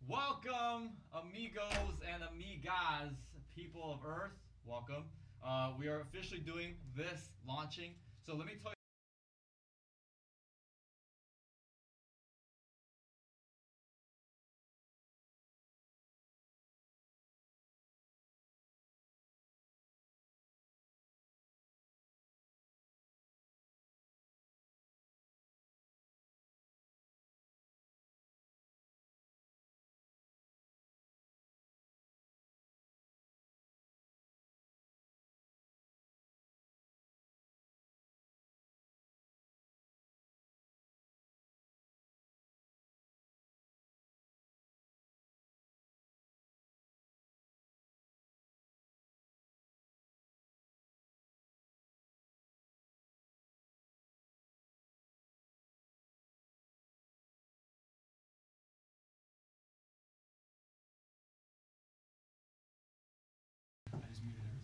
Welcome, amigos and amigas, people of Earth. Welcome. We are officially doing this launching. So let me tell you.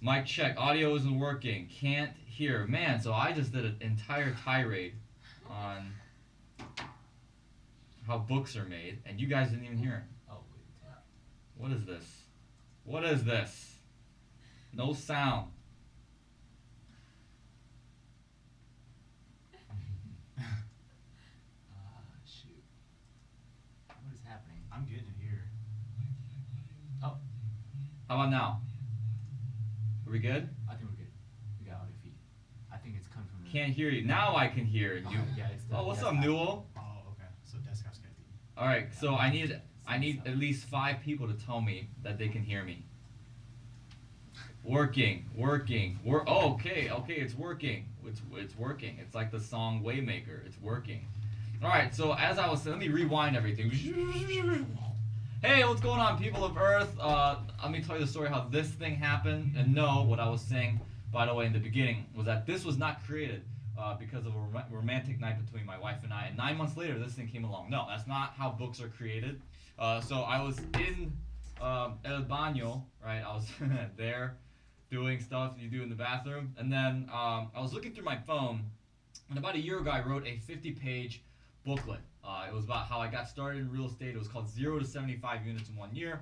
Mic check. Audio isn't working. Can't hear. Man, so I just did an entire tirade on how books are made, and you guys didn't even hear it. Oh, wait. What is this? What is this? No sound. Shoot. What is happening? I'm getting it here. Oh, How about now? Are we good? I think we're good. We got audio feed. I think it's coming from the... Can't hear you. Now I can hear you. Yeah, it's the Oh, what's up, desktop. Newell? Oh, okay. So desktop's got the. All right, so I need at least 5 people to tell me that they can hear me. Working. Oh, okay, it's working. It's working. It's like the song Waymaker. It's working. All right, so as I was saying, let me rewind everything. Hey, what's going on, people of Earth? Let me tell you the story how this thing happened. And no, what I was saying, by the way, in the beginning, was that this was not created because of a romantic night between my wife and I. And 9 months later, this thing came along. No, that's not how books are created. So I was in El Baño, right? I was there doing stuff you do in the bathroom. And then I was looking through my phone, and about a year ago, I wrote a 50-page booklet. It was about how I got started in real estate. It was called 0 to 75 Units in 1 Year.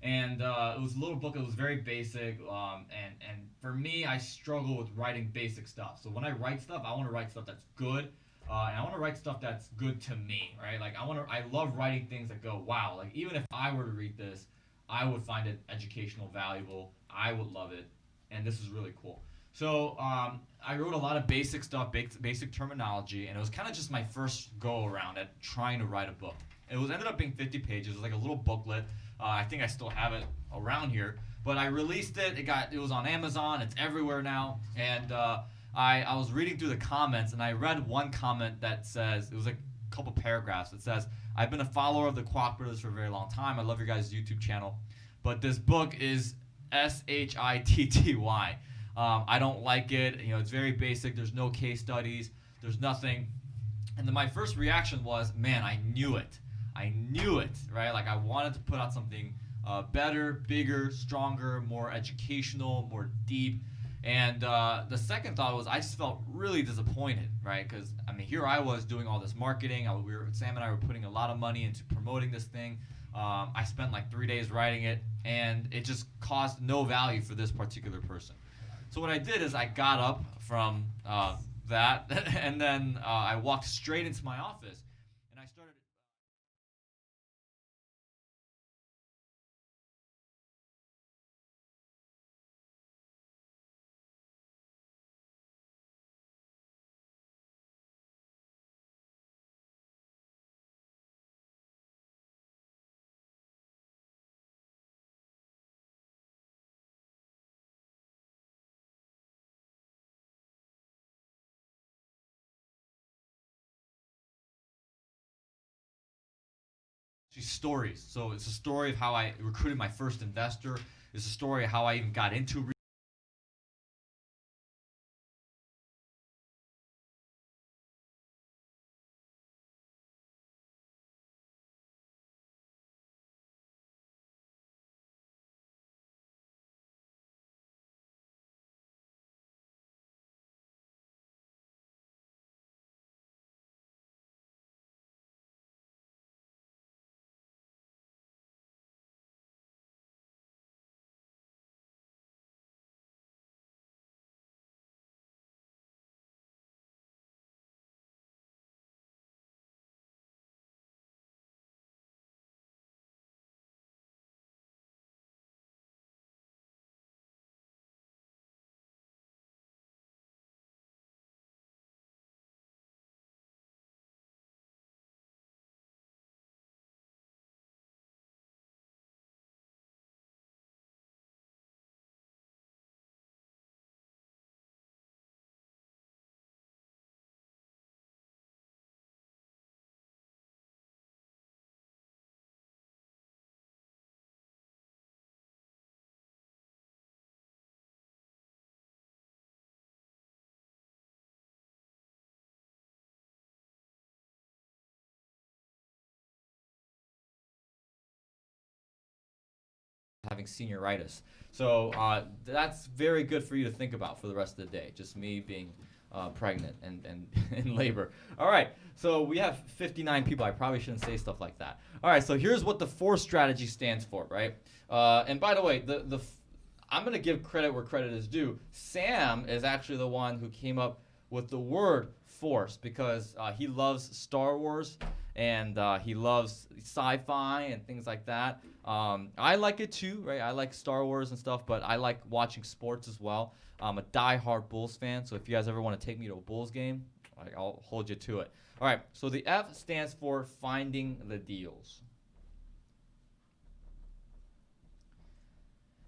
And it was a little book. It was very basic. And for me, I struggle with writing basic stuff. So when I write stuff, I want to write stuff that's good. And I want to write stuff that's good to me, right? Like I love writing things that go, wow. Like even if I were to read this, I would find it educational, valuable. I would love it. And this is really cool. So I wrote a lot of basic stuff, basic terminology, and it was kind of just my first go around at trying to write a book. It was ended up being 50 pages. It was like a little booklet. I think I still have it around here, but I released it. It was on Amazon. It's everywhere now. And I was reading through the comments, and I read one comment that says, it was like a couple paragraphs. It says, "I've been a follower of the Kwak brothers for a very long time. I love your guys' YouTube channel, but this book is shitty. I don't like it. You know, it's very basic. There's no case studies. There's nothing." And then my first reaction was, man, I knew it, right? Like I wanted to put out something better, bigger, stronger, more educational, more deep. And the second thought was I just felt really disappointed, right? Because I mean, here I was doing all this marketing. Sam and I were putting a lot of money into promoting this thing. I spent like 3 days writing it, and it just caused no value for this particular person. So what I did is I got up from that, and then I walked straight into my office, and I started. Stories. So it's a story of how I recruited my first investor. It's a story of how I even got into having senioritis. So that's very good for you to think about for the rest of the day. Just me being pregnant and in labor. All right, so we have 59 people. I probably shouldn't say stuff like that. All right, so here's what the FORCE strategy stands for, right? And by the way, I'm going to give credit where credit is due. Sam is actually the one who came up with the word force because he loves Star Wars and he loves sci-fi and things like that. I like it too, right? I like Star Wars and stuff, but I like watching sports as well. I'm a die-hard Bulls fan, so if you guys ever want to take me to a Bulls game, I'll hold you to it. All right, so the F stands for finding the deals.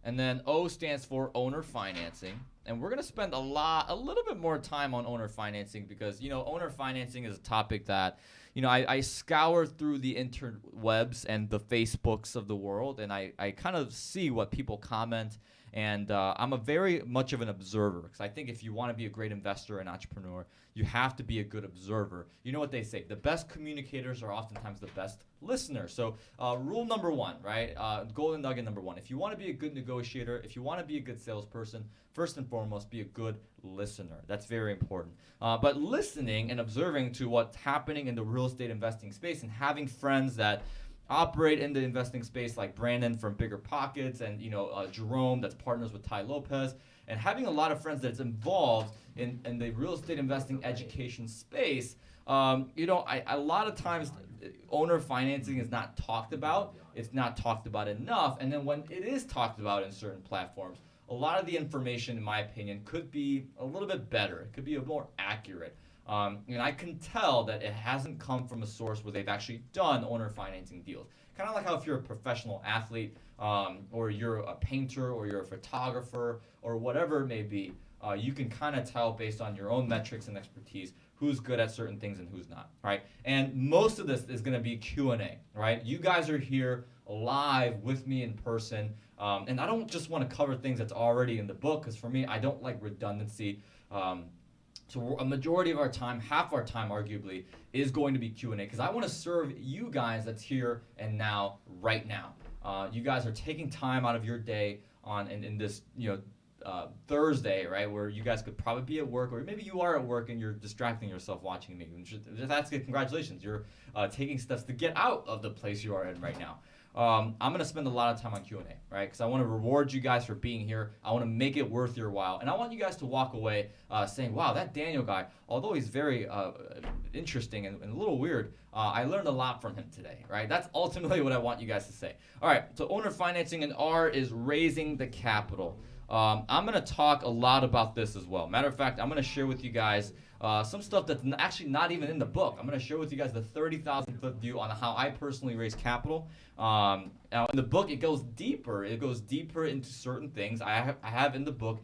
And then O stands for owner financing. And we're going to spend a little bit more time on owner financing because, owner financing is a topic that, I scour through the interwebs and the Facebooks of the world, and I kind of see what people comment. And I'm a very much of an observer because I think if you want to be a great investor and entrepreneur, you have to be a good observer. You know what they say, the best communicators are oftentimes the best listeners. So rule number one, right? Golden nugget number one. If you want to be a good negotiator, if you want to be a good salesperson, first and foremost, be a good listener. That's very important. But listening and observing to what's happening in the real estate investing space and having friends that operate in the investing space like Brandon from Bigger Pockets and Jerome that's partners with Ty Lopez, and having a lot of friends that's involved in the real estate investing education space. A lot of times owner financing is not talked about. It's not talked about enough. And then when it is talked about in certain platforms, a lot of the information, in my opinion, could be a little bit better. It could be more accurate. And I can tell that it hasn't come from a source where they've actually done owner financing deals. Kind of like how if you're a professional athlete or you're a painter or you're a photographer or whatever it may be, you can kind of tell based on your own metrics and expertise who's good at certain things and who's not, right? And most of this is going to be Q&A, right? You guys are here live with me in person, and I don't just want to cover things that's already in the book because for me, I don't like redundancy. So a majority of our time, half our time arguably, is going to be Q&A because I want to serve you guys that's here and now, right now. You guys are taking time out of your day in this Thursday, right, where you guys could probably be at work, or maybe you are at work and you're distracting yourself watching me. That's good. Congratulations. You're taking steps to get out of the place you are in right now. I'm going to spend a lot of time on Q&A, right? Because I want to reward you guys for being here. I want to make it worth your while. And I want you guys to walk away saying, wow, that Daniel guy, although he's very interesting and a little weird, I learned a lot from him today, right? That's ultimately what I want you guys to say. All right, so owner financing, and R is raising the capital. I'm going to talk a lot about this as well. Matter of fact, I'm going to share with you guys some stuff that's actually not even in the book. I'm going to share with you guys the 30,000-foot view on how I personally raise capital. Now, in the book, it goes deeper. It goes deeper into certain things. I have in the book,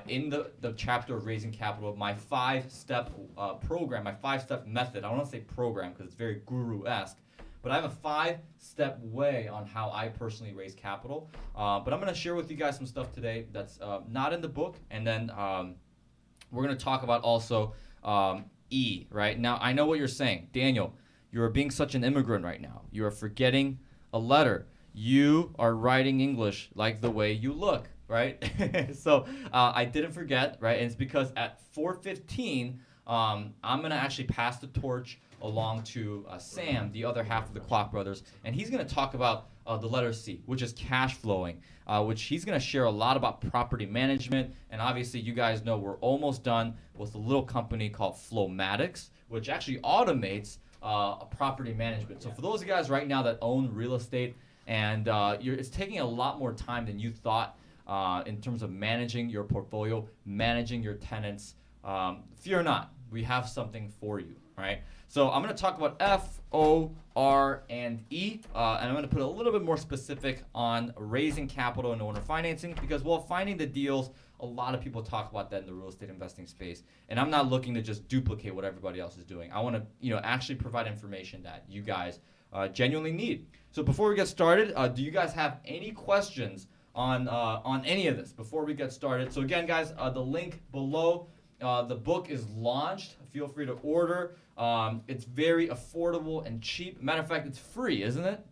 in the chapter of raising capital, my 5-step program, my 5-step method. I don't want to say program because it's very guru-esque. But I have a 5-step way on how I personally raise capital. But I'm going to share with you guys some stuff today that's not in the book. And then we're going to talk about also E, right? Now, I know what you're saying. Daniel, you are being such an immigrant right now. You are forgetting a letter. You are writing English like the way you look, right? So I didn't forget, right? And it's because at 4:15, I'm going to actually pass the torch along to Sam, the other half of the Kwak brothers, and he's going to talk about the letter C, which is cash flowing, which he's going to share a lot about property management. And obviously, you guys know we're almost done with a little company called Flowmatics, which actually automates property management. So for those of you guys right now that own real estate, and it's taking a lot more time than you thought in terms of managing your portfolio, managing your tenants, fear not, we have something for you, right? So I'm going to talk about F, O, R, and E, and I'm going to put a little bit more specific on raising capital and owner financing because, well, finding the deals, a lot of people talk about that in the real estate investing space, and I'm not looking to just duplicate what everybody else is doing. I want to, actually provide information that you guys genuinely need. So before we get started, do you guys have any questions on any of this before we get started? So again, guys, the link below. The book is launched. Feel free to order. It's very affordable and cheap. Matter of fact, it's free, isn't it?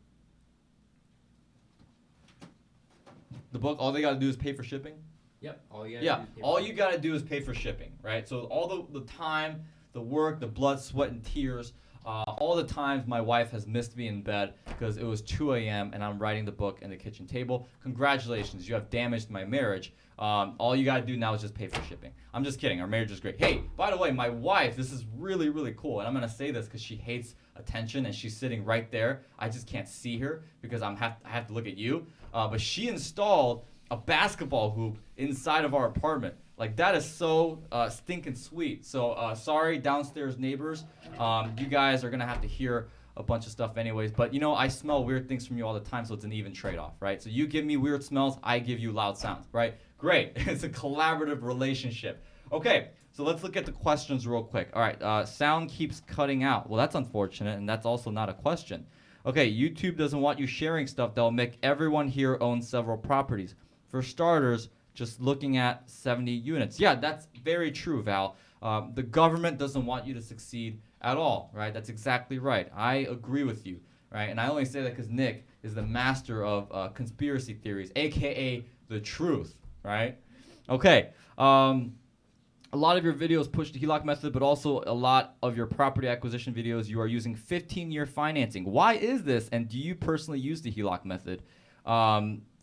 The book, all they got to do is pay for shipping? Yep. All you gotta Yeah, do is pay all for you got to do is pay for shipping, right? So all the time, the work, the blood, sweat, and tears, all the times my wife has missed me in bed because it was 2 a.m. and I'm writing the book in the kitchen table. Congratulations, you have damaged my marriage. All you got to do now is just pay for shipping. I'm just kidding. Our marriage is great. Hey, by the way, my wife, this is really, really cool. And I'm going to say this because she hates attention and she's sitting right there. I just can't see her because I have to look at you. But she installed a basketball hoop inside of our apartment. Like, that is so stinking sweet. So sorry, downstairs neighbors. You guys are going to have to hear a bunch of stuff anyways. But, I smell weird things from you all the time, so it's an even trade-off, right? So you give me weird smells, I give you loud sounds, right? Great. It's a collaborative relationship. Okay, so let's look at the questions real quick. All right, sound keeps cutting out. Well, that's unfortunate, and that's also not a question. Okay, YouTube doesn't want you sharing stuff that will make everyone here own several properties. For starters, just looking at 70 units. Yeah, that's very true, Val. The government doesn't want you to succeed at all, right? That's exactly right. I agree with you, right? And I only say that because Nick is the master of conspiracy theories, aka the truth, right? Okay. A lot of your videos push the HELOC method, but also a lot of your property acquisition videos, you are using 15-year financing. Why is this? And do you personally use the HELOC method?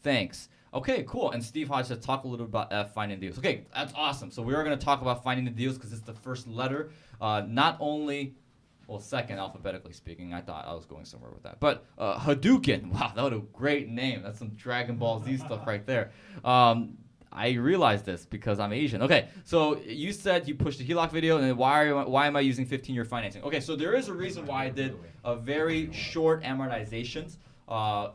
Thanks. Okay, cool. And Steve Hodge says, talk a little bit about finding deals. Okay, that's awesome. So we are going to talk about finding the deals because it's the first letter. Not only, well, second alphabetically speaking. I thought I was going somewhere with that. But Hadouken, wow, that was a great name. That's some Dragon Ball Z stuff right there. I realized this because I'm Asian. Okay, so you said you pushed a HELOC video, and then why am I using 15-year financing? Okay, so there is a reason why I did a very short amortizations.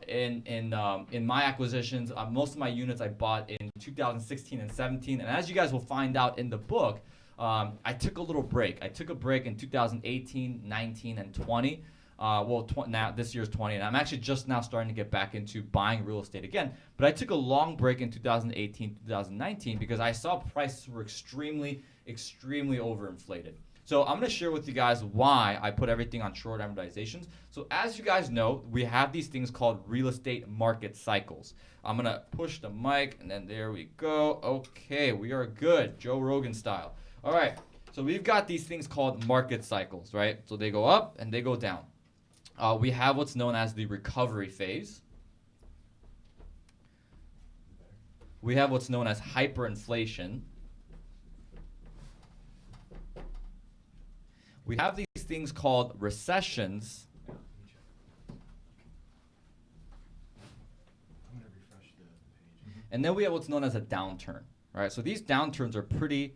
In my acquisitions, most of my units I bought in 2016 and 17, and as you guys will find out in the book, I took a little break. I took a break in 2018, 19, and 20. Now this year's 20, and I'm actually just now starting to get back into buying real estate again. But I took a long break in 2018, 2019 because I saw prices were extremely, extremely overinflated. So I'm going to share with you guys why I put everything on short amortizations. So as you guys know, we have these things called real estate market cycles. I'm going to push the mic, and then there we go. Okay, we are good, Joe Rogan style. All right, so we've got these things called market cycles, right? So they go up and they go down. We have what's known as the recovery phase. We have what's known as hyperinflation. We have these things called recessions. I'm going to refresh the page. And then we have what's known as a downturn, right? So these downturns are pretty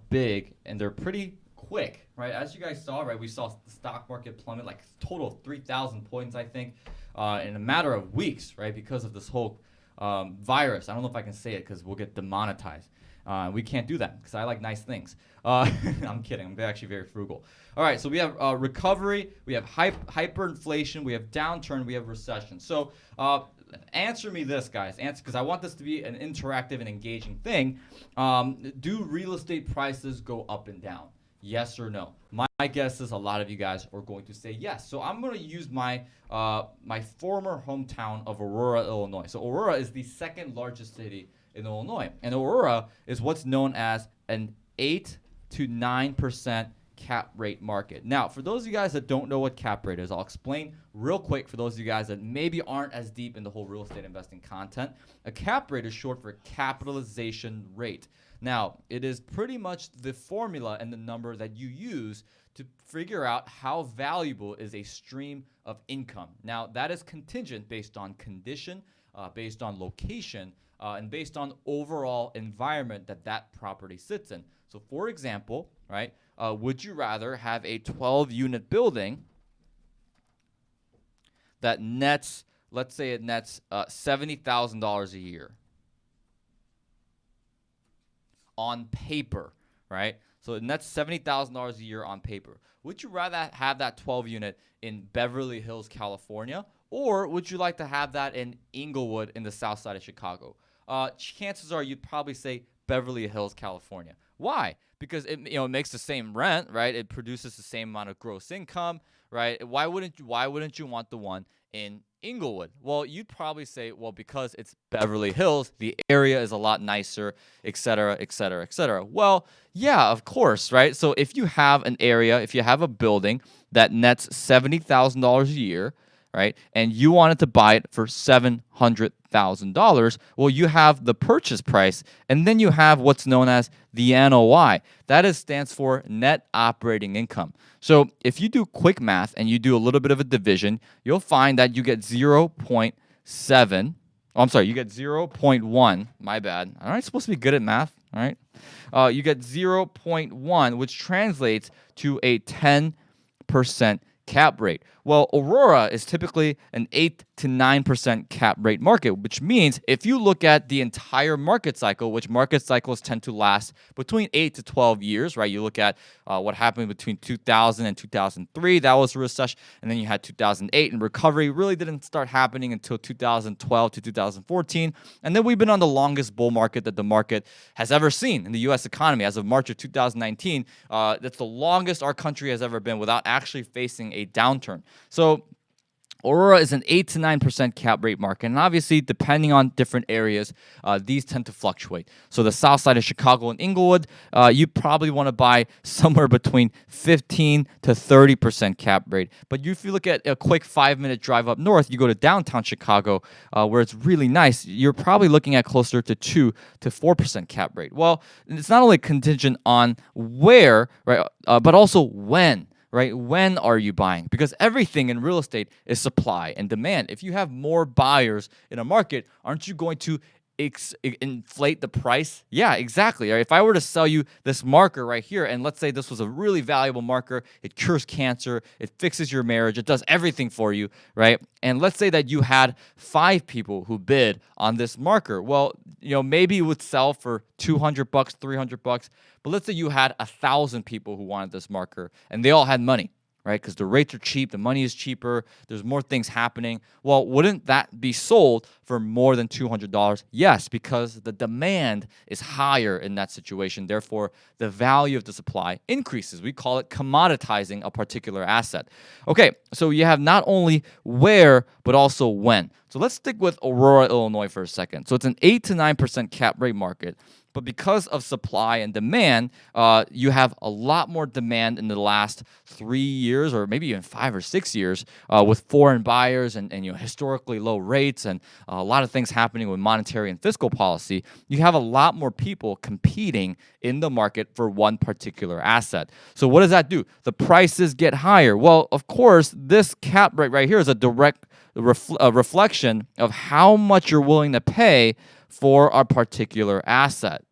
big, and they're pretty quick, right? As you guys saw, right, we saw the stock market plummet like total of 3,000 points, I think, in a matter of weeks, right, because of this whole virus. I don't know if I can say it because we'll get demonetized. We can't do that because I like nice things. I'm kidding. I'm actually very frugal. All right, so we have recovery, we have hyperinflation, we have downturn, we have recession. So answer me this, guys. Answer, because I want this to be an interactive and engaging thing. Do real estate prices go up and down? Yes or no? My guess is a lot of you guys are going to say yes. So I'm going to use my my former hometown of Aurora, Illinois. So Aurora is the second largest city in Illinois. And Aurora is what's known as an 8 to 9% cap rate market. Now, for those of you guys that don't know what cap rate is, I'll explain real quick for those of you guys that maybe aren't as deep in the whole real estate investing content. A cap rate is short for capitalization rate. Now, it is pretty much the formula and the number that you use to figure out how valuable is a stream of income. Now, that is contingent based on condition, based on location, and based on overall environment that that property sits in. So, for example, right, would you rather have a 12-unit building that nets, let's say it nets $70,000 a year on paper, right? So it nets $70,000 a year on paper. Would you rather have that 12-unit in Beverly Hills, California, or would you like to have that in Inglewood in the south side of Chicago? Chances are you'd probably say Beverly Hills, California. Why? Because it makes the same rent, right? It produces the same amount of gross income, right? Why wouldn't you want the one in Inglewood? Well, you'd probably say, well, because it's Beverly Hills, the area is a lot nicer, et cetera, et cetera, et cetera. Well, yeah, of course, right? So if you have an area, if you have a building that nets $70,000 a year, right, and you wanted to buy it for $700,000, well, you have the purchase price, and then you have what's known as the NOI. That stands for net operating income. So if you do quick math and you do a little bit of a division, you'll find that you get 0.7. Oh, I'm sorry, you get 0.1. My bad. Aren't I supposed to be good at math? All right. You get 0.1, which translates to a 10% cap rate. Well, Aurora is typically an 8 to 9% cap rate market, which means if you look at the entire market cycle, which market cycles tend to last between 8 to 12 years, right? You look at what happened between 2000 and 2003, that was a recession, and then you had 2008, and recovery really didn't start happening until 2012 to 2014, and then we've been on the longest bull market that the market has ever seen in the U.S. economy. As of March of 2019, that's the longest our country has ever been without actually facing a downturn. So Aurora is an 8 to 9% cap rate market, and obviously, depending on different areas, these tend to fluctuate. So the south side of Chicago and Inglewood, you probably want to buy somewhere between 15 to 30% cap rate. But if you look at a quick 5-minute drive up north, you go to downtown Chicago, where it's really nice, you're probably looking at closer to 2 to 4% cap rate. Well, it's not only contingent on where, right, but also when. Right? When are you buying? Because everything in real estate is supply and demand. If you have more buyers in a market, aren't you going to inflate the price? Yeah, exactly. Right? If I were to sell you this marker right here, and let's say this was a really valuable marker, it cures cancer, it fixes your marriage, it does everything for you, right? And let's say that you had 5 people who bid on this marker. Well, maybe it would sell for $200, $300, but let's say you had 1,000 people who wanted this marker, and they all had money, right? Because the rates are cheap, the money is cheaper, there's more things happening. Well, wouldn't that be sold for more than $200? Yes, because the demand is higher in that situation. Therefore, the value of the supply increases. We call it commoditizing a particular asset. Okay, so you have not only where, but also when. So let's stick with Aurora, Illinois for a second. So it's an 8 to 9% cap rate market. But because of supply and demand, you have a lot more demand in the last 3 years, or maybe even 5 or 6 years, with foreign buyers and historically low rates and a lot of things happening with monetary and fiscal policy. You have a lot more people competing in the market for one particular asset. So what does that do? The prices get higher. Well, of course, this cap rate right here is a direct reflection of how much you're willing to pay for a particular asset.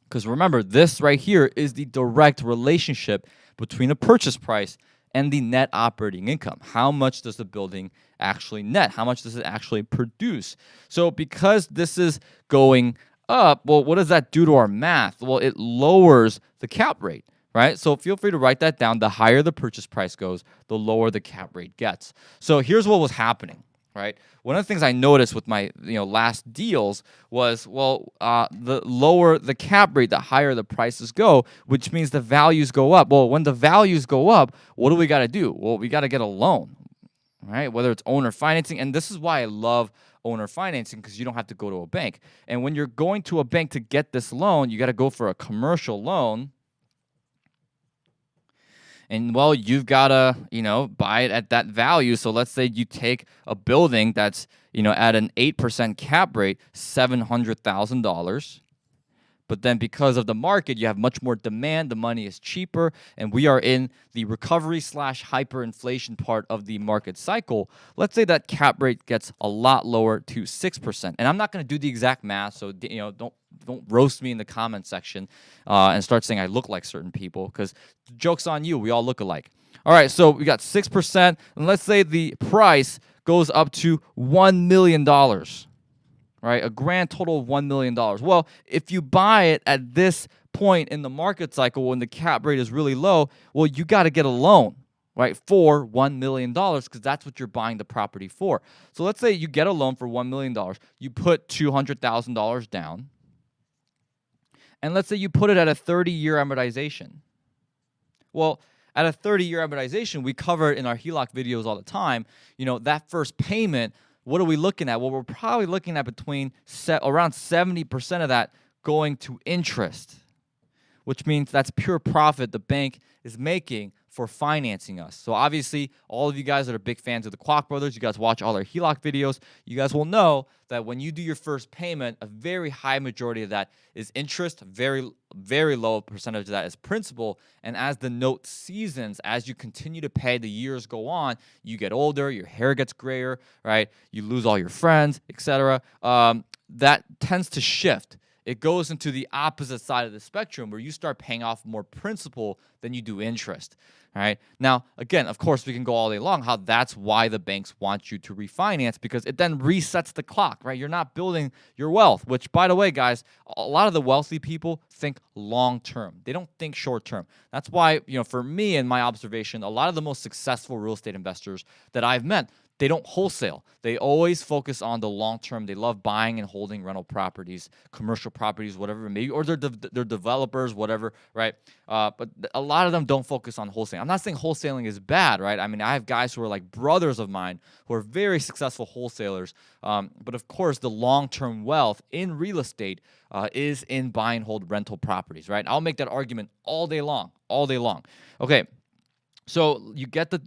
Because remember, this right here is the direct relationship between a purchase price and the net operating income. How much does the building actually net? How much does it actually produce? So because this is going up, well, what does that do to our math? Well, it lowers the cap rate, right? So feel free to write that down. The higher the purchase price goes, the lower the cap rate gets. So here's what was happening. Right. One of the things I noticed with my last deals was, the lower the cap rate, the higher the prices go, which means the values go up. Well, when the values go up, what do we got to do? Well, we got to get a loan, right? Whether it's owner financing, and this is why I love owner financing, because you don't have to go to a bank. And when you're going to a bank to get this loan, you got to go for a commercial loan. And, well, you've got to, buy it at that value. So let's say you take a building that's, at an 8% cap rate, $700,000. But then because of the market, you have much more demand. The money is cheaper. And we are in the recovery / hyperinflation part of the market cycle. Let's say that cap rate gets a lot lower to 6%. And I'm not going to do the exact math. So, don't roast me in the comment section and start saying I look like certain people, because joke's on you. We all look alike. All right, so we got 6%. And let's say the price goes up to $1 million. Right, a grand total of $1 million. Well, if you buy it at this point in the market cycle when the cap rate is really low, well, you got to get a loan, right, for $1 million, because that's what you're buying the property for. So let's say you get a loan for $1 million. You put $200,000 down. And let's say you put it at a 30-year amortization. Well, at a 30-year amortization, we cover it in our HELOC videos all the time. That first payment, what are we looking at? Well, we're probably looking at around 70% of that going to interest, which means that's pure profit the bank is making for financing us. So obviously, all of you guys that are big fans of the Kwak brothers, you guys watch all our HELOC videos, you guys will know that when you do your first payment, a very high majority of that is interest, very, very low percentage of that is principal. And as the note seasons, as you continue to pay, the years go on, you get older, your hair gets grayer, right? You lose all your friends, etc. That tends to shift. It goes into the opposite side of the spectrum where you start paying off more principal than you do interest. All right. Now, again, of course, we can go all day long how that's why the banks want you to refinance, because it then resets the clock, right? You're not building your wealth, which, by the way, guys, a lot of the wealthy people think long term. They don't think short term. That's why, for me, in my observation, a lot of the most successful real estate investors that I've met, they don't wholesale. They always focus on the long term. They love buying and holding rental properties, commercial properties, whatever it may be, or they're developers, whatever, right? But a lot of them don't focus on wholesaling. I'm not saying wholesaling is bad, right? I mean, I have guys who are like brothers of mine who are very successful wholesalers. But of course, the long-term wealth in real estate is in buy and hold rental properties, right? I'll make that argument all day long, all day long. Okay. So you get the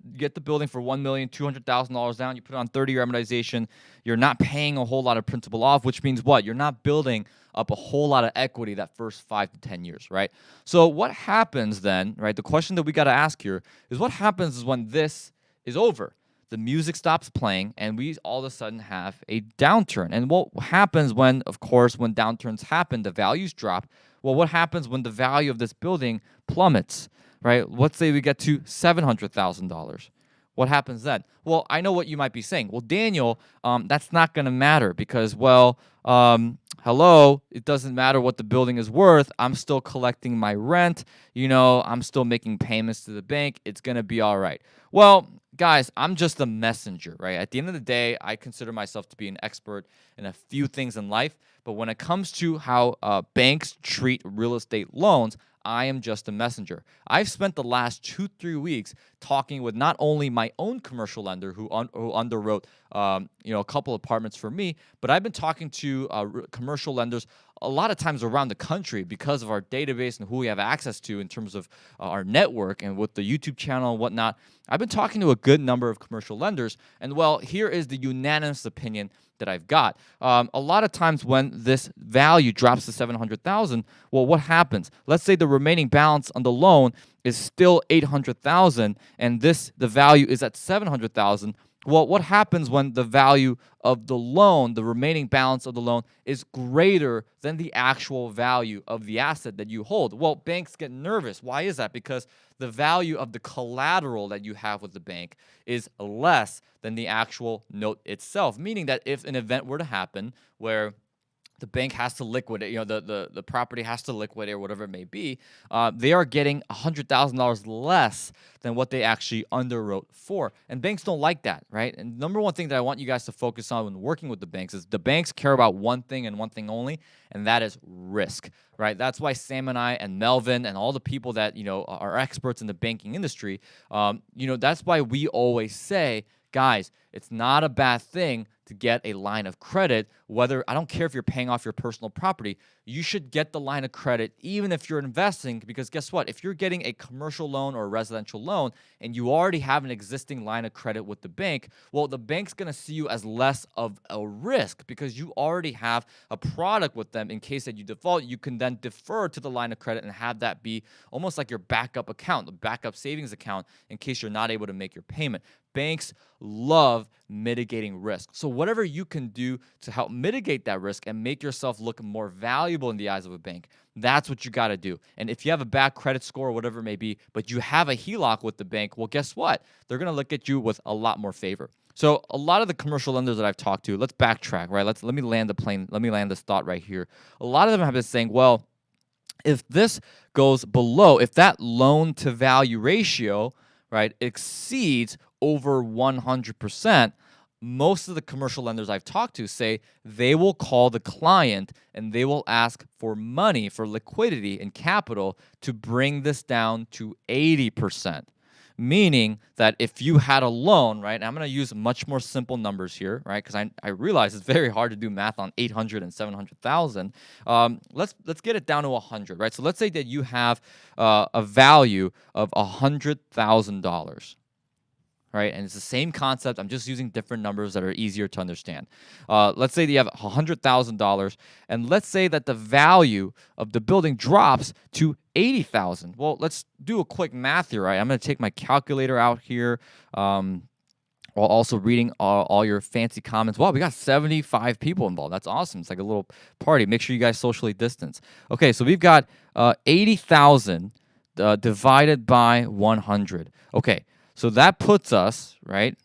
building for $1,200,000 down. You put it on 30-year amortization. You're not paying a whole lot of principal off, which means what? You're not building up a whole lot of equity that first 5 to 10 years, right? So what happens then, right? The question that we got to ask here is what happens is when this is over. The music stops playing, and we all of a sudden have a downturn. And what happens when downturns happen, the values drop? Well, what happens when the value of this building plummets? Right? Let's say we get to $700,000. What happens then? Well, I know what you might be saying. Well, Daniel, that's not going to matter because, hello, it doesn't matter what the building is worth. I'm still collecting my rent. I'm still making payments to the bank. It's going to be all right. Well, guys, I'm just a messenger, right? At the end of the day, I consider myself to be an expert in a few things in life. But when it comes to how banks treat real estate loans, I am just a messenger. I've spent the last 2-3 weeks talking with not only my own commercial lender who underwrote a couple apartments for me, but I've been talking to commercial lenders a lot of times around the country because of our database and who we have access to in terms of our network and with the YouTube channel and whatnot. I've been talking to a good number of commercial lenders, and here is the unanimous opinion that I've got. A lot of times when this value drops to $700,000, well, what happens? Let's say the remaining balance on the loan is still $800,000, and the value is at $700,000. Well, what happens when the value of the loan, the remaining balance of the loan, is greater than the actual value of the asset that you hold? Well, banks get nervous. Why is that? Because the value of the collateral that you have with the bank is less than the actual note itself, meaning that if an event were to happen where the bank has to liquidate, the property has to liquidate or whatever it may be, they are getting $100,000 less than what they actually underwrote for. And banks don't like that, right? And number one thing that I want you guys to focus on when working with the banks is the banks care about one thing and one thing only, and that is risk, right? That's why Sam and I and Melvin and all the people that, are experts in the banking industry, that's why we always say, guys, it's not a bad thing to get a line of credit. I don't care if you're paying off your personal property, you should get the line of credit even if you're investing, because guess what? If you're getting a commercial loan or a residential loan and you already have an existing line of credit with the bank, well, the bank's going to see you as less of a risk because you already have a product with them. In case that you default, you can then defer to the line of credit and have that be almost like your backup account, the backup savings account in case you're not able to make your payment. Banks love mitigating risk. So whatever you can do to help mitigate that risk and make yourself look more valuable in the eyes of a bank, that's what you got to do. And if you have a bad credit score or whatever it may be, but you have a HELOC with the bank, well, guess what? They're going to look at you with a lot more favor. So a lot of the commercial lenders that I've talked to, let's backtrack, right? Let me land the plane. Let me land this thought right here. A lot of them have been saying, well, if this goes below, if that loan to value ratio, right, exceeds over 100%, most of the commercial lenders I've talked to say they will call the client and they will ask for money, for liquidity and capital to bring this down to 80%. meaning that if you had a loan, right, and I'm going to use much more simple numbers here, right, because I realize it's very hard to do math on 800 and 700,000. Let's get it down to 100, right? So let's say that you have a value of $100,000. Right, and it's the same concept. I'm just using different numbers that are easier to understand. Let's say that you have $100,000, and let's say that the value of the building drops to $80,000. Well, let's do a quick math here. Right, I'm going to take my calculator out here, while also reading all your fancy comments. Wow, we got 75 people involved. That's awesome. It's like a little party. Make sure you guys socially distance. Okay, so we've got 80,000 divided by 100. Okay. So that puts us, right,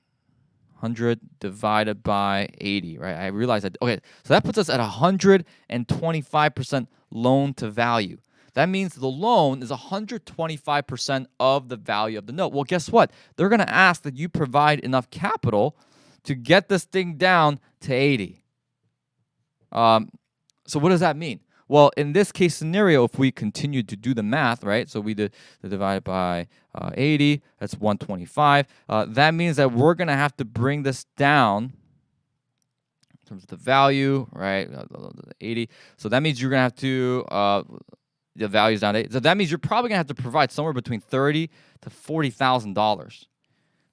100 divided by 80, right? I realize that. Okay, so that puts us at 125% loan to value. That means the loan is 125% of the value of the note. Well, guess what? They're going to ask that you provide enough capital to get this thing down to 80. So what does that mean? Well, in this case scenario, if we continue to do the math, right? So we divide by 80, that's 125. That means that we're going to have to bring this down in terms of the value, right? 80. So that means you're going to have to, the value's down to 8. So that means you're probably going to have to provide somewhere between $30,000 to $40,000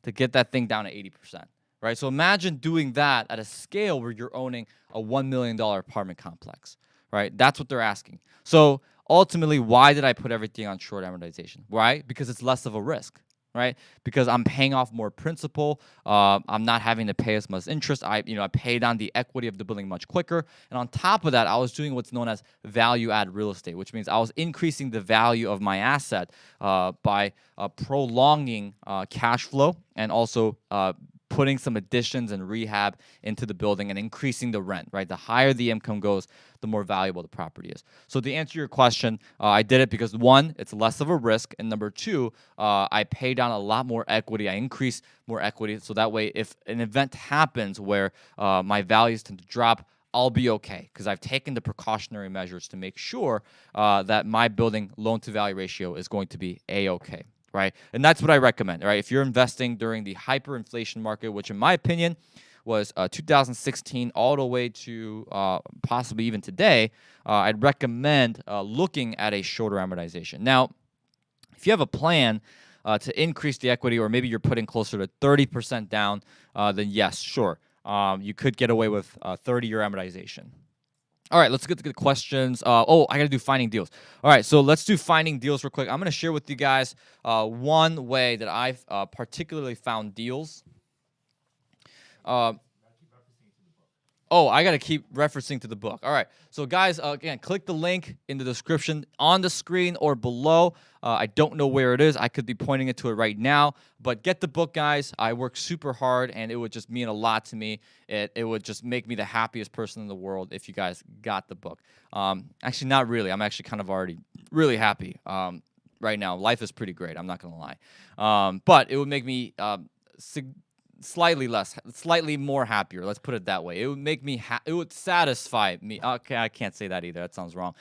to get that thing down to 80%. Right? So imagine doing that at a scale where you're owning a $1 million apartment complex. Right? That's what they're asking. So ultimately, why did I put everything on short amortization? Right? Because it's less of a risk. Right? Because I'm paying off more principal. I'm not having to pay as much interest. I pay down the equity of the building much quicker. And on top of that, I was doing what's known as value-add real estate, which means I was increasing the value of my asset by prolonging cash flow and also putting some additions and rehab into the building and increasing the rent, right? The higher the income goes, the more valuable the property is. So to answer your question, I did it because, one, it's less of a risk, and number two, I pay down a lot more equity. I increase more equity, so that way if an event happens where my values tend to drop, I'll be okay because I've taken the precautionary measures to make sure that my building loan-to-value ratio is going to be A-okay. Right? And that's what I recommend, right? If you're investing during the hyperinflation market, which in my opinion was 2016 all the way to possibly even today, I'd recommend looking at a shorter amortization. Now, if you have a plan to increase the equity, or maybe you're putting closer to 30% down, then yes, sure. You could get away with 30-year amortization. All right, let's get to the questions. I got to do finding deals. All right, so let's do finding deals real quick. I'm going to share with you guys one way that I've particularly found deals. I got to keep referencing to the book. All right. So, guys, again, click the link in the description on the screen or below. I don't know where it is. I could be pointing it to it right now. But get the book, guys. I work super hard, and it would just mean a lot to me. It would just make me the happiest person in the world if you guys got the book. Actually, not really. I'm actually kind of already really happy right now. Life is pretty great. I'm not going to lie. But it would make me slightly more happier. Let's put it that way. It would make me, it would satisfy me. Okay, I can't say that either. That sounds wrong.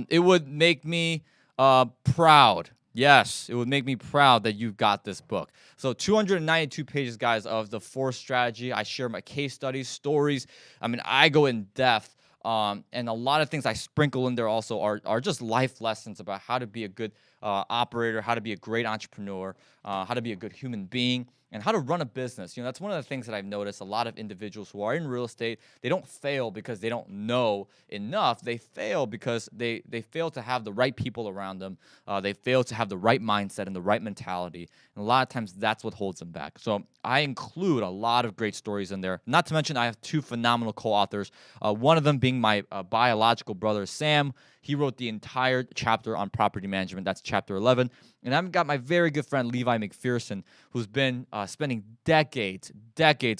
It would make me proud. Yes, it would make me proud that you've got this book. So 292 pages, guys, of the 4 strategy. I share my case studies, stories. I mean, I go in depth. And a lot of things I sprinkle in there also are just life lessons about how to be a good operator, how to be a great entrepreneur, how to be a good human being, and how to run a business. You know, that's one of the things that I've noticed. A lot of individuals who are in real estate, they don't fail because they don't know enough. They fail because they fail to have the right people around them. They fail to have the right mindset and the right mentality. And a lot of times that's what holds them back. So I include a lot of great stories in there. Not to mention I have 2 phenomenal co-authors. One of them being my biological brother, Sam. He wrote the entire chapter on property management. That's chapter 11. And I've got my very good friend, Levi McPherson, who's been spending decades,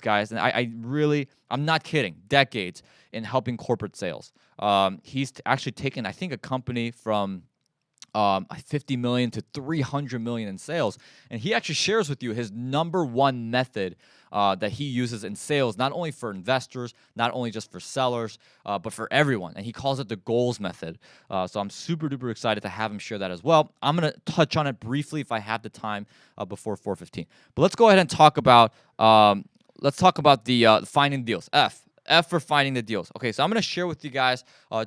guys. And I'm not kidding, decades in helping corporate sales. He's actually taken, I think, a company from 50 million to 300 million in sales. And he actually shares with you his number one method that he uses in sales, not only for investors, not only just for sellers, but for everyone. And he calls it the goals method. So I'm super duper excited to have him share that as well. I'm going to touch on it briefly if I have the time before 4:15. But let's go ahead and talk about the finding deals. F for finding the deals. Okay, so I'm going to share with you guys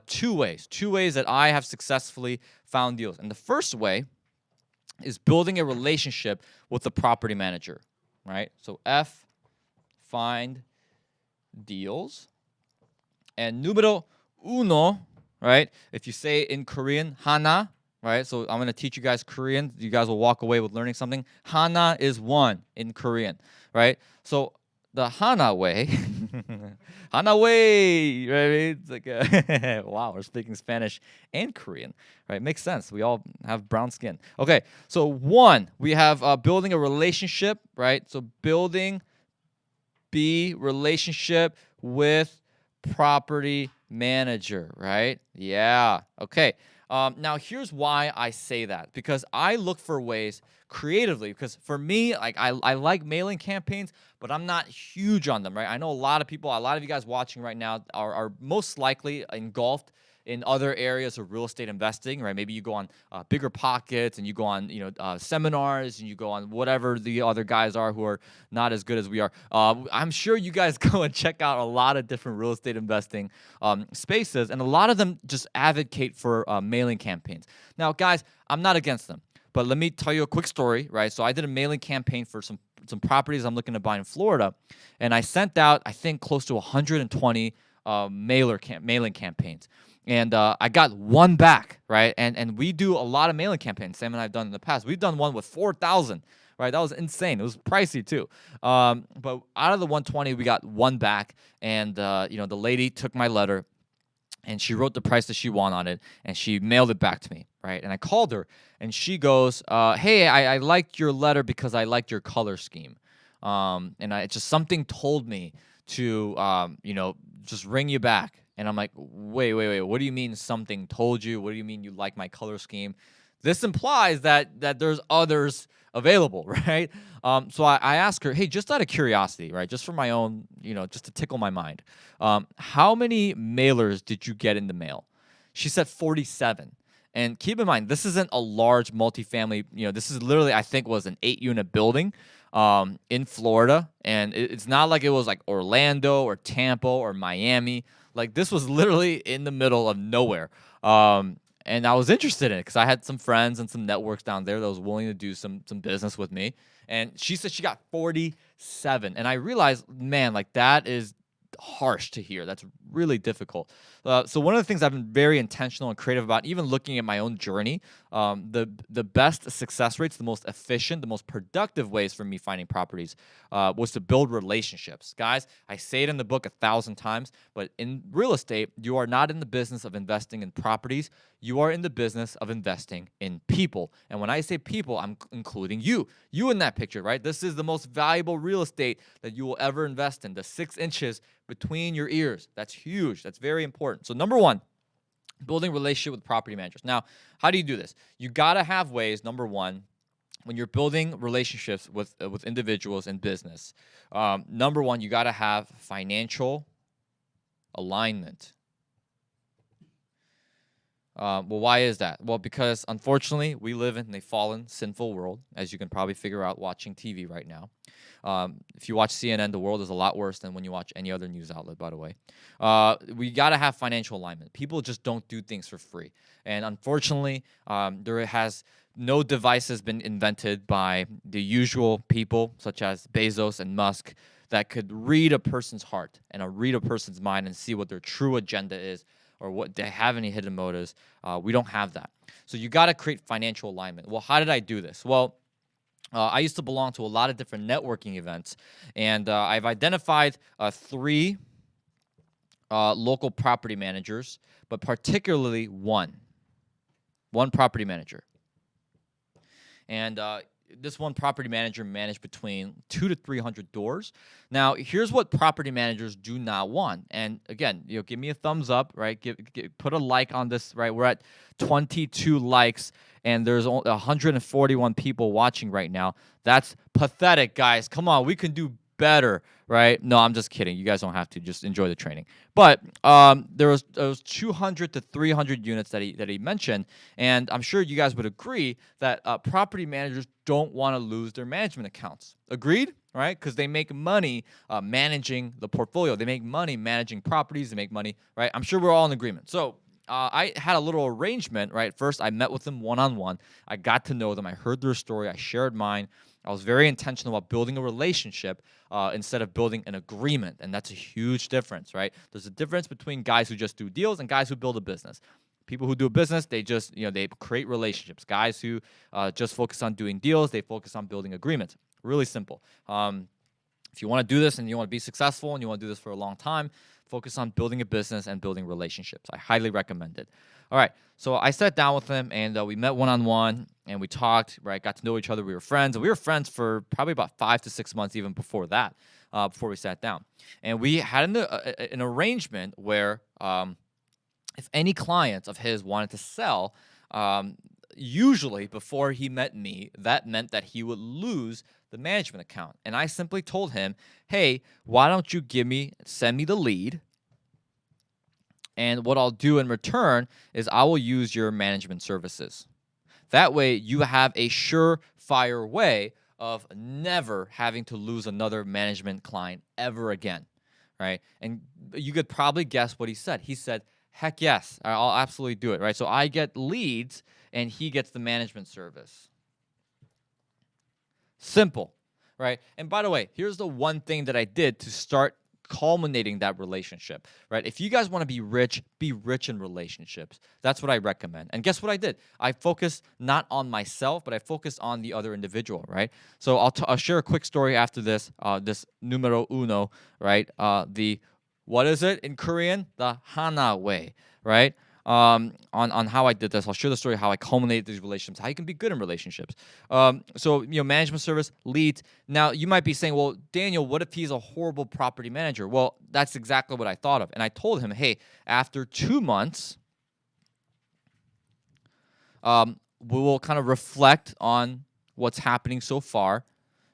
two ways that I have successfully found deals. And the first way is building a relationship with the property manager, right? So F, find deals. And numero uno, right? If you say in Korean, hana, right? So I'm going to teach you guys Korean. You guys will walk away with learning something. Hana is one in Korean, right? So the Hana way, Hana way, right? It's like, wow, we're speaking Spanish and Korean, right? Makes sense. We all have brown skin. Okay, so one, we have building a relationship, right? So building relationship with property manager, right? Yeah, okay. Now, here's why I say that. Because I look for ways creatively. Because for me, like I like mailing campaigns, but I'm not huge on them, right? I know a lot of people, a lot of you guys watching right now are most likely engulfed in other areas of real estate investing, right? Maybe you go on Bigger Pockets and you go on, seminars and you go on whatever the other guys are who are not as good as we are. I'm sure you guys go and check out a lot of different real estate investing spaces, and a lot of them just advocate for mailing campaigns. Now, guys, I'm not against them, but let me tell you a quick story, right? So I did a mailing campaign for some properties I'm looking to buy in Florida, and I sent out, I think, close to 120 mailing campaigns. And I got one back, right? And we do a lot of mailing campaigns, Sam and I have done in the past. We've done one with 4,000, right? That was insane. It was pricey too. But out of the 120, we got one back. And, the lady took my letter and she wrote the price that she wanted on it and she mailed it back to me, right? And I called her and she goes, hey, I liked your letter because I liked your color scheme. And just something told me to, just ring you back. And I'm like, wait, what do you mean something told you? What do you mean you like my color scheme? This implies that there's others available, right? So I asked her, hey, just out of curiosity, right? Just for my own, just to tickle my mind. How many mailers did you get in the mail? She said 47. And keep in mind, this isn't a large multifamily, this is literally, I think, was an 8-unit building in Florida. And it's not like it was like Orlando or Tampa or Miami. Like, this was literally in the middle of nowhere. And I was interested in it because I had some friends and some networks down there that was willing to do some business with me. And she said she got 47. And I realized, man, like, that is harsh to hear. That's really difficult. So one of the things I've been very intentional and creative about, even looking at my own journey, the best success rates, the most efficient, the most productive ways for me finding properties was to build relationships. Guys, I say it in the book 1,000 times, but in real estate, you are not in the business of investing in properties. You are in the business of investing in people. And when I say people, I'm including you in that picture, right? This is the most valuable real estate that you will ever invest in, the 6 inches between your ears. That's huge. That's very important. So number one, building relationship with property managers. Now, how do you do this? You got to have ways, number one, when you're building relationships with individuals in business. Number one, you got to have financial alignment. Well, why is that? Well, because unfortunately, we live in a fallen, sinful world, as you can probably figure out watching TV right now. If you watch CNN, the world is a lot worse than when you watch any other news outlet, by the way. We got to have financial alignment. People just don't do things for free. And unfortunately, there has no device has been invented by the usual people, such as Bezos and Musk, that could read a person's heart and read a person's mind and see what their true agenda is, or what they have any hidden motives. We don't have that. So you got to create financial alignment. Well, how did I do this? Well, I used to belong to a lot of different networking events, and I've identified 3 local property managers, but particularly one property manager. And this one property manager managed between 200 to 300 doors. Now, here's what property managers do not want. And again, give me a thumbs up, right? Put a like on this, right? We're at 22 likes, and there's 141 people watching right now. That's pathetic, guys. Come on, we can do better, right? No, I'm just kidding. You guys don't have to. Just enjoy the training. But there was 200 to 300 units that he mentioned, and I'm sure you guys would agree that property managers don't want to lose their management accounts. Agreed? Right? Because they make money managing the portfolio. They make money managing properties. They make money, right? I'm sure we're all in agreement. So I had a little arrangement, right? First, I met with them one-on-one. I got to know them. I heard their story. I shared mine. I was very intentional about building a relationship instead of building an agreement, and that's a huge difference, right? There's a difference between guys who just do deals and guys who build a business. People who do a business, they just, they create relationships. Guys who just focus on doing deals, they focus on building agreements. Really simple. If you want to do this and you want to be successful and you want to do this for a long time, focus on building a business and building relationships. I highly recommend it. All right, so I sat down with him and we met one-on-one and we talked, right? Got to know each other. We were friends. And we were friends for probably about 5 to 6 months even before that, before we sat down. And we had an arrangement where if any clients of his wanted to sell, usually before he met me, that meant that he would lose the management account. And I simply told him, hey, why don't you send me the lead? And what I'll do in return is I will use your management services. That way you have a surefire way of never having to lose another management client ever again, right? And you could probably guess what he said. He said, heck yes, I'll absolutely do it, right? So I get leads and he gets the management service. Simple, right? And by the way, here's the one thing that I did to start culminating that relationship, right? If you guys want to be rich in relationships. That's what I recommend. And guess what I did? I focused not on myself, but I focused on the other individual, right? So I'll share a quick story after this, this numero uno, right? What is it in Korean? The Hana way, right? On how I did this. I'll share the story how I culminated these relationships, how you can be good in relationships. So, management service, leads. Now, you might be saying, well, Daniel, what if he's a horrible property manager? Well, that's exactly what I thought of. And I told him, hey, after 2 months, we will kind of reflect on what's happening so far,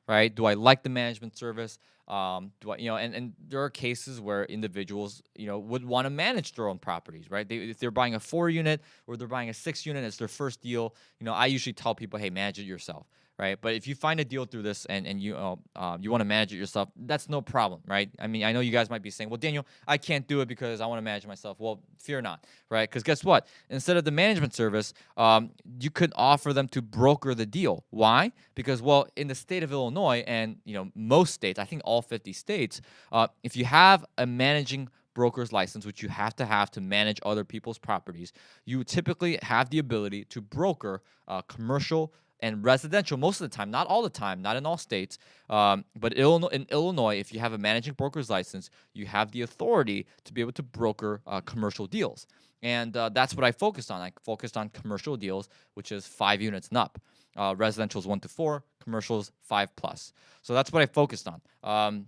right? Do I like the management service? Do I, and there are cases where individuals, would want to manage their own properties, right? If they're buying a 4-unit or they're buying a 6-unit, it's their first deal. I usually tell people, hey, manage it yourself, right? But if you find a deal through this and you want to manage it yourself, that's no problem, right? I mean, I know you guys might be saying, well, Daniel, I can't do it because I want to manage it myself. Well, fear not, right? Because guess what? Instead of the management service, you could offer them to broker the deal. Why? Because, well, in the state of Illinois and, most states, I think all 50 states, if you have a managing broker's license, which you have to manage other people's properties, you typically have the ability to broker commercial and residential most of the time, not all the time, not in all states, but in Illinois, if you have a managing broker's license, you have the authority to be able to broker commercial deals. And that's what I focused on. I focused on commercial deals, which is 5 units and up. Residential is 1 to 4, commercials 5+. So that's what I focused on.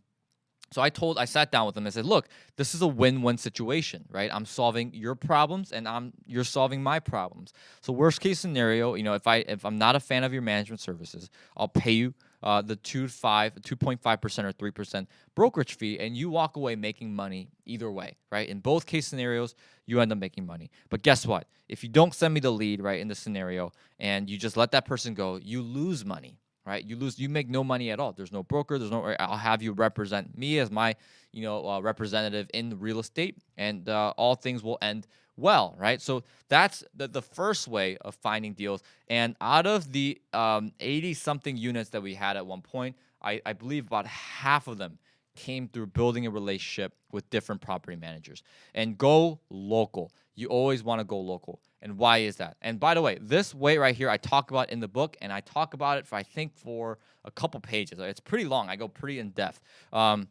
So I sat down with them and said, look, this is a win-win situation, right? I'm solving your problems and you're solving my problems. So worst case scenario, if I'm not a fan of your management services, I'll pay you the 2.5% or 3% brokerage fee, and you walk away making money either way, right? In both case scenarios, you end up making money. But guess what? If you don't send me the lead, right, in the scenario, and you just let that person go, you lose money. Right, you make no money at all. There's no broker. I'll have you represent me as my, representative in the real estate, and all things will end well, right? So that's the first way of finding deals. And out of the 80-something units that we had at one point, I believe about half of them came through building a relationship with different property managers. And go local. You always want to go local. And why is that? And by the way, this way right here, I talk about in the book, and I talk about it for a couple pages. It's pretty long. I go pretty in depth. But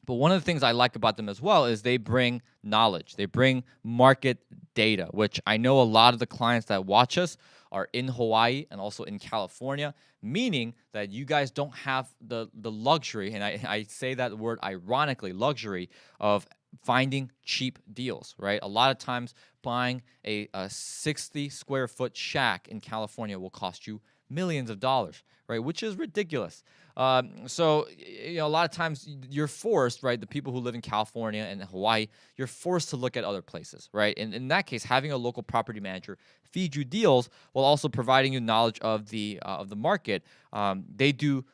one of the things I like about them as well is they bring knowledge. They bring market data, which I know a lot of the clients that watch us are in Hawaii and also in California, meaning that you guys don't have the luxury, and I say that word ironically, luxury of finding cheap deals, right? A lot of times buying a 60 square foot shack in California will cost you millions of dollars, right? Which is ridiculous. So, a lot of times you're forced, right? The people who live in California and Hawaii, you're forced to look at other places, right? And in that case, having a local property manager feed you deals while also providing you knowledge of the market, they do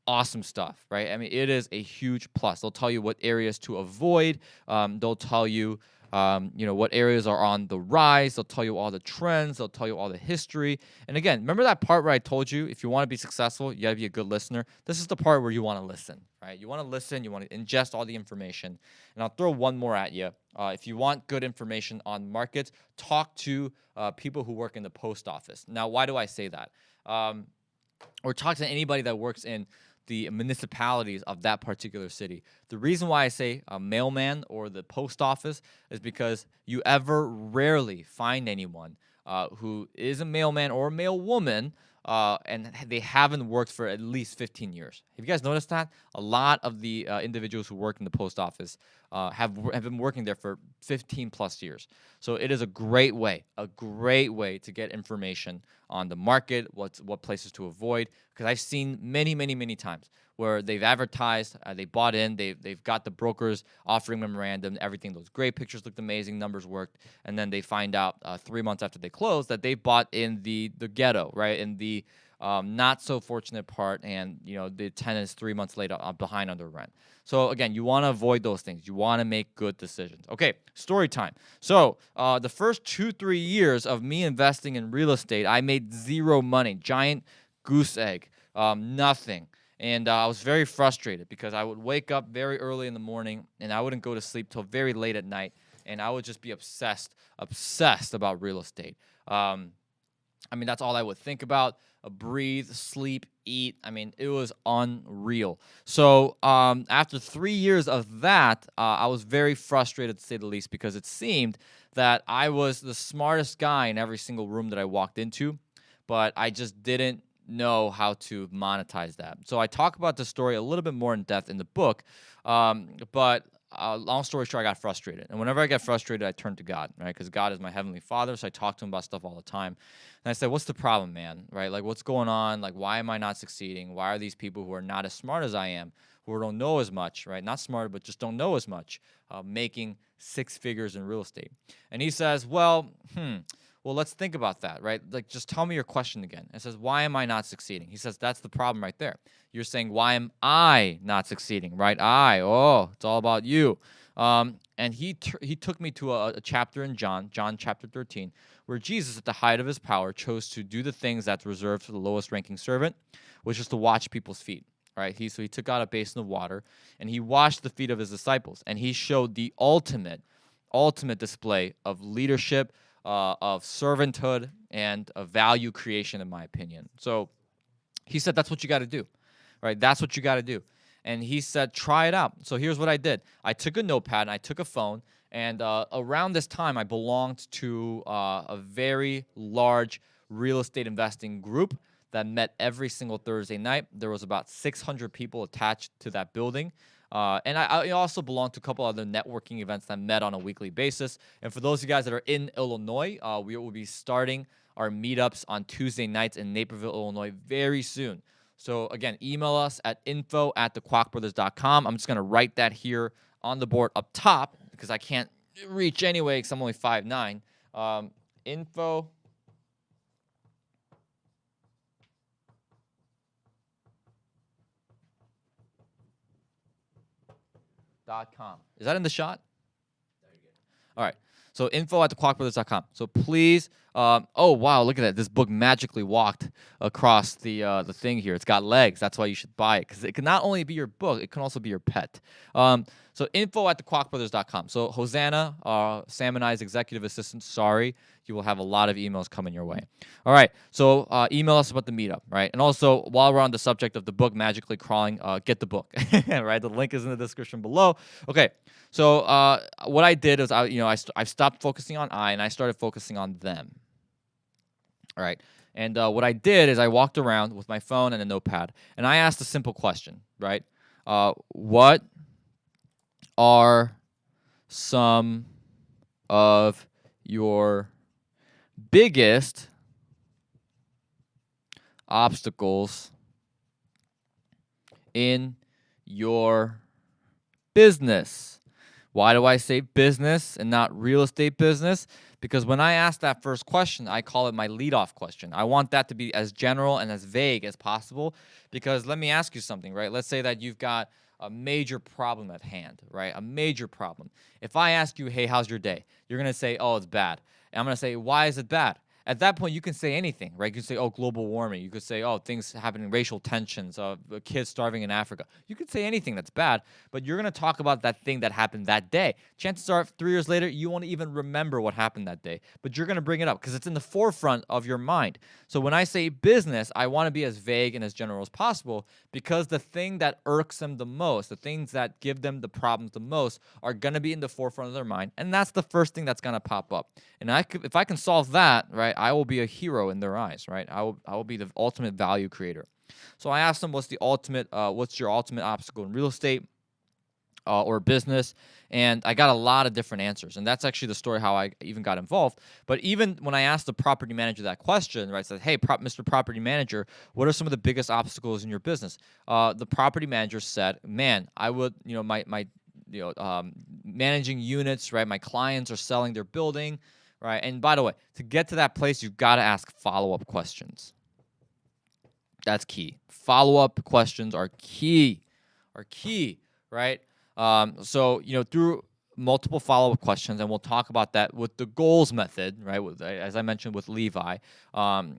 awesome stuff, right? I mean, it is a huge plus. They'll tell you what areas to avoid. They'll tell you, what areas are on the rise. They'll tell you all the trends. They'll tell you all the history. And again, remember that part where I told you if you want to be successful, you got to be a good listener. This is the part where you want to listen, right? You want to listen. You want to ingest all the information. And I'll throw one more at you. If you want good information on markets, talk to people who work in the post office. Now, why do I say that? Or talk to anybody that works in the municipalities of that particular city. The reason why I say a mailman or the post office is because you ever rarely find anyone who is a mailman or a mailwoman and they haven't worked for at least 15 years. Have you guys noticed that? A lot of the individuals who work in the post office have been working there for 15 plus years. So it is a great way to get information on the market, what places to avoid. Because I've seen many times where they've advertised, they bought in, they've got the brokers offering memorandum, everything, those great pictures looked amazing, numbers worked, and then they find out 3 months after they close that they bought in the ghetto, right, in the not so fortunate part, and the tenant is 3 months later behind on their rent. So again, you want to avoid those things. You want to make good decisions. Okay, story time. So the first 2-3 years of me investing in real estate, I made zero money, giant goose egg, nothing. And I was very frustrated because I would wake up very early in the morning and I wouldn't go to sleep till very late at night, and I would just be obsessed about real estate. That's all I would think about. Breathe, sleep, eat. It was unreal. So after 3 years of that, I was very frustrated, to say the least, because it seemed that I was the smartest guy in every single room that I walked into, but I just didn't know how to monetize that. So I talk about the story a little bit more in depth in the book, but long story short, I got frustrated. And whenever I get frustrated, I turn to God, right? Because God is my heavenly Father, so I talk to him about stuff all the time. And I said, what's the problem, man, right? Like, what's going on? Like, why am I not succeeding? Why are these people who are not as smart as I am, who don't know as much, right? Not smarter, but just don't know as much, making 6 figures in real estate? And he says, well, let's think about that, right? Like, just tell me your question again. It says, why am I not succeeding? He says, that's the problem right there. You're saying, why am I not succeeding, right? It's all about you. And he took me to a chapter in John chapter 13, where Jesus, at the height of his power, chose to do the things that's reserved for the lowest ranking servant, which is to watch people's feet, right? He took out a basin of water, and he washed the feet of his disciples, and he showed the ultimate display of leadership, of servanthood, and of value creation, in my opinion. So he said, that's what you got to do, right? That's what you got to do. And he said, try it out. So here's what I did. I took a notepad and I took a phone, and around this time, I belonged to a very large real estate investing group that met every single Thursday night. There was about 600 people attached to that building. And I also belong to a couple other networking events that met on a weekly basis. And for those of you guys that are in Illinois, we will be starting our meetups on Tuesday nights in Naperville, Illinois very soon. So again, email us at info@thekwakbrothers.com. I'm just going to write that here on the board up top because I can't reach anyway because I'm only 5'9". Info. .com. Is that in the shot? All right. So info@thekwakbrothers.com. So please, oh wow, look at that. This book magically walked across the thing here. It's got legs. That's why you should buy it, because it can not only be your book, it can also be your pet. So info@thekwakbrothers.com. So Hosanna, Sam and I's executive assistant, sorry, you will have a lot of emails coming your way. All right. So email us about the meetup, right? And also, while we're on the subject of the book magically crawling, get the book, right? The link is in the description below. Okay. So what I did is I stopped focusing on I and I started focusing on them. All right. And what I did is I walked around with my phone and a notepad, and I asked a simple question, right? What are some of your biggest obstacles in your business. Why do I say business and not real estate business? Because when I ask that first question, I call it my leadoff question. I want that to be as general and as vague as possible. Because let me ask you something, right? Let's say that you've got a major problem at hand, right? A major problem. If I ask you, hey, how's your day? You're going to say, oh, it's bad. And I'm going to say, why is it bad? At that point, you can say anything, right? You can say, oh, global warming. You could say, oh, things happening, racial tensions, kids starving in Africa. You could say anything that's bad, but you're going to talk about that thing that happened that day. Chances are, 3 years later, you won't even remember what happened that day, but you're going to bring it up because it's in the forefront of your mind. So when I say business, I want to be as vague and as general as possible because the thing that irks them the most, the things that give them the problems the most are going to be in the forefront of their mind, and that's the first thing that's going to pop up. And if I can solve that, right, I will be a hero in their eyes, right? I will be the ultimate value creator. So I asked them, what's your ultimate obstacle in real estate or business? And I got a lot of different answers. And that's actually the story how I even got involved. But even when I asked the property manager that question, right, I said, hey, Mr. Property Manager, what are some of the biggest obstacles in your business? The property manager said, man, I would, managing units, right? My clients are selling their building. Right. And by the way, to get to that place, you've got to ask follow-up questions. That's key. Follow-up questions are key. Right? So, through multiple follow-up questions, and we'll talk about that with the goals method, right? As I mentioned with Levi, the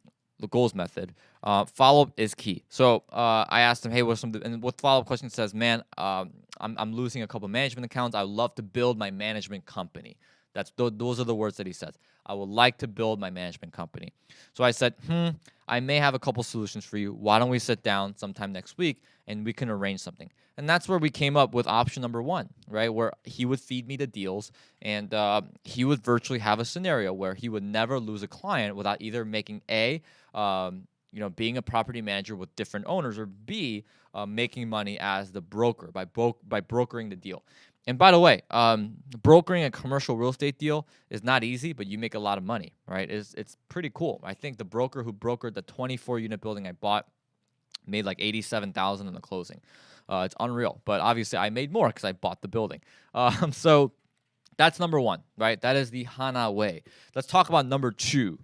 goals method, follow-up is key. So I asked him, hey, and what follow-up question says, man, I'm losing a couple management accounts. I would love to build my management company. Those are the words that he says. I would like to build my management company. So I said, I may have a couple solutions for you. Why don't we sit down sometime next week and we can arrange something? And that's where we came up with option number 1, right? Where he would feed me the deals and he would virtually have a scenario where he would never lose a client without either making being a property manager with different owners, or B, making money as the broker by brokering the deal. And by the way, brokering a commercial real estate deal is not easy, but you make a lot of money, right? It's pretty cool. I think the broker who brokered the 24-unit building I bought made like $87,000 in the closing. It's unreal, but obviously I made more because I bought the building. So that's number 1, right? That is the Hana way. Let's talk about number 2,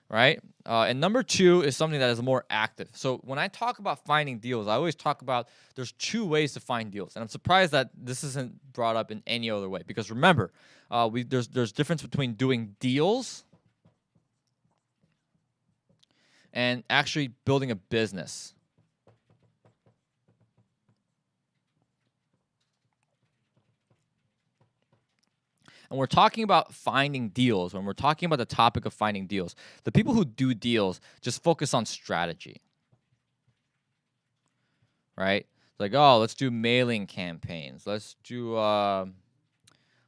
right? And number 2 is something that is more active. So when I talk about finding deals, I always talk about there's 2 ways to find deals. And I'm surprised that this isn't brought up in any other way. Because remember, there's difference between doing deals and actually building a business. And we're talking about finding deals. When we're talking about the topic of finding deals, the people who do deals just focus on strategy, right? It's like, oh, let's do mailing campaigns. Let's do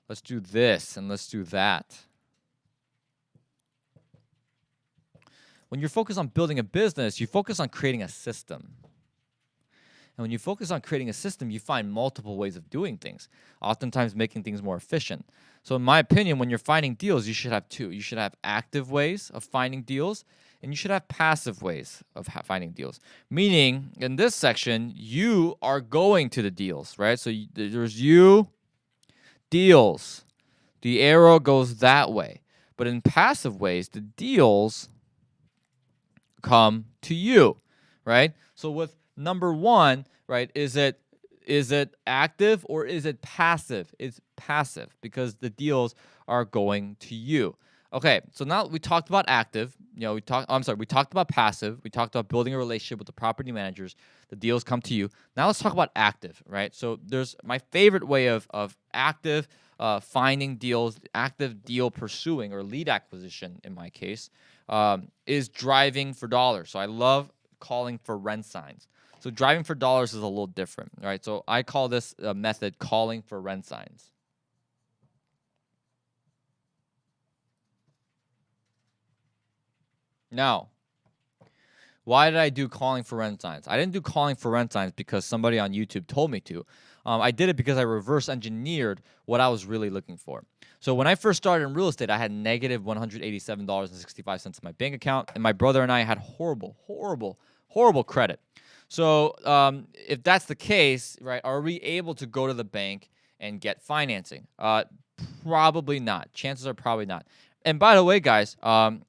this and let's do that. When you're focused on building a business, you focus on creating a system. And when you focus on creating a system, you find multiple ways of doing things, oftentimes making things more efficient. So in my opinion, when you're finding deals, you should have 2. You should have active ways of finding deals, and you should have passive ways of finding deals. Meaning, in this section, you are going to the deals, right? So there's you, deals. The arrow goes that way. But in passive ways, the deals come to you, right? So with number 1, right, is it active or is it passive? It's passive because the deals are going to you. Okay, so now we talked about active. We talked about passive. We talked about building a relationship with the property managers. The deals come to you. Now let's talk about active, right? So there's my favorite way of active finding deals, active deal pursuing or lead acquisition in my case, is driving for dollars. So I love calling for rent signs. So driving for dollars is a little different, right? So I call this method calling for rent signs. Now, Why did I do calling for rent signs? I didn't do calling for rent signs because somebody on YouTube told me to. I did it because I reverse engineered what I was really looking for. So when I first started in real estate, I had negative $187.65 in my bank account, and my brother and I had horrible credit. So if that's the case, right, are we able to go to the bank and get financing? Probably not. Chances are probably not. And by the way, guys,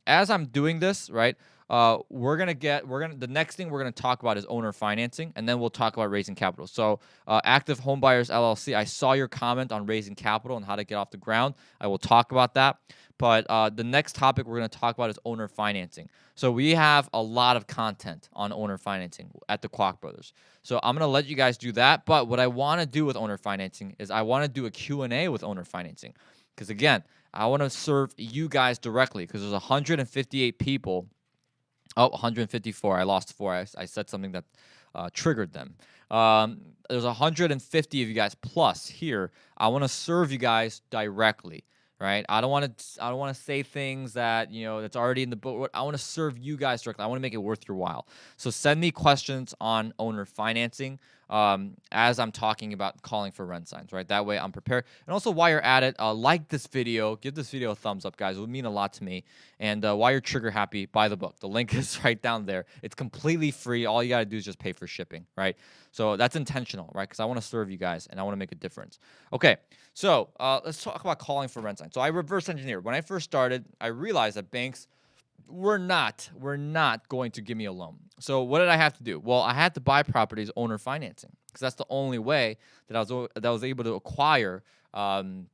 as I'm doing this, right, the next thing we're gonna talk about is owner financing, and then we'll talk about raising capital. So, Active Home Buyers LLC, I saw your comment on raising capital and how to get off the ground. I will talk about that. But the next topic we're gonna talk about is owner financing. So we have a lot of content on owner financing at the Kwak Brothers. So I'm gonna let you guys do that. But what I want to do with owner financing is I want to do a Q&A with owner financing, because again, I want to serve you guys directly, because there's 158 people. Oh, 154. I lost 4. I said something that triggered them. There's 150 of you guys plus here. I want to serve you guys directly, right? I don't want to say things that, that's already in the book. I want to serve you guys directly. I want to make it worth your while. So send me questions on owner financing as I'm talking about calling for rent signs, right? That way I'm prepared. And also, while you're at it, like this video, give this video a thumbs up, guys. It would mean a lot to me. And while you're trigger happy, buy the book. The link is right down there. It's completely free. All you got to do is just pay for shipping, right? So that's intentional, right? Because I want to serve you guys and I want to make a difference. Okay, so let's talk about calling for rent signs. So I reverse engineered. When I first started, I realized that banks were not going to give me a loan. So what did I have to do? Well, I had to buy properties owner financing, because that's the only way that I was able to acquire the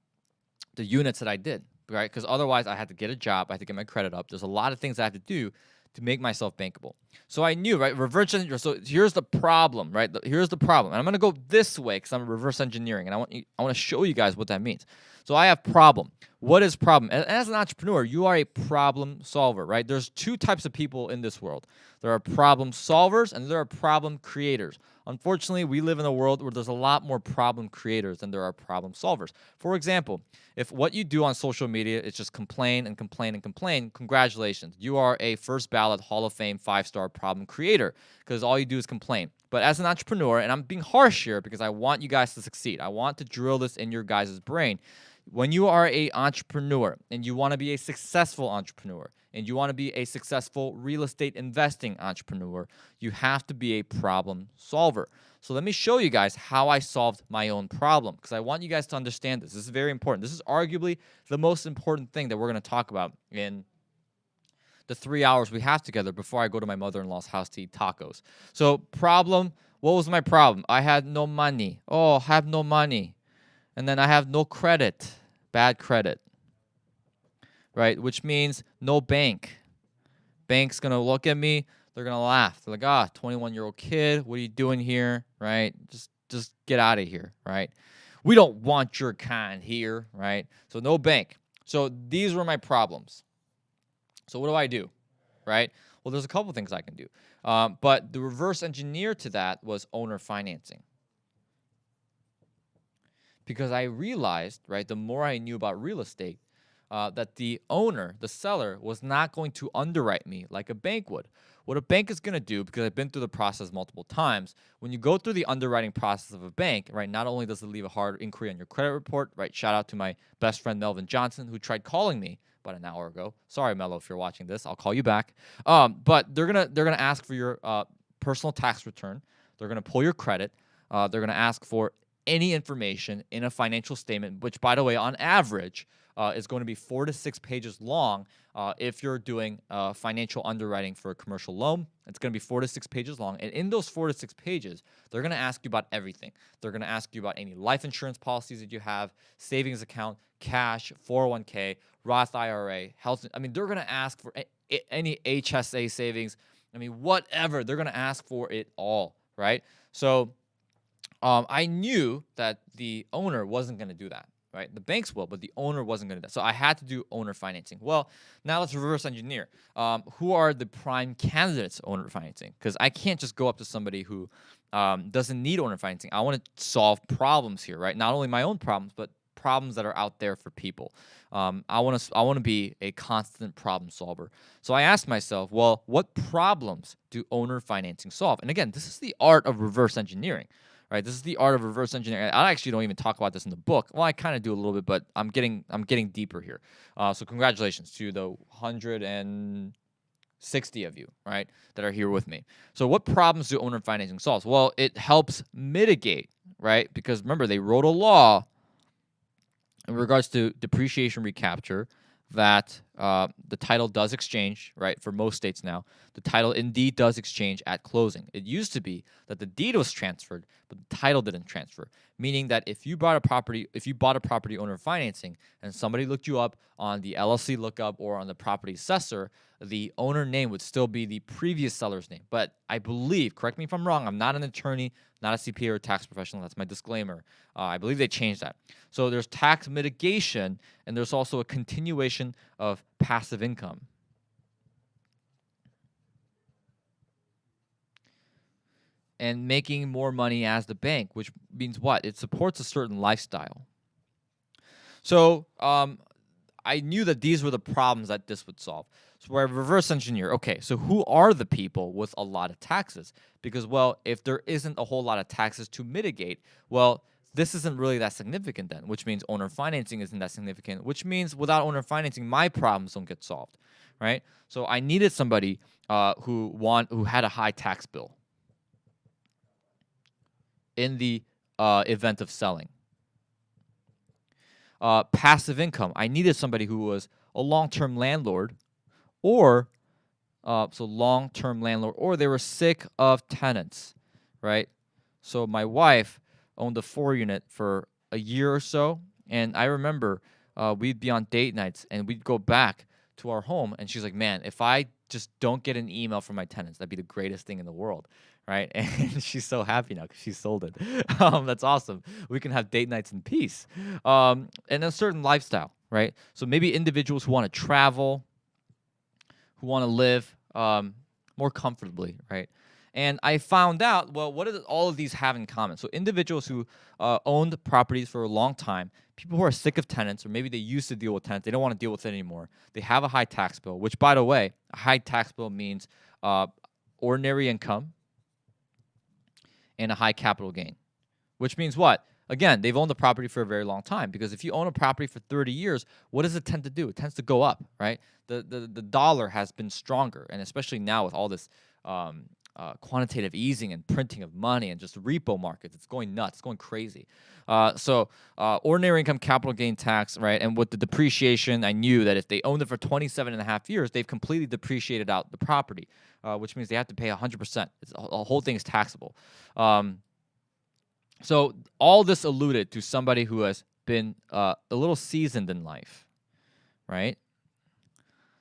units that I did, right? Because otherwise I had to get a job, I had to get my credit up. There's a lot of things I had to do to make myself bankable. So I knew, right, reverse engineer. So here's the problem, right? Here's the problem. And I'm going to go this way because I'm reverse engineering, and I want to show you guys what that means. So I have problem. What is problem? As an entrepreneur, you are a problem solver, right? There's two types of people in this world. There are problem solvers and there are problem creators. Unfortunately, we live in a world where there's a lot more problem creators than there are problem solvers. For example, if what you do on social media is just complain and complain and complain, congratulations. You are a first ballot Hall of Fame 5-star problem creator, because all you do is complain. But as an entrepreneur, and I'm being harsh here because I want you guys to succeed, I want to drill this in your guys' brain. When you are an entrepreneur and you want to be a successful entrepreneur and you want to be a successful real estate investing entrepreneur, you have to be a problem solver. So let me show you guys how I solved my own problem, because I want you guys to understand this. This is very important. This is arguably the most important thing that we're going to talk about in the 3 hours we have together before I go to my mother-in-law's house to eat tacos. So problem, what was my problem? I had no money. Oh, I have no money. And then I have no credit, bad credit, right? Which means no bank. Bank's going to look at me. They're going to laugh. They're like, 21-year-old kid, what are you doing here, right? Just get out of here, right? We don't want your kind here, right? So no bank. So these were my problems. So what do? Right? Well, there's a couple things I can do. But the reverse engineer to that was owner financing. Because I realized, right, the more I knew about real estate, that the owner, the seller, was not going to underwrite me like a bank would. What a bank is going to do, because I've been through the process multiple times, when you go through the underwriting process of a bank, right, not only does it leave a hard inquiry on your credit report, right, shout out to my best friend Melvin Johnson, who tried calling me about an hour ago. Sorry, Mello, if you're watching this, I'll call you back. But they're gonna ask for your personal tax return. They're gonna pull your credit. They're gonna ask for any information in a financial statement, which, by the way, on average, is going to be 4 to 6 pages long. If you're doing financial underwriting for a commercial loan, it's going to be 4 to 6 pages long. And in those 4 to 6 pages, they're going to ask you about everything. They're going to ask you about any life insurance policies that you have, savings account, cash, 401k, Roth IRA, health. I mean, they're going to ask for any HSA savings. I mean, whatever. They're going to ask for it all, right? So I knew that the owner wasn't going to do that, right? The banks will, but the owner wasn't going to do that. So I had to do owner financing. Well, now let's reverse engineer. Who are the prime candidates owner financing? Because I can't just go up to somebody who doesn't need owner financing. I want to solve problems here, right? Not only my own problems, but problems that are out there for people. I want to be a constant problem solver. So I asked myself, well, what problems do owner financing solve? And again, this is the art of reverse engineering. Right, this is the art of reverse engineering. I actually don't even talk about this in the book. Well, I kind of do a little bit, but I'm getting deeper here. So congratulations to the 160 of you, right, that are here with me. So what problems do owner financing solve? Well, it helps mitigate, right? Because remember, they wrote a law in regards to depreciation recapture that the title does exchange, right? For most states now, the title indeed does exchange at closing. It used to be that the deed was transferred, but the title didn't transfer. Meaning that if you bought a property owner financing and somebody looked you up on the LLC lookup or on the property assessor, the owner name would still be the previous seller's name. But I believe, correct me if I'm wrong, I'm not an attorney, not a CPA or a tax professional. That's my disclaimer. I believe they changed that. So there's tax mitigation, and there's also a continuation of passive income. And making more money as the bank, which means what? It supports a certain lifestyle. So I knew that these were the problems that this would solve. So I reverse engineer. Okay, so who are the people with a lot of taxes? Because, well, if there isn't a whole lot of taxes to mitigate, well, this isn't really that significant then, which means owner financing isn't that significant, which means without owner financing, my problems don't get solved, right? So I needed somebody who had a high tax bill in the event of selling. Passive income. I needed somebody who was a long-term landlord, or long-term landlord, or they were sick of tenants, right? So my wife owned a 4-unit for a year or so, and I remember we'd be on date nights and we'd go back to our home, and she's like, "Man, if I just don't get an email from my tenants, that'd be the greatest thing in the world." Right? And she's so happy now because she sold it. That's awesome. We can have date nights in peace. And a certain lifestyle, right? So maybe individuals who want to travel, who want to live more comfortably, right? And I found out, well, what do all of these have in common? So individuals who owned properties for a long time, people who are sick of tenants, or maybe they used to deal with tenants, they don't want to deal with it anymore. They have a high tax bill, which, by the way, a high tax bill means ordinary income and a high capital gain, which means what? Again, they've owned the property for a very long time, because if you own a property for 30 years, what does it tend to do? It tends to go up, right? The dollar has been stronger, and especially now with all this quantitative easing and printing of money and just repo markets, it's going nuts, it's going crazy. So ordinary income capital gain tax, right? And with the depreciation, I knew that if they owned it for 27 and a half years, they've completely depreciated out the property, which means they have to pay 100%. The whole thing is taxable. So all this alluded to somebody who has been a little seasoned in life, right?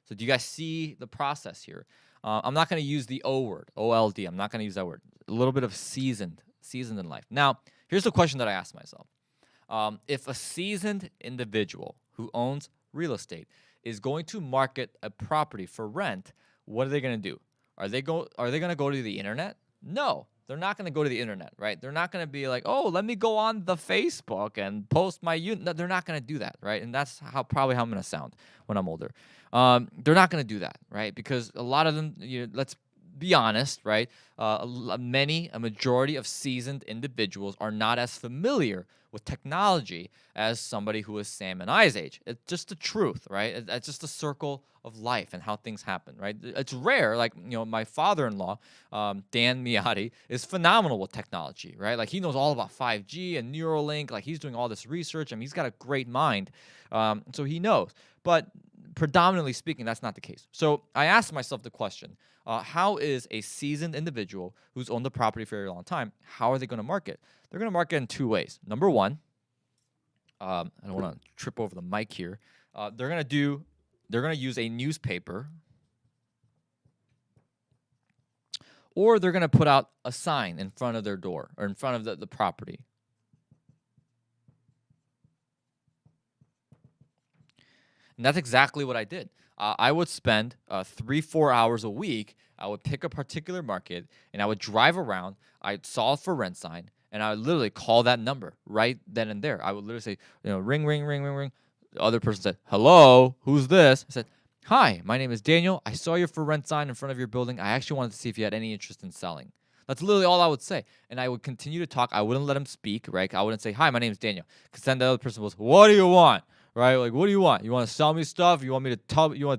So do you guys see the process here? I'm not going to use the O word, O-L-D. I'm not going to use that word. A little bit of seasoned in life. Now, here's the question that I asked myself. If a seasoned individual who owns real estate is going to market a property for rent, what are they going to do? Are they going to go to the internet? No. They're not going to go to the internet, right? They're not going to be like, "Oh, let me go on the Facebook and post my unit." No, they're not going to do that, right? And that's probably how I'm going to sound when I'm older. They're not going to do that, right? Because a lot of them, let's be honest, right? A majority of seasoned individuals are not as familiar with technology as somebody who is Sam and I's age. It's just the truth, right? It's just a circle of life and how things happen, right? It's rare. Like, my father-in-law, Dan Miotti, is phenomenal with technology, right? Like, he knows all about 5G and Neuralink. Like, he's doing all this research. I mean, he's got a great mind. So he knows. But predominantly speaking, that's not the case. So I asked myself the question, how is a seasoned individual who's owned the property for a very long time, how are they going to market? They're going to market in 2 ways. Number one, I don't want to trip over the mic here. They're going to use a newspaper, or they're going to put out a sign in front of their door or in front of the property. And that's exactly what I did. I would spend 3-4 hours a week. I would pick a particular market, and I would drive around. I'd solve for rent sign, And I would literally call that number right then and there. I would literally say, ring, ring, ring, ring, ring. The other person said, hello, who's this? I said, hi, my name is Daniel. I saw your for rent sign in front of your building. I actually wanted to see if you had any interest in selling. That's literally all I would say. And I would continue to talk. I wouldn't let him speak, right? I wouldn't say, hi, my name is Daniel. Because then the other person was, what do you want? Right? Like, what do you want? You want to sell me stuff? You want to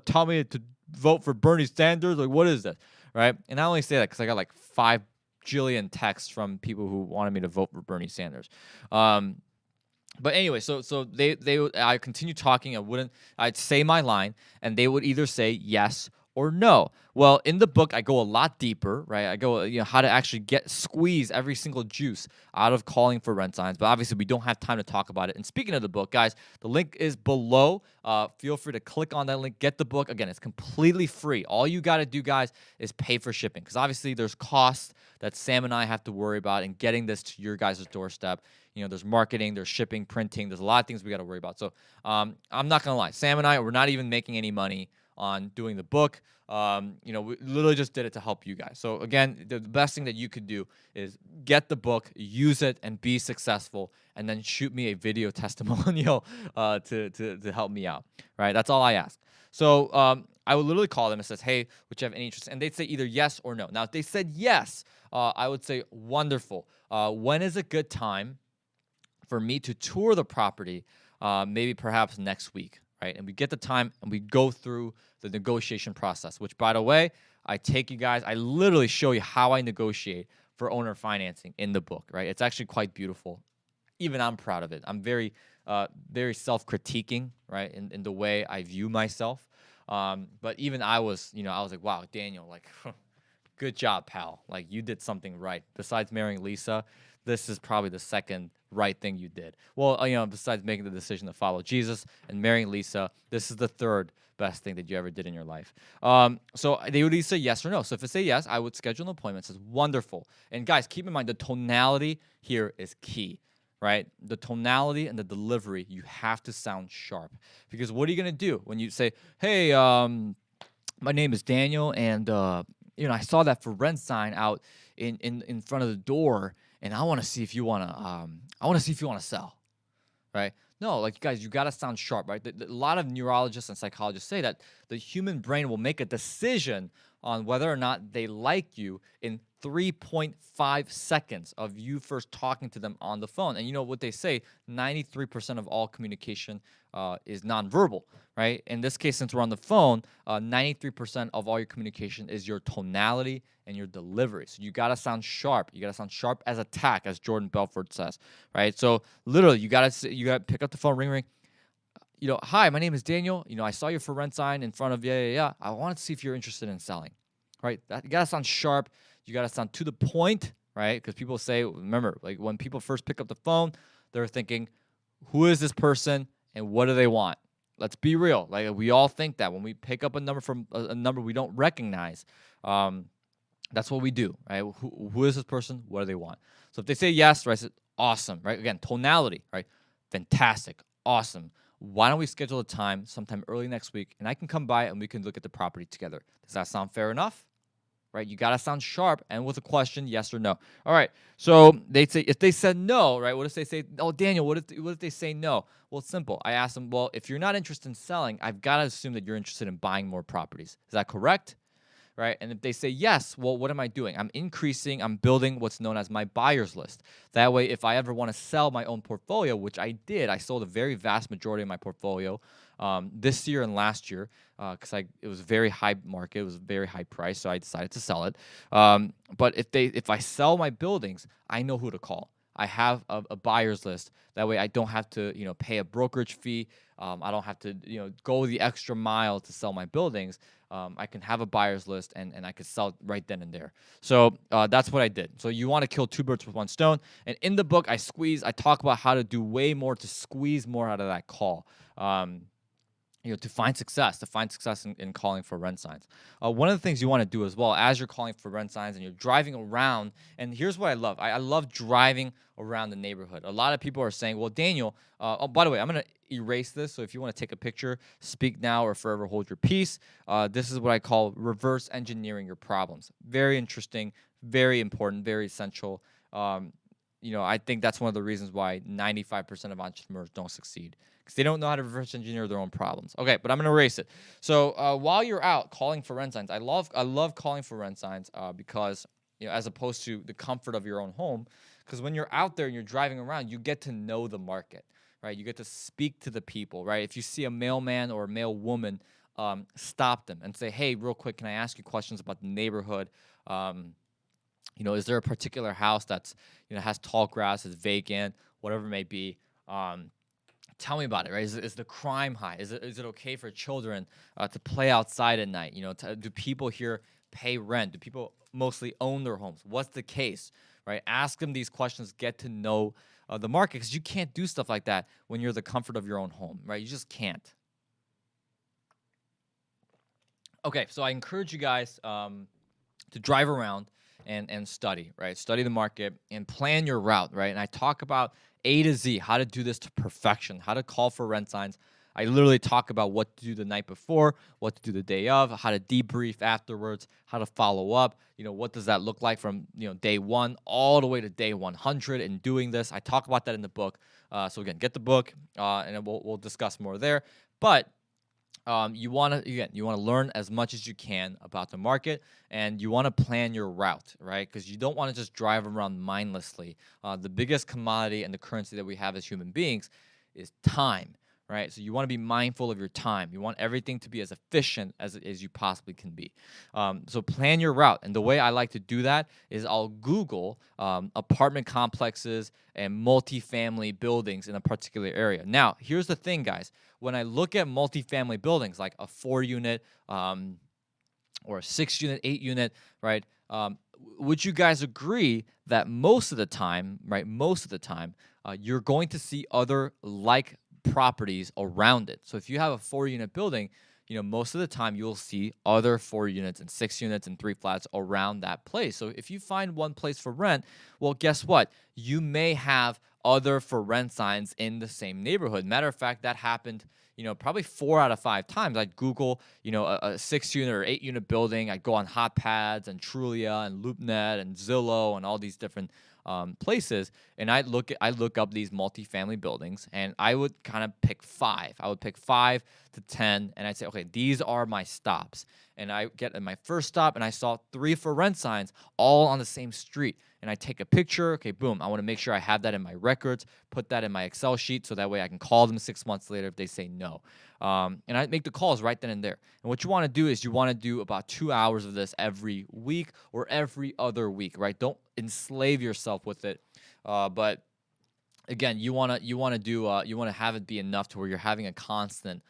tell me to vote for Bernie Sanders? Like, what is this? Right? And I only say that because I got like 5 jillion texts from people who wanted me to vote for Bernie Sanders. But anyway, so I continued talking. I'd say my line, and they would either say yes or no. Well, in the book, I go a lot deeper, right? I go, how to actually squeeze every single juice out of calling for rent signs. But obviously, we don't have time to talk about it. And speaking of the book, guys, the link is below. Feel free to click on that link, get the book. Again, it's completely free. All you got to do, guys, is pay for shipping. Because obviously, there's costs that Sam and I have to worry about in getting this to your guys' doorstep. There's marketing, there's shipping, printing. There's a lot of things we got to worry about. So I'm not going to lie. Sam and I, we're not even making any money on doing the book. We literally just did it to help you guys. So again, the best thing that you could do is get the book, use it, and be successful, and then shoot me a video testimonial to help me out. Right? That's all I ask. So I would literally call them and says, hey, would you have any interest? And they'd say either yes or no. Now, if they said yes, I would say, wonderful. When is a good time for me to tour the property? Maybe perhaps next week. Right? And we get the time and we go through the negotiation process, which, by the way, I literally show you how I negotiate for owner financing in the book, right? It's actually quite beautiful. Even I'm proud of it. I'm very, very self-critiquing, right, in the way I view myself. But even I was like, wow, Daniel, like, good job, pal. Like, you did something right. Besides marrying Lisa, this is probably the second right thing you did. Well, besides making the decision to follow Jesus and marrying Lisa, this is the third best thing that you ever did in your life. So they would either say yes or no. So if they say yes, I would schedule an appointment. It says, wonderful. And guys, keep in mind, the tonality here is key, right? The tonality and the delivery, you have to sound sharp. Because what are you going to do when you say, hey, my name is Daniel, and I saw that for rent sign out in front of the door, and I want to see if you want to sell, right? No, like, guys, you got to sound sharp, right? A lot of neurologists and psychologists say that the human brain will make a decision on whether or not they like you in 3.5 seconds of you first talking to them on the phone. And you know what they say, 93% of all communication is nonverbal, right? In this case, since we're on the phone, 93% of all your communication is your tonality and your delivery. So you got to sound sharp. You got to sound sharp as a tack, as Jordan Belfort says, right? So literally, you got to pick up the phone, ring, ring. Hi, my name is Daniel. I saw your for rent sign in front of yeah. I wanted to see if you're interested in selling, right? You got to sound sharp. You got to sound to the point, right? Because people say, remember, like, when people first pick up the phone, they're thinking, who is this person and what do they want? Let's be real. Like, we all think that when we pick up a number from a number we don't recognize, that's what we do, right? Who is this person? What do they want? So if they say yes, right, I said, awesome, right? Again, tonality, right? Fantastic, awesome. Why don't we schedule a time sometime early next week, and I can come by and we can look at the property together. Does that sound fair enough? Right? You got to sound sharp and with a question, yes or no. All right. So they'd say, if they said no, right? What if they say, oh, Daniel, what if they say no? Well, it's simple. I asked them, well, if you're not interested in selling, I've got to assume that you're interested in buying more properties. Is that correct? Right? And if they say yes, well, what am I doing? I'm building what's known as my buyer's list. That way, if I ever want to sell my own portfolio, which I did, I sold a very vast majority of my portfolio this year and last year because it was very high market, it was very high price, so I decided to sell it. But if I sell my buildings, I know who to call. I have a buyer's list. That way, I don't have to pay a brokerage fee. I don't have to go the extra mile to sell my buildings. I can have a buyer's list and I could sell right then and there. So that's what I did. So you want to kill two birds with one stone. And in the book, I talk about how to do way more to squeeze more out of that call. To find success in calling for rent signs. One of the things you want to do as well, as you're calling for rent signs and you're driving around, and here's what I love. I love driving around the neighborhood. A lot of people are saying, well, Daniel, by the way, I'm going to erase this, so if you want to take a picture, speak now or forever hold your peace. This is what I call reverse engineering your problems. Very interesting, very important, very essential. I think that's one of the reasons why 95% of entrepreneurs don't succeed because they don't know how to reverse engineer their own problems. Okay, but I'm gonna erase it. So while you're out calling for rent signs, I love calling for rent signs because as opposed to the comfort of your own home, because when you're out there and you're driving around, you get to know the market, right? You get to speak to the people, right? If you see a mailman or a mail woman, stop them and say, hey, real quick, can I ask you questions about the neighborhood? Is there a particular house that's has tall grass, is vacant, whatever it may be? Tell me about it, right? Is the crime high? Is it okay for children to play outside at night? Do people here pay rent? Do people mostly own their homes? What's the case, right? Ask them these questions. Get to know the market because you can't do stuff like that when you're the comfort of your own home, right? You just can't. Okay, so I encourage you guys to drive around and study, right? Study the market and plan your route, right? And I talk about A to Z, how to do this to perfection, how to call for rent signs. I literally talk about what to do the night before, what to do the day of, how to debrief afterwards, how to follow up. What does that look like from day 1 all the way to day 100 in doing this. I talk about that in the book. So again, get the book, and then we'll discuss more there. But you want to learn as much as you can about the market, and you want to plan your route, right? Because you don't want to just drive around mindlessly. The biggest commodity and the currency that we have as human beings is time, right? So you want to be mindful of your time. You want everything to be as efficient as you possibly can be. So plan your route, and the way I like to do that is I'll Google apartment complexes and multifamily buildings in a particular area. Now, here's the thing, guys. When I look at multifamily buildings, like a 4-unit or a 6-unit, 8-unit, right? Would you guys agree that most of the time, right? You're going to see other like properties around it. So if you have a 4-unit building, most of the time you'll see other 4 units and 6 units and 3 flats around that place. So if you find one place for rent, well, guess what? You may have other for rent signs in the same neighborhood. Matter of fact, that happened, probably 4 out of 5 times. I'd Google, a 6-unit or 8-unit building. I'd go on HotPads and Trulia and LoopNet and Zillow and all these different places, and I look up these multifamily buildings, and I would kind of pick 5. I would pick 5 to 10, and I'd say, okay, these are my stops. And I get in my first stop, and I saw 3 for rent signs all on the same street. And I take a picture. Okay, boom. I want to make sure I have that in my records, put that in my Excel sheet, so that way I can call them 6 months later if they say no. And I make the calls right then and there. And what you want to do is you want to do about 2 hours of this every week or every other week, right? Don't enslave yourself with it. But again, you want to have it be enough to where you're having a constant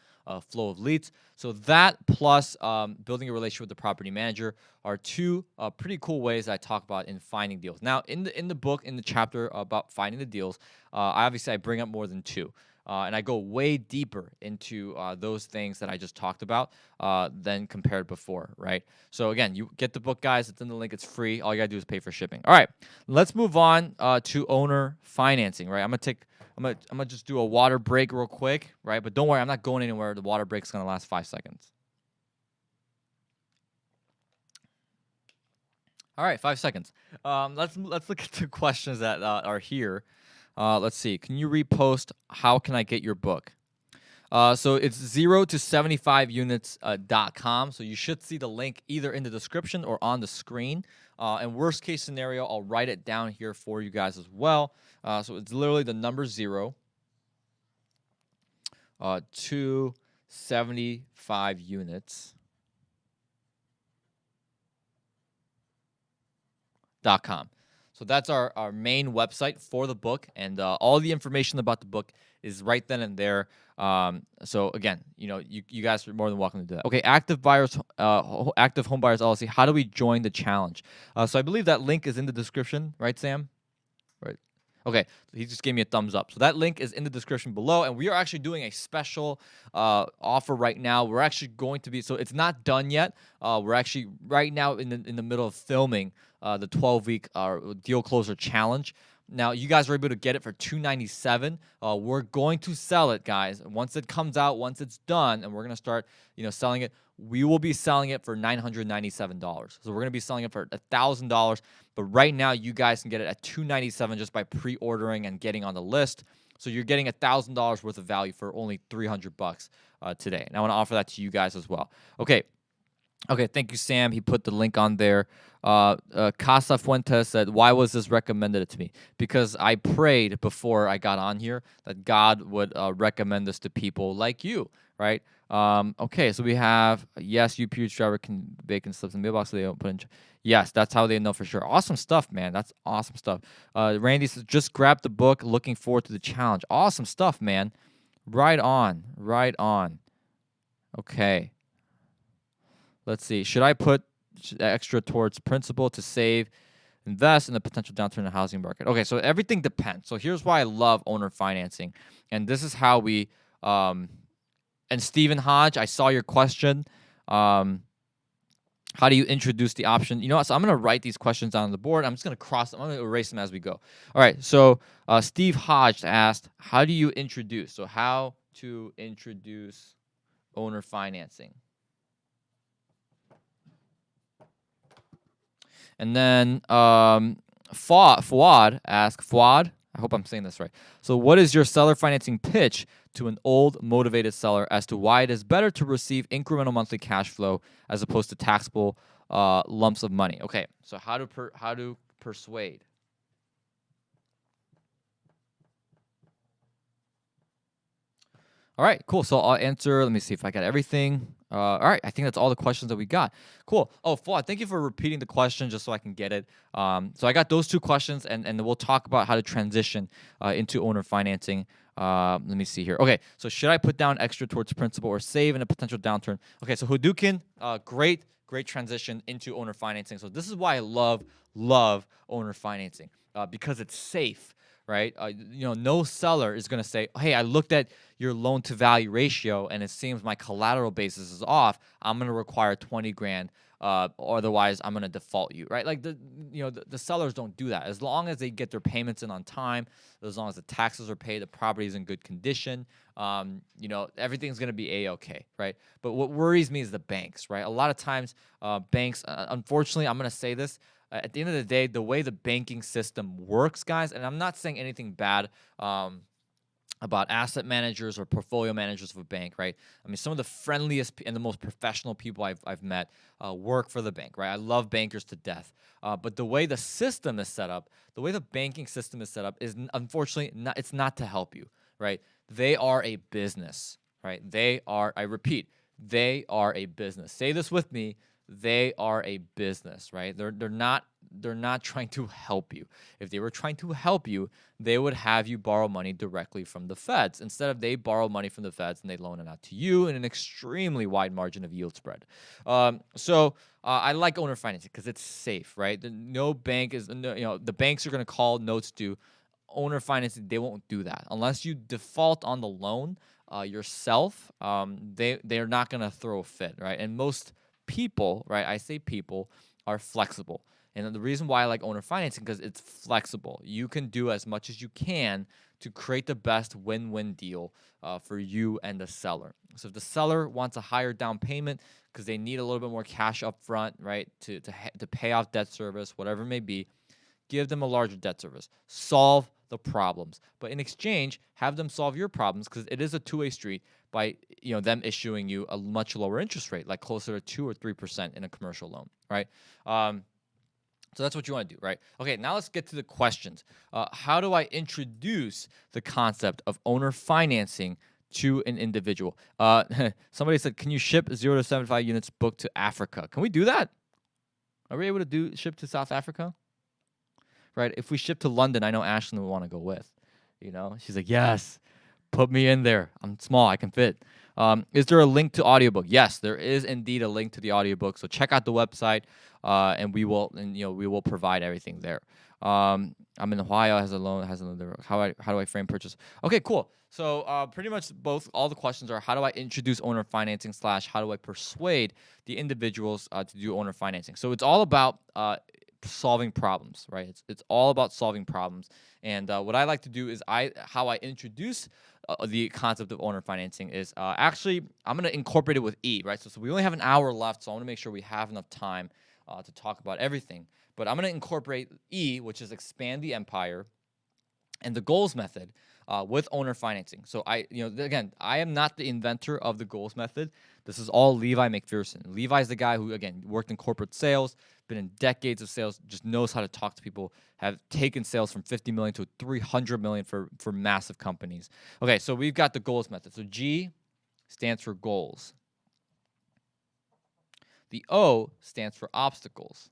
flow of leads. So that plus building a relationship with the property manager are 2 pretty cool ways that I talk about in finding deals. Now, in the book, in the chapter about finding the deals, I bring up more than 2. And I go way deeper into those things that I just talked about than compared before, right? So again, you get the book, guys. It's in the link. It's free. All you gotta do is pay for shipping. All right, let's move on to owner financing, right? I'm gonna just do a water break real quick, right? But don't worry, I'm not going anywhere. The water break's gonna last 5 seconds. All right, 5 seconds. Let's look at the questions that are here. Let's see. Can you repost? How can I get your book? So it's 0 to 75units.com. So you should see the link either in the description or on the screen. And worst case scenario, I'll write it down here for you guys as well. So it's literally the number 0 to 75 units. .com. So that's our main website for the book, and all the information about the book is right then and there. So again, you guys are more than welcome to do that. Okay, Active Home Buyers LLC. How do we join the challenge? So I believe that link is in the description, right, Sam? Right. Okay, so he just gave me a thumbs up. So that link is in the description below, and we are actually doing a special offer right now. We're actually going to be, so it's not done yet. We're actually right now in the middle of filming the 12-week deal closer challenge. Now, you guys are able to get it for $297. We're going to sell it, guys. Once it comes out, once it's done, and we're going to start, selling it, we will be selling it for $997. So we're going to be selling it for $1,000. But right now, you guys can get it at $297 just by pre-ordering and getting on the list. So you're getting $1,000 worth of value for only $300 today. And I want to offer that to you guys as well. Okay, thank you, Sam. He put the link on there. Casa Fuentes said, why was this recommended to me? Because I prayed before I got on here that God would recommend this to people like you, right? Okay, so we have, yes, UPS driver can bake and slips in the mailbox so they don't put in. Yes, that's how they know for sure. Awesome stuff, man. That's awesome stuff. Randy says, just grab the book. Looking forward to the challenge. Awesome stuff, man. Right on. Okay. Let's see. Should I put extra towards principal to save, invest in the potential downturn in the housing market? Okay, so everything depends. So here's why I love owner financing. And this is how we, and Stephen Hodge, I saw your question. How do you introduce the option? You know what? So I'm going to write these questions on the board. I'm just going to cross them. I'm going to erase them as we go. All right, so Steve Hodge asked, how do you introduce? So how to introduce owner financing. And then Fuad asked, Fuad, I hope I'm saying this right. So what is your seller financing pitch to an old motivated seller as to why it is better to receive incremental monthly cash flow as opposed to taxable lumps of money? Okay, so how to persuade? All right, cool. So I'll answer. Let me see if I got everything. All right, I think that's all the questions that we got. Cool. Oh, Fuad, thank you for repeating the question just so I can get it. So I got those two questions, and we'll talk about how to transition into owner financing. Let me see here. Okay, so should I put down extra towards principal or save in a potential downturn? Okay, so Hadouken, great transition into owner financing. So this is why I love owner financing because it's safe. Right? No seller is going to say, hey, I looked at your loan to value ratio and it seems my collateral basis is off. I'm going to require 20 grand. Or otherwise I'm going to default you, right? Like the sellers don't do that. As long as they get their payments in on time, as long as the taxes are paid, the property is in good condition, everything's going to be A-okay, right? But what worries me is the banks, right? A lot of times banks, unfortunately, I'm going to say this, at the end of the day, the way the banking system works, guys, and I'm not saying anything bad about asset managers or portfolio managers of a bank, right? I mean, some of the friendliest and the most professional people I've met work for the bank, right? I love bankers to death. But the way the system is set up, the way the banking system is set up is unfortunately it's not to help you, right? They are a business, right? I repeat, they are a business. Say this with me. They are a business, right? They're not trying to help you. If they were trying to help you, they would have you borrow money directly from the feds. Instead of they borrow money from the feds and they loan it out to you in an extremely wide margin of yield spread. So I like owner financing because it's safe, right? No bank is, the banks are going to call notes due. Owner financing, they won't do that unless you default on the loan yourself. They're not going to throw a fit, right? And most people, right? I say people are flexible. And the reason why I like owner financing because it's flexible. You can do as much as you can to create the best win-win deal for you and the seller. So if the seller wants a higher down payment because they need a little bit more cash up front, right, to pay off debt service, whatever it may be, give them a larger debt service. Solve the problems. But in exchange, have them solve your problems because it is a two-way street by them issuing you a much lower interest rate, like closer to 2 or 3% in a commercial loan, right? So that's what you want to do, right? Okay, now let's get to the questions. How do I introduce the concept of owner financing to an individual? Somebody said, can you ship 0 to 75 units booked to Africa? Can we do that? Are we able to ship to South Africa? Right? If we ship to London, I know Ashlyn would want to go with. She's like, yes, put me in there. I'm small, I can fit. Is there a link to audiobook? Yes, there is indeed a link to the audiobook. So check out the website, and we will provide everything there. I'm in Ohio. Has a loan. How do I frame purchase? Okay, cool. So pretty much all the questions are how do I introduce owner financing / how do I persuade the individuals to do owner financing? So it's all about solving problems, right? It's all about solving problems. And what I like to do is how I introduce the concept of owner financing is actually I'm gonna incorporate it with E, right? So we only have an hour left, so I want to make sure we have enough time to talk about everything. But I'm gonna incorporate E, which is expand the empire, and the goals method with owner financing. So again, I am not the inventor of the goals method. This is all Levi McPherson. Levi's the guy who, again, worked in corporate sales, been in decades of sales, just knows how to talk to people, have taken sales from 50 million to 300 million for massive companies. Okay, so we've got the goals method. So G stands for goals. The O stands for obstacles.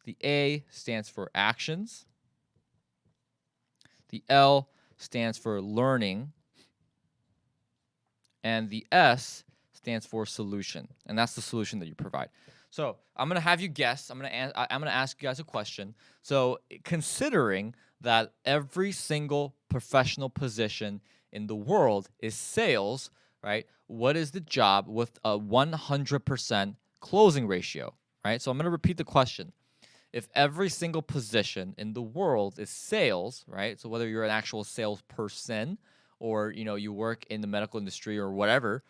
The A stands for actions. The L stands for learning. And the S stands for solution. And that's the solution that you provide. So I'm going to have you guess. I'm going to ask you guys a question. So considering that every single professional position in the world is sales, right? What is the job with a 100% closing ratio, right? So I'm going to repeat the question. If every single position in the world is sales, right? So whether you're an actual salesperson or you work in the medical industry or whatever,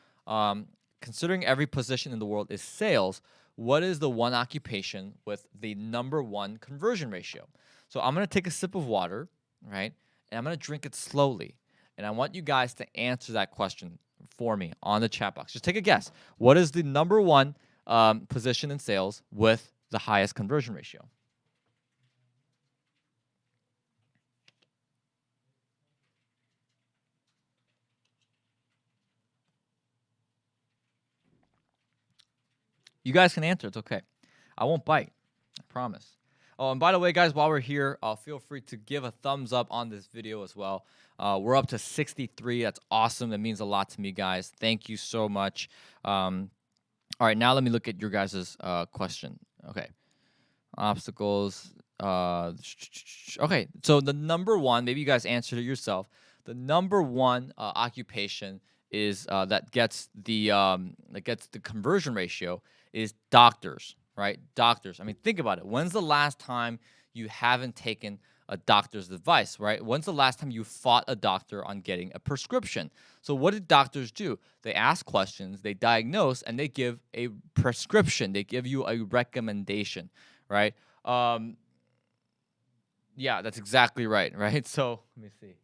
considering every position in the world is sales, what is the one occupation with the number one conversion ratio? So I'm gonna take a sip of water, right? And I'm gonna drink it slowly. And I want you guys to answer that question for me on the chat box. Just take a guess. What is the number one position in sales with the highest conversion ratio? You guys can answer. It's okay. I won't bite. I promise. Oh, and by the way, guys, while we're here, feel free to give a thumbs up on this video as well. We're up to 63. That's awesome. That means a lot to me, guys. Thank you so much. All right, now let me look at your guys' question. Okay. Obstacles. Okay, so the number one, maybe you guys answered it yourself. The number one occupation is that gets the conversion ratio is doctors, right? Doctors. I mean, think about it. When's the last time you haven't taken a doctor's advice, right? When's the last time you fought a doctor on getting a prescription? So what did doctors do? They ask questions, they diagnose, and they give a prescription. They give you a recommendation, right? Yeah, that's exactly right, right? So let me see.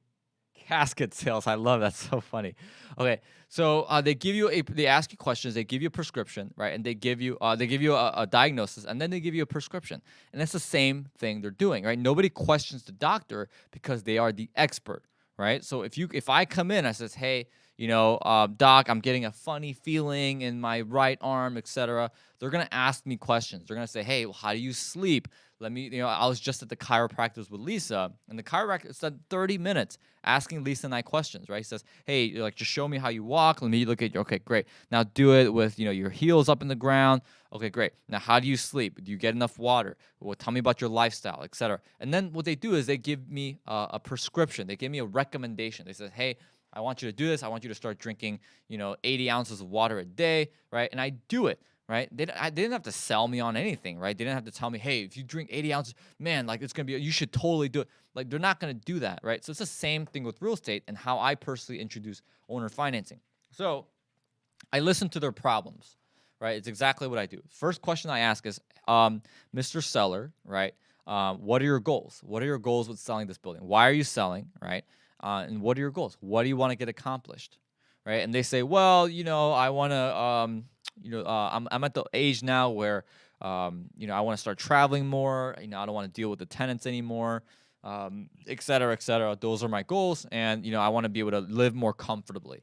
Casket sales. I love that. So funny. Okay, so they ask you questions, they give you a prescription, right? And they give you a diagnosis, and then they give you a prescription. And that's the same thing they're doing, right? Nobody questions the doctor because they are the expert, right? So if I come in, I says, hey, doc, I'm getting a funny feeling in my right arm, etc. They're gonna ask me questions. They're gonna say, hey, well, how do you sleep? Let me, I was just at the chiropractor with Lisa, and the chiropractor spent 30 minutes asking Lisa and I questions, right? He says, hey, just show me how you walk. Let me look at you. Okay, great. Now do it with, your heels up in the ground. Okay, great. Now, how do you sleep? Do you get enough water? Well, tell me about your lifestyle, etc. And then what they do is they give me a prescription. They give me a recommendation. They say, hey, I want you to do this. I want you to start drinking, 80 ounces of water a day, right? And I do it. Right? They didn't have to sell me on anything, right? They didn't have to tell me, hey, if you drink 80 ounces, man, it's going to be, you should totally do it. They're not going to do that, right? So it's the same thing with real estate and how I personally introduce owner financing. So I listen to their problems, right? It's exactly what I do. First question I ask is, Mr. Seller, right? What are your goals? What are your goals with selling this building? Why are you selling, right? And what are your goals? What do you want to get accomplished, right? And they say, well, I want to, I'm at the age now where, I want to start traveling more. I don't want to deal with the tenants anymore, et cetera, et cetera. Those are my goals. And, I want to be able to live more comfortably.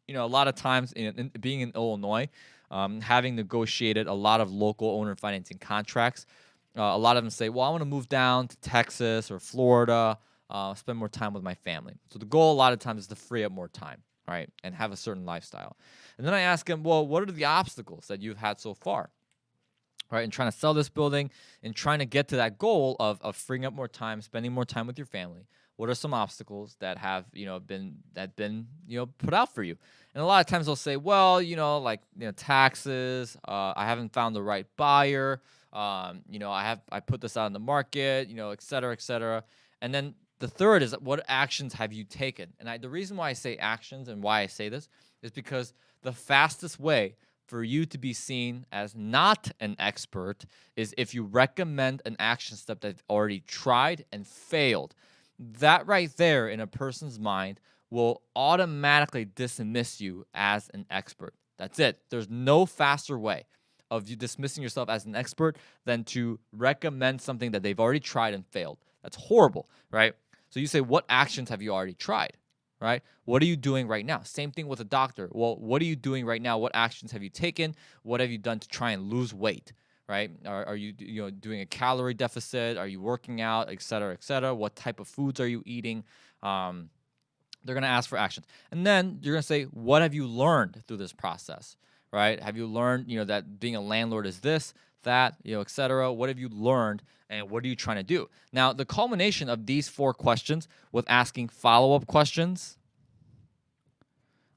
A lot of times being in Illinois, having negotiated a lot of local owner financing contracts, a lot of them say, well, I want to move down to Texas or Florida, spend more time with my family. So the goal a lot of times is to free up more time, right, and have a certain lifestyle. And then I ask them, well, what are the obstacles that you've had so far, right, in trying to sell this building and trying to get to that goal of freeing up more time, spending more time with your family? What are some obstacles that have been put out for you? And a lot of times they'll say, well, taxes. I haven't found the right buyer. I put this out on the market, et cetera, et cetera. And then the third is, what actions have you taken? And the reason why I say actions and why I say this is because the fastest way for you to be seen as not an expert is if you recommend an action step that they've already tried and failed. That right there in a person's mind will automatically dismiss you as an expert. That's it. There's no faster way of you dismissing yourself as an expert than to recommend something that they've already tried and failed. That's horrible, right? So you say, what actions have you already tried, right? What are you doing right now? Same thing with a doctor. Well, what are you doing right now? What actions have you taken? What have you done to try and lose weight, right? Are you doing a calorie deficit? Are you working out, et cetera, et cetera? What type of foods are you eating? They're going to ask for actions. And then you're going to say, what have you learned through this process, right? Have you learned, that being a landlord is this, that, et cetera? What have you learned and what are you trying to do? Now, the culmination of these 4 questions with asking follow-up questions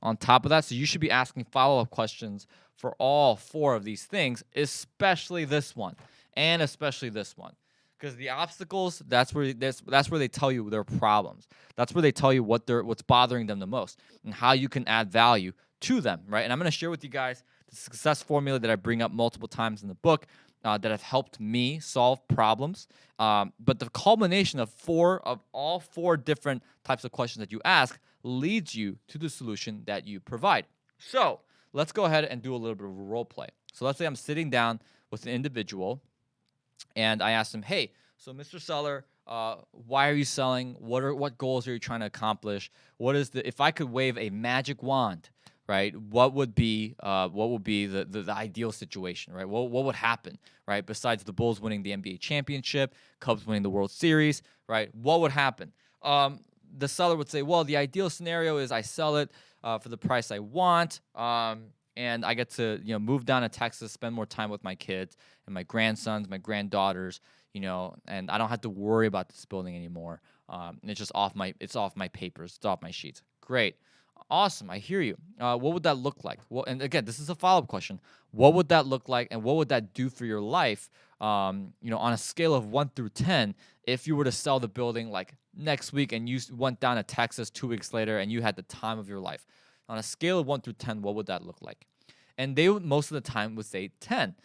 on top of that, so you should be asking follow-up questions for all 4 of these things, especially this one and especially this one. Because the obstacles, that's where they tell you their problems. That's where they tell you what's bothering them the most and how you can add value to them, right? And I'm going to share with you guys the success formula that I bring up multiple times in the book that have helped me solve problems. But the culmination of all four different types of questions that you ask leads you to the solution that you provide. So let's go ahead and do a little bit of a role play. So let's say I'm sitting down with an individual and I asked him, hey, so Mr. Seller, why are you selling? What goals are you trying to accomplish? If I could wave a magic wand, right? What would be the ideal situation, right? What would happen, right? Besides the Bulls winning the NBA championship, Cubs winning the World Series, right? What would happen? The seller would say, well, the ideal scenario is I sell it for the price I want, and I get to move down to Texas, spend more time with my kids and my grandsons, my granddaughters, and I don't have to worry about this building anymore. And it's just off my papers, it's off my sheets. Great. Awesome, I hear you. What would that look like? Well, and again, this is a follow-up question. What would that look like, and what would that do for your life? On a scale of 1 through 10, if you were to sell the building like next week, and you went down to Texas 2 weeks later, and you had the time of your life, on a scale of 1 through 10, what would that look like? And they would most of the time would say 10.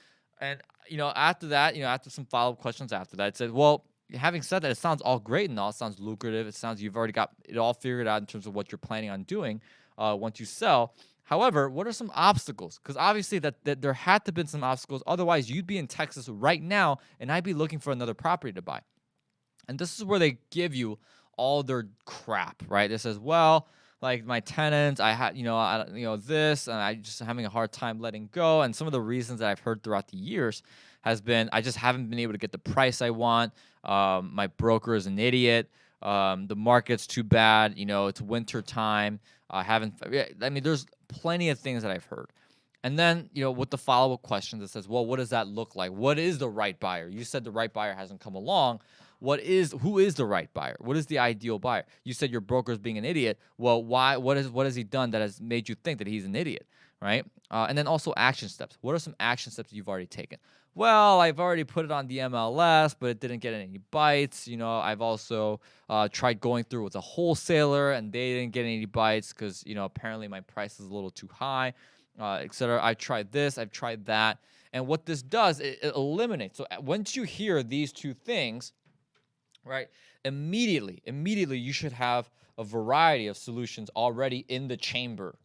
And after that, after some follow-up questions after that, it said, well, having said that, it sounds all great and all. It sounds lucrative. It sounds you've already got it all figured out in terms of what you're planning on doing once you sell. However, what are some obstacles? Because obviously that there had to have been some obstacles. Otherwise, you'd be in Texas right now, and I'd be looking for another property to buy. And this is where they give you all their crap, right? It says, well, like my tenants, I had, this, and I just having a hard time letting go. And some of the reasons that I've heard throughout the years has been I just haven't been able to get the price I want. My broker is an idiot. The market's too bad. It's winter time. There's plenty of things that I've heard. And then, with the follow-up questions, it says, well, what does that look like? What is the right buyer? You said the right buyer hasn't come along. Who is the right buyer? What is the ideal buyer? You said your broker is being an idiot. Well, why? What has he done that has made you think that he's an idiot, right? And then also action steps. What are some action steps that you've already taken? Well, I've already put it on the MLS, but it didn't get any bites. I've also tried going through with a wholesaler, and they didn't get any bites because, apparently my price is a little too high, et cetera. I've tried this, I've tried that. And what this does, it eliminates. So once you hear these two things, right, immediately you should have a variety of solutions already in the chamber,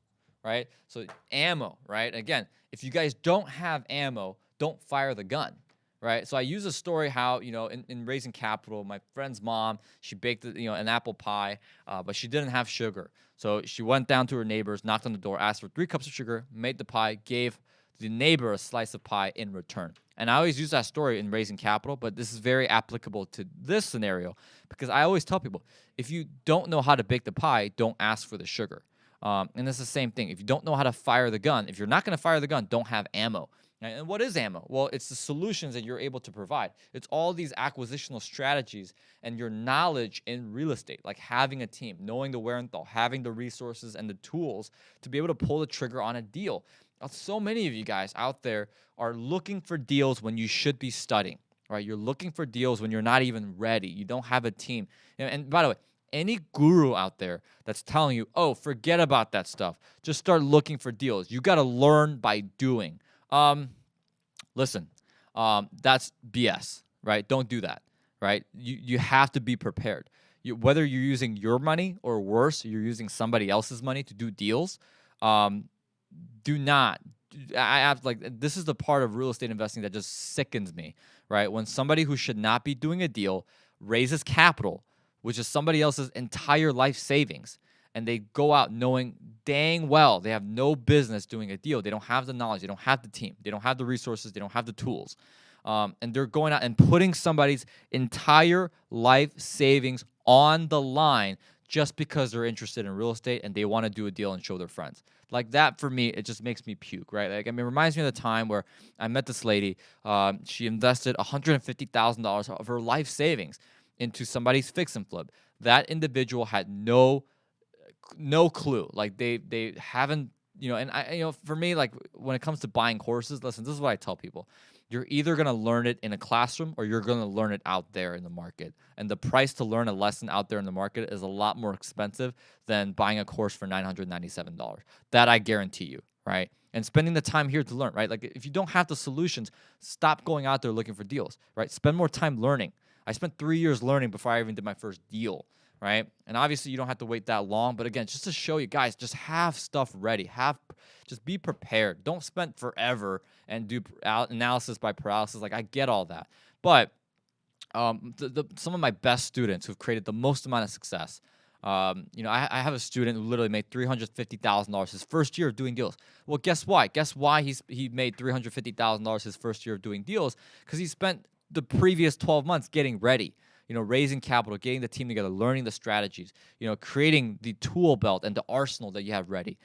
right? So ammo, right? Again, if you guys don't have ammo, don't fire the gun, right? So I use a story how, in raising capital, my friend's mom, she baked, an apple pie, but she didn't have sugar. So she went down to her neighbors, knocked on the door, asked for 3 cups of sugar, made the pie, gave the neighbor a slice of pie in return. And I always use that story in raising capital, but this is very applicable to this scenario because I always tell people, if you don't know how to bake the pie, don't ask for the sugar. And it's the same thing. If you don't know how to fire the gun, if you're not going to fire the gun, don't have ammo. And what is ammo? Well, it's the solutions that you're able to provide. It's all these acquisitional strategies and your knowledge in real estate, like having a team, knowing the wherewithal, having the resources and the tools to be able to pull the trigger on a deal. So many of you guys out there are looking for deals when you should be studying, right? You're looking for deals when you're not even ready. You don't have a team. And by the way, any guru out there that's telling you, oh, forget about that stuff, just start looking for deals. You got to learn by doing. Listen, that's BS, right? Don't do that, right? You have to be prepared. Whether you're using your money or worse, you're using somebody else's money to do deals. Do not. I have this is the part of real estate investing that just sickens me, right? When somebody who should not be doing a deal raises capital, which is somebody else's entire life savings, and they go out knowing dang well they have no business doing a deal. They don't have the knowledge. They don't have the team. They don't have the resources. They don't have the tools. And they're going out and putting somebody's entire life savings on the line just because they're interested in real estate and they want to do a deal and show their friends. Like that, for me, it just makes me puke, right? Like, I mean, it reminds me of the time where I met this lady. She invested $150,000 of her life savings into somebody's fix and flip. That individual had no clue. Like they haven't, and for me, like when it comes to buying horses, listen, this is what I tell people. You're either going to learn it in a classroom or you're going to learn it out there in the market. And the price to learn a lesson out there in the market is a lot more expensive than buying a course for $997. That I guarantee you, right? And spending the time here to learn, right? Like if you don't have the solutions, stop going out there looking for deals, right? Spend more time learning. I spent 3 years learning before I even did my first deal, right? And obviously you don't have to wait that long, but again, just to show you guys, just have stuff ready. Just be prepared. Don't spend forever and do analysis by paralysis. Like I get all that, but some of my best students who've created the most amount of success. I have a student who literally made $350,000 his first year of doing deals. Well, guess why? Guess why he made $350,000 his first year of doing deals? Because he spent the previous 12 months getting ready. Raising capital, getting the team together, learning the strategies, creating the tool belt and the arsenal that you have ready.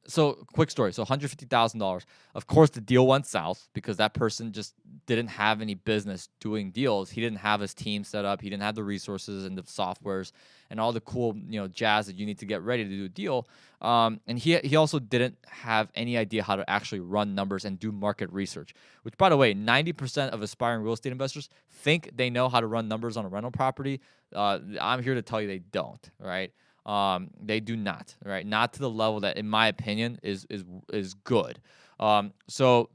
So quick story. So $150,000. Of course, the deal went south because that person just didn't have any business doing deals. He didn't have his team set up. He didn't have the resources and the softwares and all the cool, jazz that you need to get ready to do a deal. And he also didn't have any idea how to actually run numbers and do market research, which, by the way, 90% of aspiring real estate investors think they know how to run numbers on a rental property. I'm here to tell you they don't, right? They do not, right? Not to the level that, in my opinion, is good. So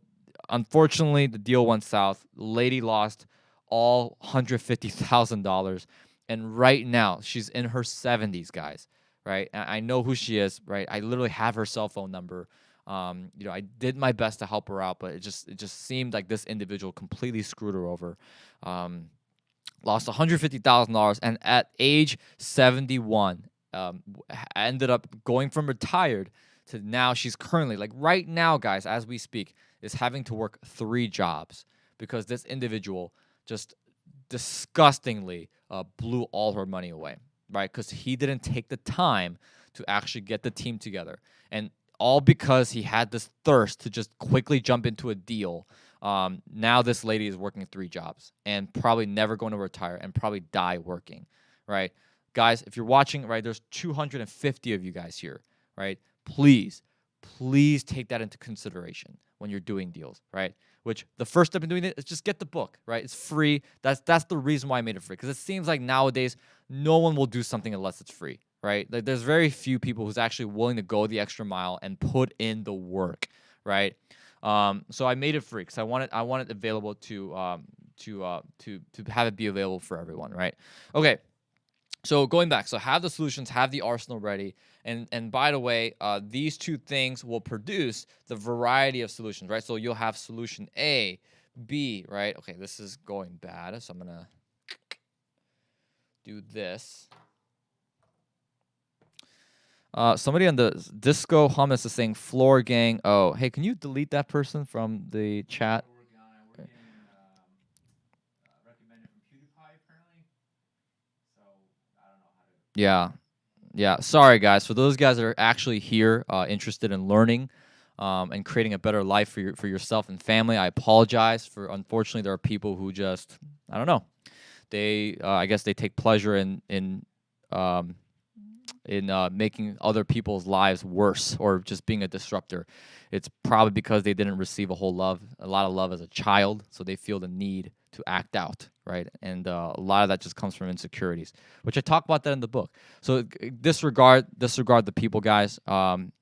unfortunately, the deal went south. Lady lost all $150,000, and right now she's in her 70s, guys. Right? I know who she is. Right? I literally have her cell phone number. I did my best to help her out, but it just seemed like this individual completely screwed her over. Lost $150,000, and at age 71. Ended up going from retired to now she's currently, like right now, guys, as we speak, is having to work 3 jobs because this individual just disgustingly blew all her money away, right? Because he didn't take the time to actually get the team together. And all because he had this thirst to just quickly jump into a deal. Now this lady is working 3 jobs and probably never going to retire and probably die working, right? Guys, if you're watching, right, there's 250 of you guys here, right? Please take that into consideration when you're doing deals, right? Which the first step in doing it is just get the book, right? It's free. That's the reason why I made it free, because it seems like nowadays no one will do something unless it's free, right? Like there's very few people who's actually willing to go the extra mile and put in the work, right? So I made it free because I want it available to have it be available for everyone, right? Okay. So going back, so have the solutions, have the arsenal ready, and by the way, these 2 things will produce the variety of solutions, right? So you'll have solution A, B, right? Okay, this is going bad, so I'm gonna do this. Somebody on the Disco Hummus is saying floor gang. Oh, hey, can you delete that person from the chat? Yeah. Sorry, guys. For those guys that are actually here, interested in learning, and creating a better life for yourself and family, I apologize for. Unfortunately, there are people who just, I don't know. They, I guess, they take pleasure in in making other people's lives worse or just being a disruptor. It's probably because they didn't receive a lot of love as a child, so they feel the need to act out, right? And a lot of that just comes from insecurities, which I talk about that in the book. So disregard the people, guys. Don't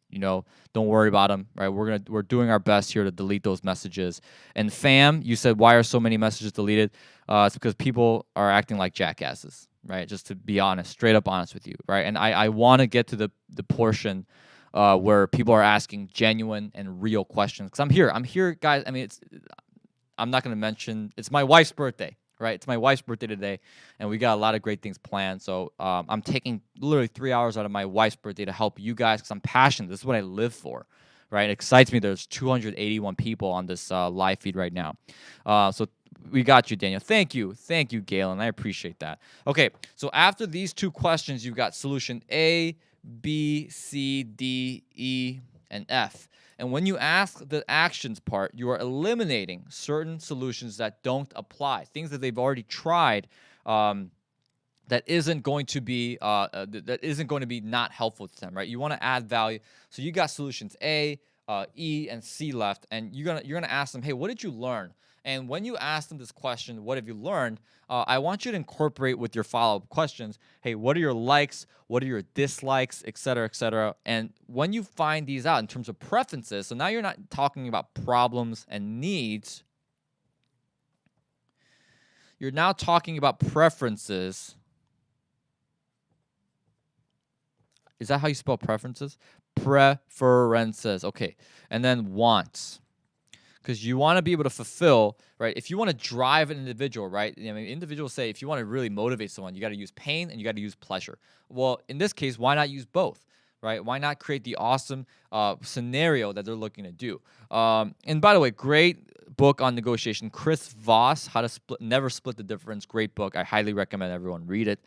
worry about them, right? We're doing our best here to delete those messages. And fam, you said, why are so many messages deleted? It's because people are acting like jackasses, right? Just to be honest, straight up honest with you, right? And I want to get to the portion where people are asking genuine and real questions. Because I'm here, guys. I mean, I'm not going to mention, it's my wife's birthday, right? It's my wife's birthday today, and we got a lot of great things planned. So I'm taking literally 3 hours out of my wife's birthday to help you guys because I'm passionate. This is what I live for, right? It excites me. There's 281 people on this live feed right now. So we got you, Daniel. Thank you, Galen. I appreciate that. Okay, so after these 2 questions, you've got solution A, B, C, D, E, and F. And when you ask the actions part, you are eliminating certain solutions that don't apply, things that they've already tried that isn't going to be not helpful to them, right? You want to add value. So you got solutions A, E, and C left, and you're gonna ask them, hey, what did you learn? And when you ask them this question, what have you learned? I want you to incorporate with your follow-up questions, hey, what are your likes? What are your dislikes, et cetera, et cetera? And when you find these out in terms of preferences, so now you're not talking about problems and needs. You're now talking about preferences. Is that how you spell preferences? Preferences. Okay. And then wants. Because you want to be able to fulfill, right? If you want to drive an individual, right? I mean, individuals say if you want to really motivate someone, you got to use pain and you got to use pleasure. Well, in this case, why not use both, right? Why not create the awesome scenario that they're looking to do? And by the way, great book on negotiation. Chris Voss, How to Never Split the Difference. Great book. I highly recommend everyone read it.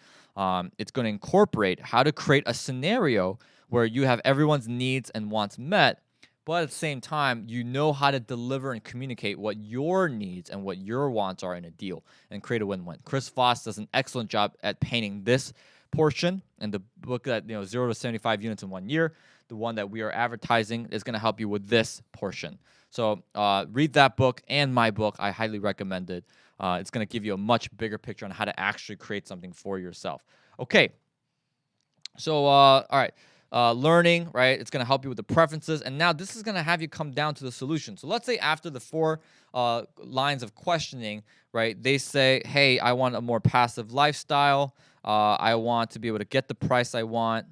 It's going to incorporate how to create a scenario where you have everyone's needs and wants met, but at the same time, you know how to deliver and communicate what your needs and what your wants are in a deal and create a win-win. Chris Voss does an excellent job at painting this portion, and the book that 0 to 75 units in 1 year, the one that we are advertising, is going to help you with this portion. So read that book and my book. I highly recommend it. It's going to give you a much bigger picture on how to actually create something for yourself. Okay. So, all right. Learning, right? It's going to help you with the preferences. And now this is going to have you come down to the solution. So let's say after the 4 lines of questioning, right, they say, hey, I want a more passive lifestyle. I want to be able to get the price I want.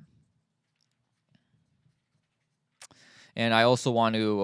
And I also want to,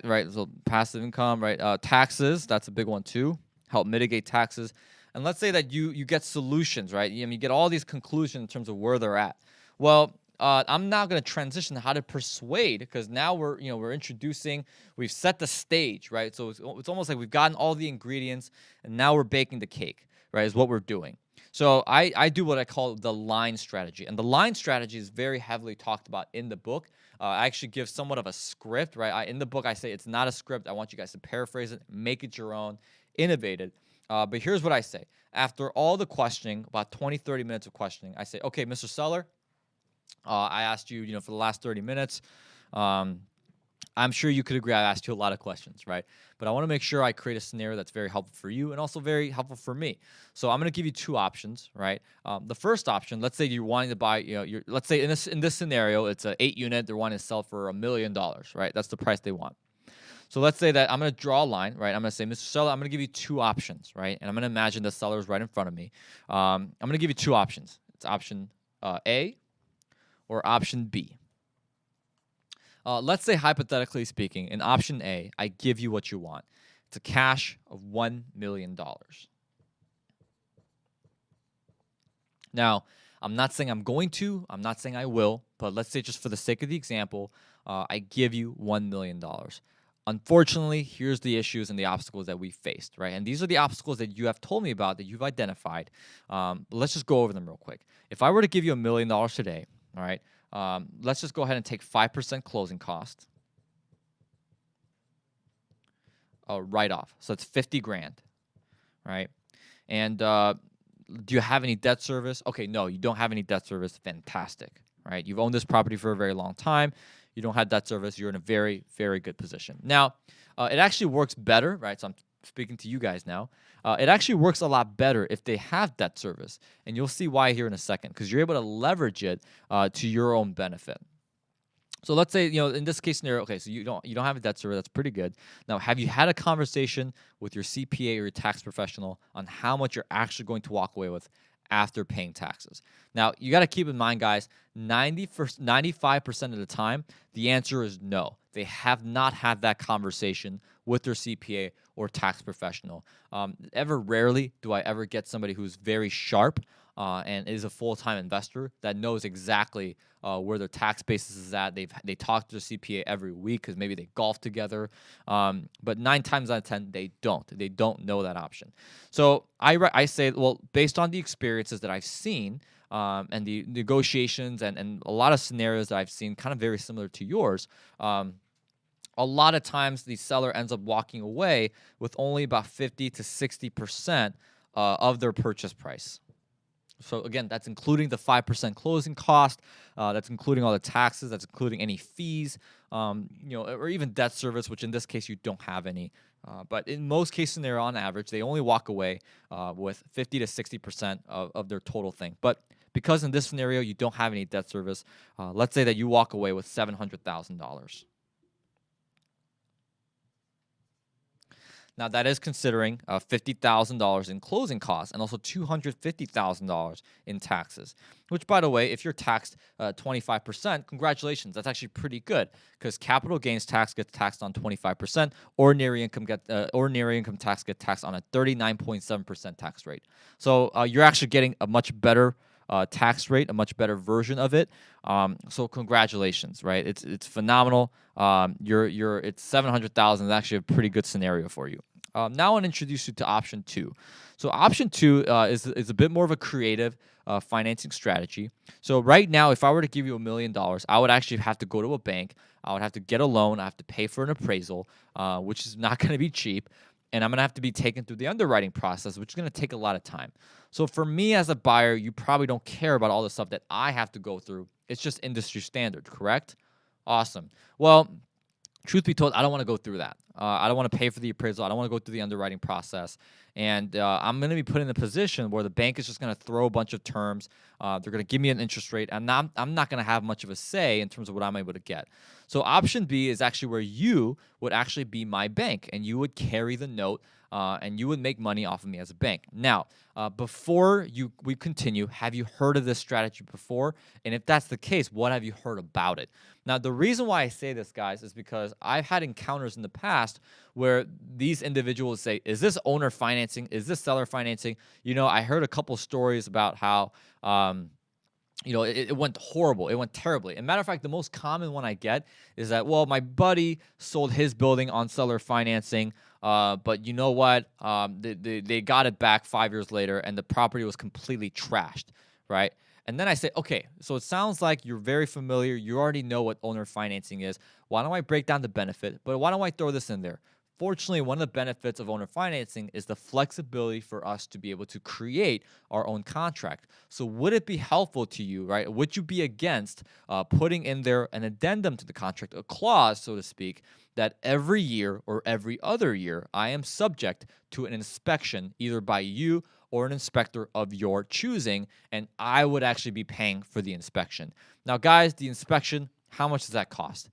right, so passive income, right? Taxes, that's a big one too. Help mitigate taxes. And let's say that you get solutions, right? You get all these conclusions in terms of where they're at. Well, I'm now going to transition to how to persuade, because now we're introducing, we've set the stage, right? So it's almost like we've gotten all the ingredients, and now we're baking the cake, right? Is what we're doing. So I do what I call the line strategy, and the line strategy is very heavily talked about in the book. I actually give somewhat of a script, right? In the book, I say it's not a script. I want you guys to paraphrase it, make it your own, innovate it. But here's what I say. After all the questioning, about 20, 30 minutes of questioning, I say, okay, Mr. Seller, I asked you, for the last 30 minutes. I'm sure you could agree I asked you a lot of questions, right? But I want to make sure I create a scenario that's very helpful for you and also very helpful for me. So I'm going to give you 2 options, right? The first option, let's say you're wanting to buy, let's say in this scenario, it's an 8 unit. They're wanting to sell for $1 million, right? That's the price they want. So let's say that I'm going to draw a line, right? I'm going to say, Mr. Seller, I'm going to give you 2 options, right? And I'm going to imagine the seller is right in front of me. I'm going to give you 2 options. It's option A or option B. Let's say, hypothetically speaking, in option A, I give you what you want. It's a cash of $1 million. Now, I'm not saying I'm going to, I'm not saying I will, but let's say just for the sake of the example, I give you $1 million. Unfortunately, here's the issues and the obstacles that we faced, right? And these are the obstacles that you have told me about, that you've identified. But let's just go over them real quick. If I were to give you $1 million today, all right, let's just go ahead and take 5% closing cost. Write off. So it's 50 grand, right? And do you have any debt service? Okay, no, you don't have any debt service. Fantastic, right? You've owned this property for a very long time. You don't have debt service. You're in a very, very good position. Now, it actually works better, right? So I'm speaking to you guys now. It actually works a lot better if they have debt service, and you'll see why here in a second, because you're able to leverage it to your own benefit. So let's say, in this case scenario, okay, so you don't have a debt service. That's pretty good. Now, have you had a conversation with your CPA or your tax professional on how much you're actually going to walk away with after paying taxes? Now, you got to keep in mind, guys, 95% of the time, the answer is no. They have not had that conversation with their CPA or tax professional. Ever rarely do I ever get somebody who's very sharp and is a full-time investor that knows exactly where their tax basis is at. They talk to their CPA every week because maybe they golf together. But 9 times out of 10, they don't. They don't know that option. So I say, well, based on the experiences that I've seen and the negotiations and a lot of scenarios that I've seen, kind of very similar to yours, a lot of times the seller ends up walking away with only about 50 to 60% of their purchase price. So again, that's including the 5% closing cost. That's including all the taxes. That's including any fees, or even debt service, which in this case you don't have any. But in most cases, scenario, on average, they only walk away with 50 to 60% of their total thing. But because in this scenario you don't have any debt service, let's say that you walk away with $700,000. Now, that is considering $50,000 in closing costs and also $250,000 in taxes, which, by the way, if you're taxed 25%, congratulations. That's actually pretty good because capital gains tax gets taxed on 25%. Ordinary income tax gets taxed on a 39.7% tax rate. So you're actually getting a much better tax rate, a much better version of it. So congratulations, right? It's phenomenal. It's $700,000 is actually a pretty good scenario for you. Now I want to introduce you to option 2. So option 2 is a bit more of a creative financing strategy. So right now, if I were to give you $1 million, I would actually have to go to a bank. I would have to get a loan. I have to pay for an appraisal, which is not going to be cheap. And I'm going to have to be taken through the underwriting process, which is going to take a lot of time. So for me as a buyer, you probably don't care about all the stuff that I have to go through. It's just industry standard, correct? Awesome. Well, truth be told, I don't want to go through that. I don't want to pay for the appraisal. I don't want to go through the underwriting process. And I'm going to be put in a position where the bank is just going to throw a bunch of terms. They're going to give me an interest rate, and I'm not going to have much of a say in terms of what I'm able to get. So option B is actually where you would actually be my bank, and you would carry the note, and you would make money off of me as a bank. Now, before we continue, have you heard of this strategy before? And if that's the case, what have you heard about it? Now, the reason why I say this, guys, is because I've had encounters in the past where these individuals say, is this owner financing? Is this seller financing? I heard a couple stories about how, it went horrible. It went terribly. And matter of fact, the most common one I get is that, well, my buddy sold his building on seller financing, but you know what? They got it back 5 years later, and the property was completely trashed, right? And then I say, okay, so it sounds like you're very familiar. You already know what owner financing is. Why don't I break down the benefit? But why don't I throw this in there? Fortunately, one of the benefits of owner financing is the flexibility for us to be able to create our own contract. So would it be helpful to you, right? Would you be against putting in there an addendum to the contract, a clause, so to speak, that every year or every other year, I am subject to an inspection either by you or an inspector of your choosing, and I would actually be paying for the inspection. Now, guys, the inspection, how much does that cost?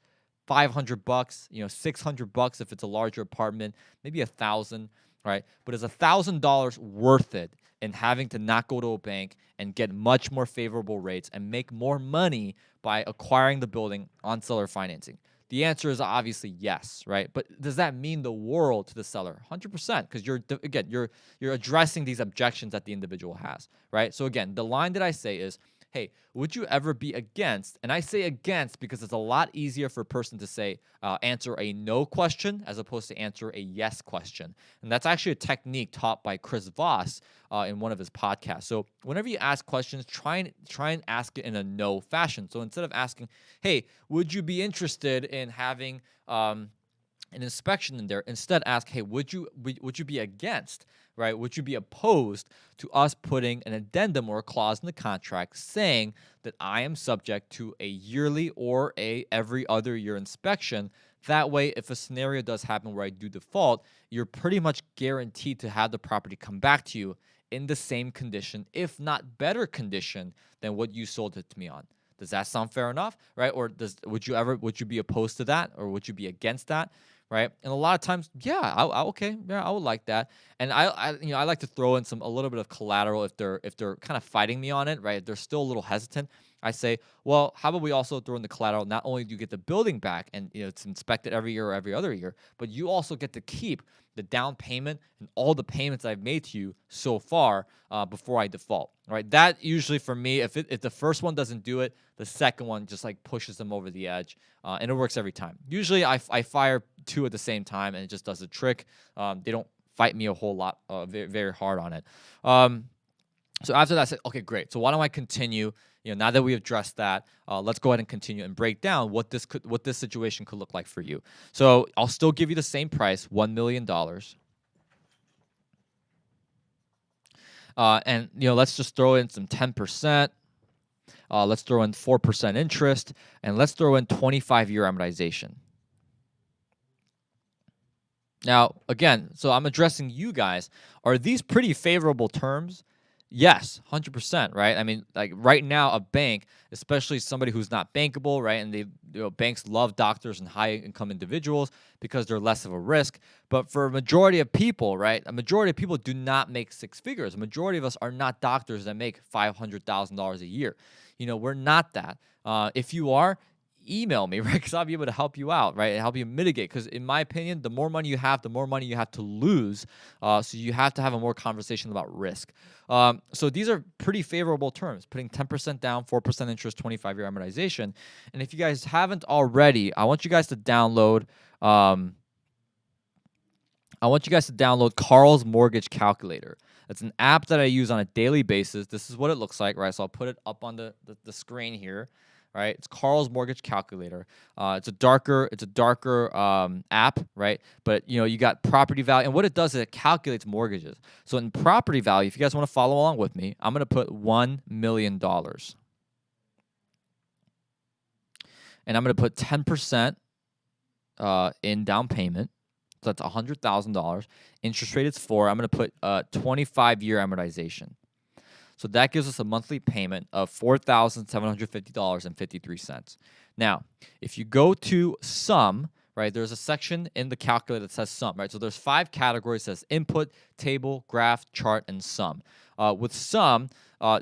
$500, $600 if it's a larger apartment, maybe $1,000, right? But is $1,000 worth it in having to not go to a bank and get much more favorable rates and make more money by acquiring the building on seller financing? The answer is obviously yes, right? But does that mean the world to the seller? 100%, because you're addressing these objections that the individual has, right? So again, the line that I say is, hey, would you ever be against? And I say against because it's a lot easier for a person to say, answer a no question as opposed to answer a yes question. And that's actually a technique taught by Chris Voss in one of his podcasts. So whenever you ask questions, try and ask it in a no fashion. So instead of asking, hey, would you be interested in having an inspection in there, instead ask, hey, would you be against, right? Would you be opposed to us putting an addendum or a clause in the contract saying that I am subject to a yearly or a every other year inspection? That way, if a scenario does happen where I do default, you're pretty much guaranteed to have the property come back to you in the same condition, if not better condition than what you sold it to me on. Does that sound fair enough, right? Or would you be opposed to that, or would you be against that? Right, and a lot of times, yeah, okay, yeah, I would like that, and I like to throw in a little bit of collateral if they're kind of fighting me on it, right? If they're still a little hesitant, I say, well, how about we also throw in the collateral? Not only do you get the building back, and it's inspected every year or every other year, but you also get to keep the down payment and all the payments I've made to you so far before I default. Right, that usually for me, if the first one doesn't do it, the second one just like pushes them over the edge, and it works every time. Usually I fire two at the same time, and it just does the trick. They don't fight me a whole lot, very, very hard on it. So after that, I said, okay, great. So why don't I continue? Now that we addressed that, let's go ahead and continue and break down what this situation could look like for you. So I'll still give you the same price, $1 million. And let's just throw in some 10%. Let's throw in 4% interest, and let's throw in 25-year amortization. Now, again, so I'm addressing you guys. Are these pretty favorable terms? Yes, 100%, right? I mean, like right now, a bank, especially somebody who's not bankable, right? And banks love doctors and high-income individuals because they're less of a risk. But for a majority of people, right, a majority of people do not make six figures. A majority of us are not doctors that make $500,000 a year. We're not that. If you are, email me, right? Because I'll be able to help you out, right? And help you mitigate. Because in my opinion, the more money you have, the more money you have to lose. So you have to have a more conversation about risk. So these are pretty favorable terms, putting 10% down, 4% interest, 25-year amortization. And if you guys haven't already, I want you guys to download Carl's Mortgage Calculator. It's an app that I use on a daily basis. This is what it looks like, right? So I'll put it up on the screen here. Right, it's Carl's Mortgage Calculator. It's a darker app, right? But you got property value, and what it does is it calculates mortgages. So in property value, if you guys want to follow along with me, I'm going to put $1 million, and I'm going to put 10% in down payment. So that's $100,000. Interest rate is 4%. I'm going to put 25-year amortization. So that gives us a monthly payment of $4,750.53. Now, if you go to sum, right, there's a section in the calculator that says sum, right? So there's 5 categories. It says input, table, graph, chart, and sum. With sum,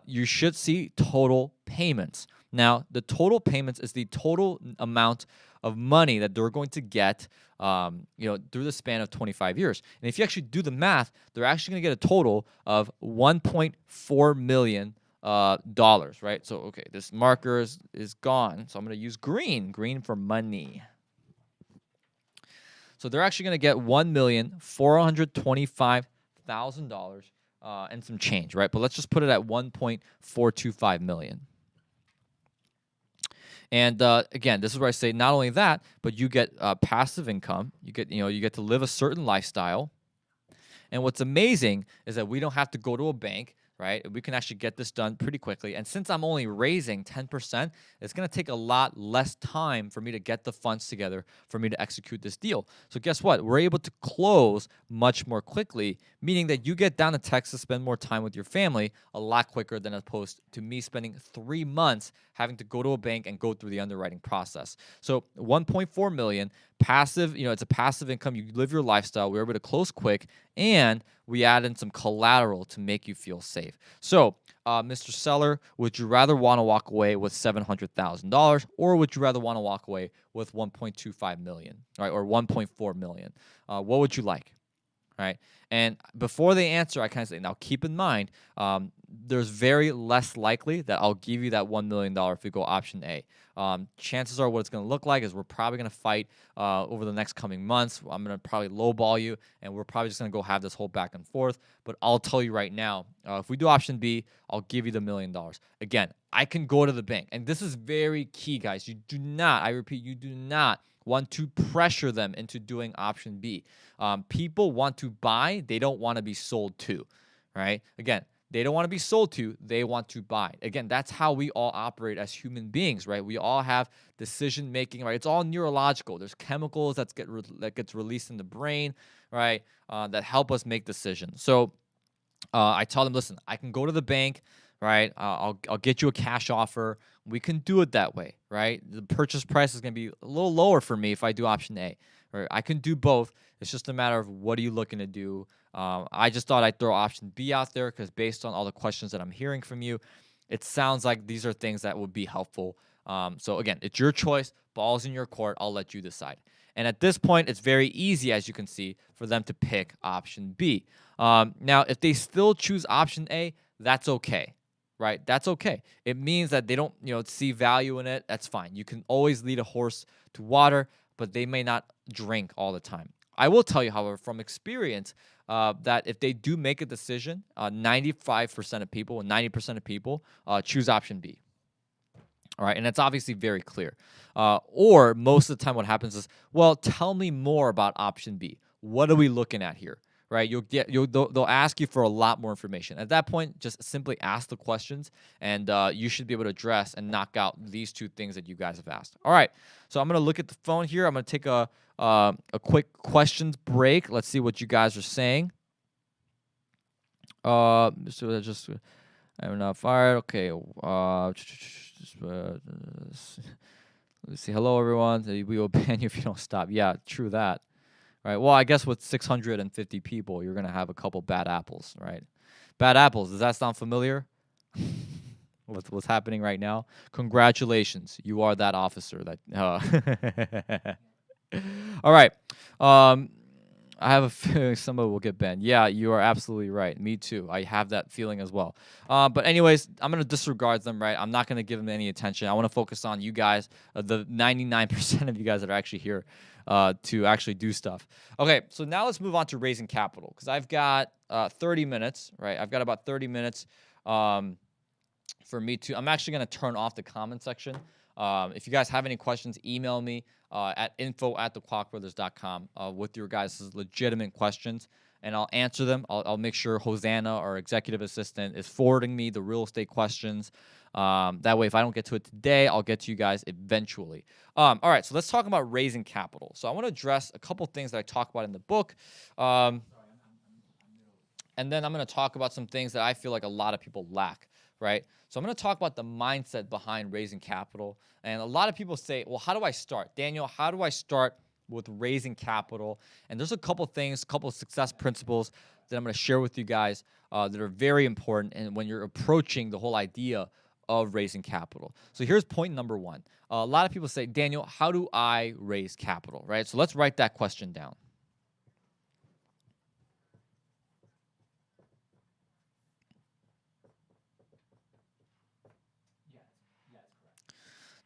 you should see total payments. Now, the total payments is the total amount of money that they're going to get through the span of 25 years. And if you actually do the math, they're actually going to get a total of $1.4 million, right? So, okay, this marker is gone. So I'm going to use green for money. So they're actually going to get $1,425,000 and some change, right? But let's just put it at $1.425 million. And again, this is where I say not only that, but you get passive income. You get to live a certain lifestyle. And what's amazing is that we don't have to go to a bank, right? We can actually get this done pretty quickly. And since I'm only raising 10%, it's going to take a lot less time for me to get the funds together for me to execute this deal. So guess what? We're able to close much more quickly, meaning that you get down to Texas, spend more time with your family a lot quicker than opposed to me spending 3 months having to go to a bank and go through the underwriting process. So 1.4 million passive, it's a passive income. You live your lifestyle. We're able to close quick, and we add in some collateral to make you feel safe. So, Mr. Seller, would you rather want to walk away with $700,000, or would you rather want to walk away with 1.25 million, right, or 1.4 million? What would you like? Right? And before they answer, I kind of say, now keep in mind, there's very less likely that I'll give you that $1 million if we go option A. Chances are what it's going to look like is we're probably going to fight over the next coming months. I'm going to probably lowball you, and we're probably just going to go have this whole back and forth. But I'll tell you right now, if we do option B, I'll give you the $1 million. Again, I can go to the bank. And this is very key, guys. You do not, I repeat, you do not want to pressure them into doing option B. People want to buy. They don't want to be sold to, right? Again, they don't want to be sold to. They want to buy. Again, that's how we all operate as human beings, right? We all have decision making, right? It's all neurological. There's chemicals that gets released in the brain, right? That help us make decisions. So I tell them, listen, I can go to the bank, right? I'll get you a cash offer. We can do it that way, right? The purchase price is going to be a little lower for me if I do option A. Right? I can do both. It's just a matter of what are you looking to do. I just thought I'd throw option B out there because based on all the questions that I'm hearing from you, it sounds like these are things that would be helpful. So again, it's your choice. Ball's in your court. I'll let you decide. And at this point, it's very easy, as you can see, for them to pick option B. Now, if they still choose option A, that's okay, right? That's okay. It means that they don't, see value in it. That's fine. You can always lead a horse to water, but they may not drink all the time. I will tell you, however, from experience, that if they do make a decision, 95% of people and 90% of people choose option B. All right, and it's obviously very clear. Or most of the time what happens is, well, tell me more about option B. What are we looking at here? Right? They'll ask you for a lot more information. At that point, just simply ask the questions, and you should be able to address and knock out these two things that you guys have asked. All right, so I'm gonna look at the phone here. I'm gonna take a quick questions break. Let's see what you guys are saying. So just I'm not fired. Okay. Let's see. Hello, everyone. We will ban you if you don't stop. Yeah, true that. Right. Well, I guess with 650 people, you're gonna have a couple bad apples, right? Bad apples. Does that sound familiar? What's happening right now? Congratulations, you are that officer. That. All right. I have a feeling somebody will get banned. Yeah, you are absolutely right. Me too. I have that feeling as well. But anyways, I'm going to disregard them, right? I'm not going to give them any attention. I want to focus on you guys, the 99% of you guys that are actually here to actually do stuff. Okay, so now let's move on to raising capital because I've got 30 minutes, right? I've got about 30 minutes for me to. I'm actually going to turn off the comment section. If you guys have any questions, email me at info@thekwakbrothers.com with your guys' legitimate questions, and I'll answer them. I'll make sure Hosanna, our executive assistant, is forwarding me the real estate questions. That way, if I don't get to it today, I'll get to you guys eventually. All right, so let's talk about raising capital. So I want to address a couple things that I talk about in the book. And then I'm going to talk about some things that I feel like a lot of people lack, right? So I'm going to talk about the mindset behind raising capital. And a lot of people say, well, how do I start? Daniel, how do I start with raising capital? And there's a couple things, a couple of success principles that I'm going to share with you guys that are very important and when you're approaching the whole idea of raising capital. So here's point number one. A lot of people say, Daniel, how do I raise capital, right? So let's write that question down.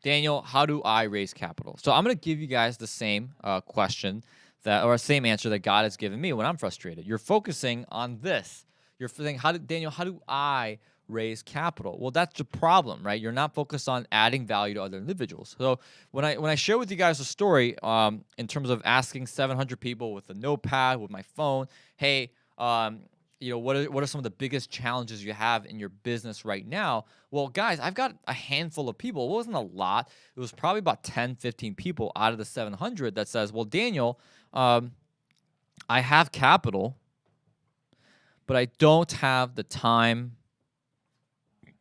Daniel, how do I raise capital? So I'm going to give you guys the same question or same answer that God has given me when I'm frustrated. You're focusing on this. You're saying, Daniel, how do I raise capital? Well, that's the problem, right? You're not focused on adding value to other individuals. So when I share with you guys a story in terms of asking 700 people with a notepad, with my phone, hey, what are some of the biggest challenges you have in your business right now? Well, guys, I've got a handful of people. It wasn't a lot. It was probably about 10, 15 people out of the 700 that says, well, Daniel, I have capital, but I don't have the time,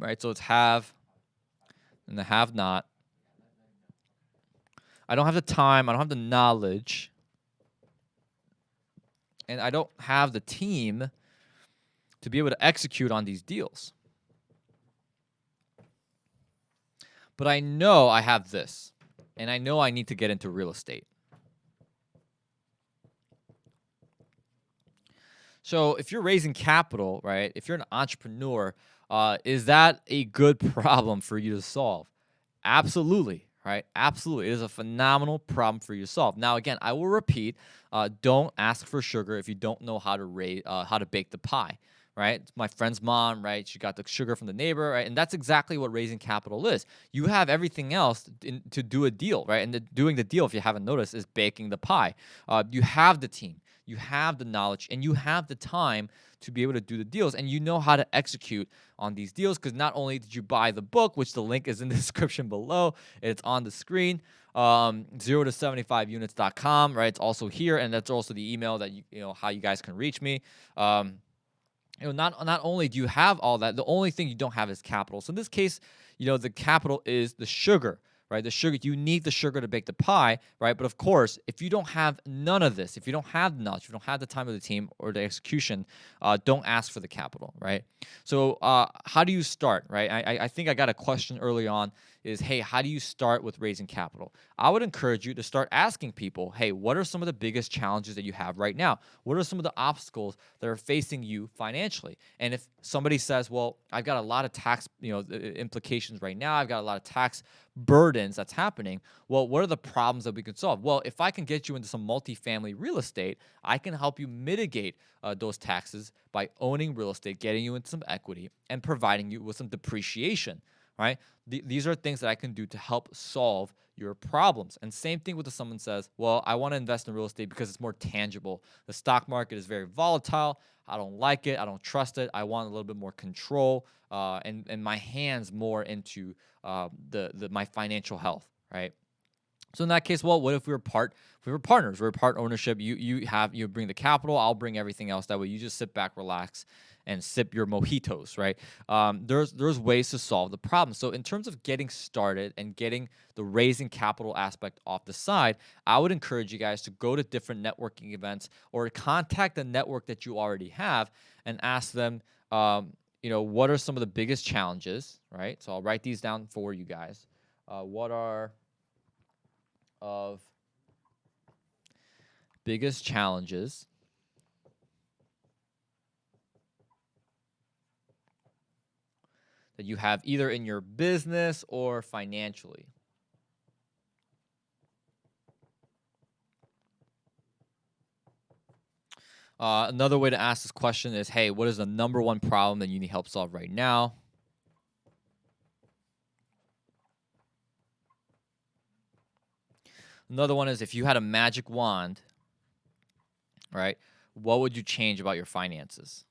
right? So it's have and the have not. I don't have the time. I don't have the knowledge. And I don't have the team to be able to execute on these deals. But I know I have this, and I know I need to get into real estate. So if you're raising capital, right, if you're an entrepreneur, Is that a good problem for you to solve? Absolutely, right? Absolutely. It is a phenomenal problem for you to solve. Now, again, I will repeat, don't ask for sugar if you don't know how to bake the pie, right? My friend's mom, right? She got the sugar from the neighbor, right? And that's exactly what raising capital is. You have everything else to do a deal, right? And doing the deal, if you haven't noticed, is baking the pie. You have the team, you have the knowledge, and you have the time to be able to do the deals, and you know how to execute on these deals, because not only did you buy the book, which the link is in the description below, it's on the screen, 0 to 75units.com, right? It's also here, and that's also the email that you know how you guys can reach me. Not only do you have all that, the only thing you don't have is capital. So in this case, the capital is the sugar, right? The sugar, you need the sugar to bake the pie, right? But of course, if you don't have none of this, if you don't have the knowledge, if you don't have the time of the team or the execution, don't ask for the capital, right? So how do you start, right? I think I got a question early on is, hey, how do you start with raising capital? I would encourage you to start asking people, hey, what are some of the biggest challenges that you have right now? What are some of the obstacles that are facing you financially? And if somebody says, well, I've got a lot of tax, implications right now, I've got a lot of tax burdens that's happening. Well, what are the problems that we can solve? Well, if I can get you into some multifamily real estate, I can help you mitigate those taxes by owning real estate, getting you into some equity, and providing you with some depreciation, right? These are things that I can do to help solve your problems. And same thing with if someone says, well, I want to invest in real estate because it's more tangible. The stock market is very volatile. I don't like it. I don't trust it. I want a little bit more control and my hands more into my financial health, right? So in that case, well, what if we were partners? We're part ownership. You bring the capital, I'll bring everything else. That way you just sit back, relax, and sip your mojitos, right? There's ways to solve the problem. So in terms of getting started and getting the raising capital aspect off the side, I would encourage you guys to go to different networking events or contact the network that you already have and ask them, what are some of the biggest challenges, right? So I'll write these down for you guys. What are of biggest challenges that you have either in your business or financially? Another way to ask this question is, hey, what is the number one problem that you need help solve right now? Another one is, if you had a magic wand, right, what would you change about your finances?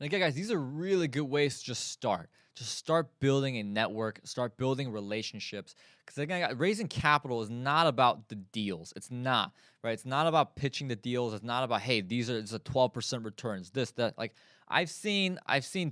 And again, guys, these are really good ways to just start. Just start building a network, start building relationships. Because again, raising capital is not about the deals. It's not, right? It's not about pitching the deals. It's not about, hey, it's a 12% returns, this, that. Like, I've seen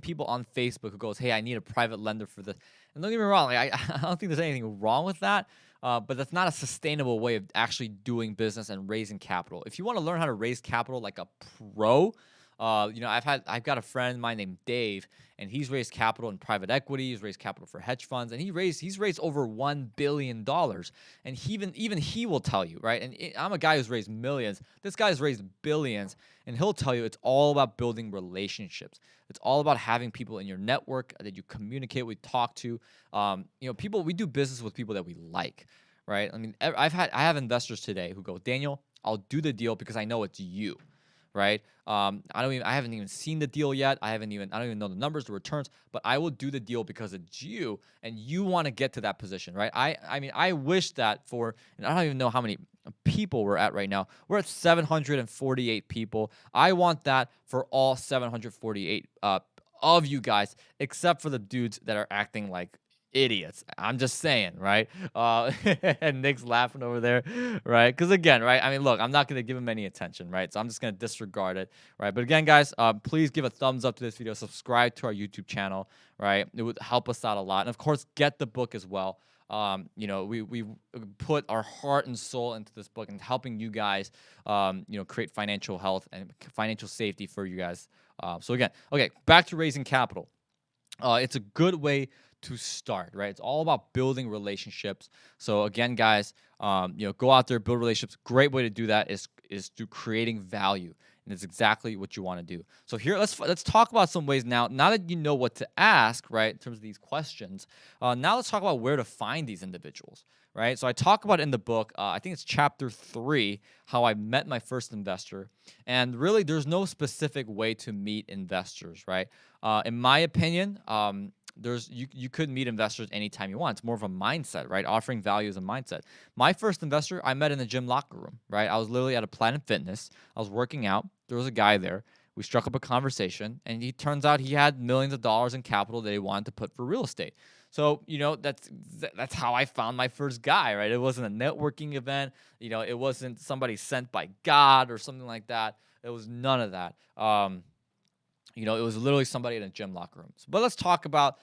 people on Facebook who goes, hey, I need a private lender for this. And don't get me wrong, like, I don't think there's anything wrong with that. But that's not a sustainable way of actually doing business and raising capital. If you want to learn how to raise capital like a pro, I've got a friend of mine named Dave, and he's raised capital in private equity. He's raised capital for hedge funds, and he's raised over $1 billion. And even he will tell you, right? And I'm a guy who's raised millions. This guy's raised billions, and he'll tell you it's all about building relationships. It's all about having people in your network that you communicate with, talk to. People. We do business with people that we like, right? I mean, I have investors today who go, Daniel, I'll do the deal because I know it's you. Right? I haven't even seen the deal yet. I don't even know the numbers, the returns, but I will do the deal because it's you, and you want to get to that position, right? I wish that and I don't even know how many people we're at right now. We're at 748 people. I want that for all 748 of you guys, except for the dudes that are acting like idiots. I'm just saying, right? And Nick's laughing over there, right? Because again, right? I mean, look, I'm not going to give him any attention, right? So I'm just going to disregard it, right? But again, guys, please give a thumbs up to this video. Subscribe to our YouTube channel, right? It would help us out a lot. And of course, get the book as well. We put our heart and soul into this book and helping you guys, create financial health and financial safety for you guys. So again, okay, back to raising capital. it's a good way to start, right? It's all about building relationships. So again, guys, go out there, build relationships. Great way to do that is through creating value, and it's exactly what you want to do. So here, let's talk about some ways now. Now that you know what to ask, right, in terms of these questions, now let's talk about where to find these individuals, right? So I talk about it in the book. I think it's chapter 3, how I met my first investor, and really, there's no specific way to meet investors, right? In my opinion, you could meet investors anytime you want. It's more of a mindset, right? Offering value is a mindset. My first investor I met in the gym locker room, right? I was literally at a Planet Fitness. I was working out. There was a guy there. We struck up a conversation, and he turns out he had millions of dollars in capital that he wanted to put for real estate. So that's how I found my first guy, right? It wasn't a networking event. It wasn't somebody sent by God or something like that. It was none of that. It was literally somebody in a gym locker room. But let's talk about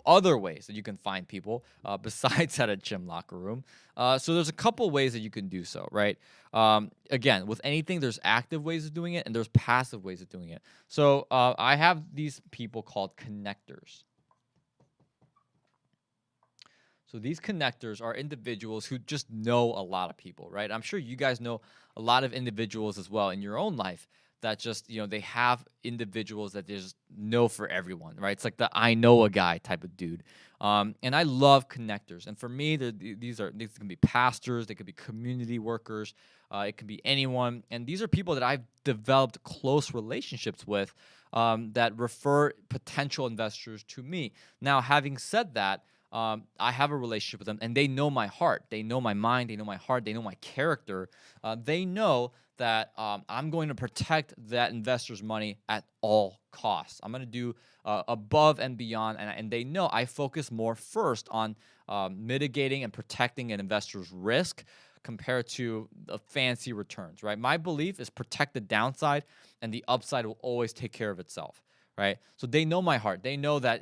other ways that you can find people besides at a gym locker room. So there's a couple ways that you can do so, right? Again, with anything, there's active ways of doing it and there's passive ways of doing it. So I have these people called connectors. So these connectors are individuals who just know a lot of people, right? I'm sure you guys know a lot of individuals as well in your own life that just, they have individuals that they just know for everyone, right? It's like the I know a guy type of dude. And I love connectors. And for me, these can be pastors, they could be community workers, it could be anyone. And these are people that I've developed close relationships with that refer potential investors to me. Now, having said that, I have a relationship with them, and they know my heart. They know my mind. They know my heart. They know my character. They know that I'm going to protect that investor's money at all costs. I'm going to do above and beyond, and they know I focus more first on mitigating and protecting an investor's risk compared to the fancy returns, right? My belief is protect the downside, and the upside will always take care of itself. Right, so they know my heart. They know that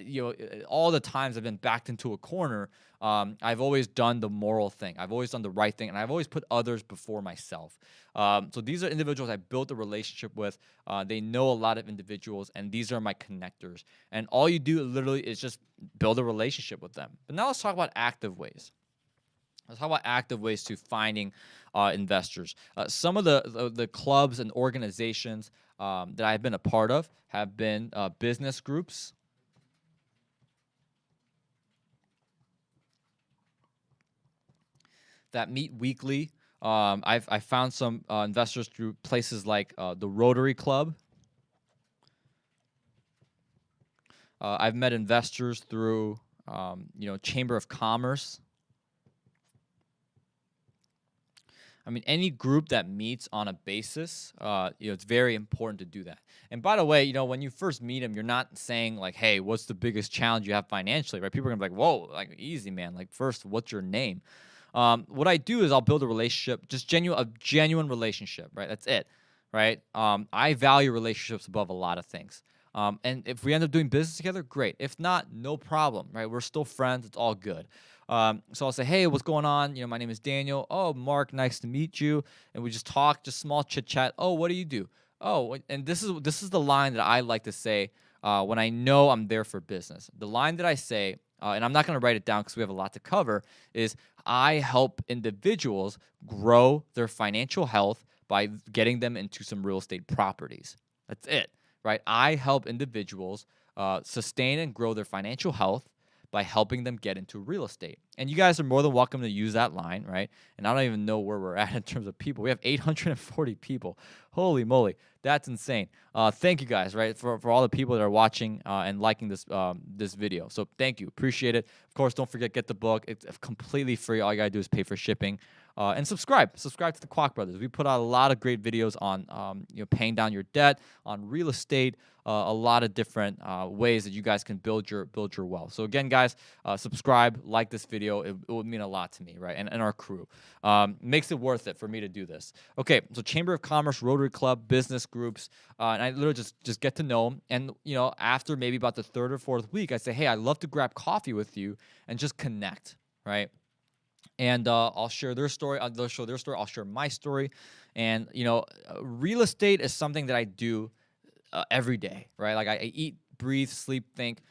all the times I've been backed into a corner, I've always done the moral thing. I've always done the right thing, and I've always put others before myself. So these are individuals I built a relationship with. They know a lot of individuals, and these are my connectors. And all you do literally is just build a relationship with them. But now let's talk about active ways. Let's talk about active ways to finding investors. Some of the clubs and organizations that I've been a part of have been business groups. That meet weekly. I found some investors through places like the Rotary Club. I've met investors through Chamber of Commerce. I mean, any group that meets on a basis, it's very important to do that. And by the way, when you first meet them, you're not saying like, "Hey, what's the biggest challenge you have financially?" Right? People are gonna be like, "Whoa, like easy, man. Like first, what's your name?" What I do is I'll build a relationship, just a genuine relationship, right? That's it, right? I value relationships above a lot of things. And if we end up doing business together, great. If not, no problem, right? We're still friends. It's all good. So I'll say, "Hey, what's going on? My name is Daniel. Oh, Mark, nice to meet you." And we just talk, just small chit chat. "Oh, what do you do?" "Oh," and this is the line that I like to say when I know I'm there for business. The line that I say, and I'm not going to write it down because we have a lot to cover, is I help individuals grow their financial health by getting them into some real estate properties. That's it, right? I help individuals sustain and grow their financial health by helping them get into real estate. And you guys are more than welcome to use that line, right? And I don't even know where we're at in terms of people. We have 840 people. Holy moly, that's insane. Thank you guys, right, for all the people that are watching and liking this video. So thank you, appreciate it. Of course, don't forget, get the book. It's completely free. All you gotta do is pay for shipping. And subscribe to the Kwak Brothers. We put out a lot of great videos on paying down your debt, on real estate, a lot of different ways that you guys can build your wealth. So again, guys, subscribe, like this video. It would mean a lot to me, right, and our crew. Makes it worth it for me to do this. Okay, so Chamber of Commerce, Rotary Club, business groups, and I literally just get to know them. And after maybe about the third or fourth week, I say, "Hey, I'd love to grab coffee with you and just connect," right? And I'll share their story. They'll show their story. I'll share my story. And real estate is something that I do every day, right? Like I eat, breathe, sleep, think.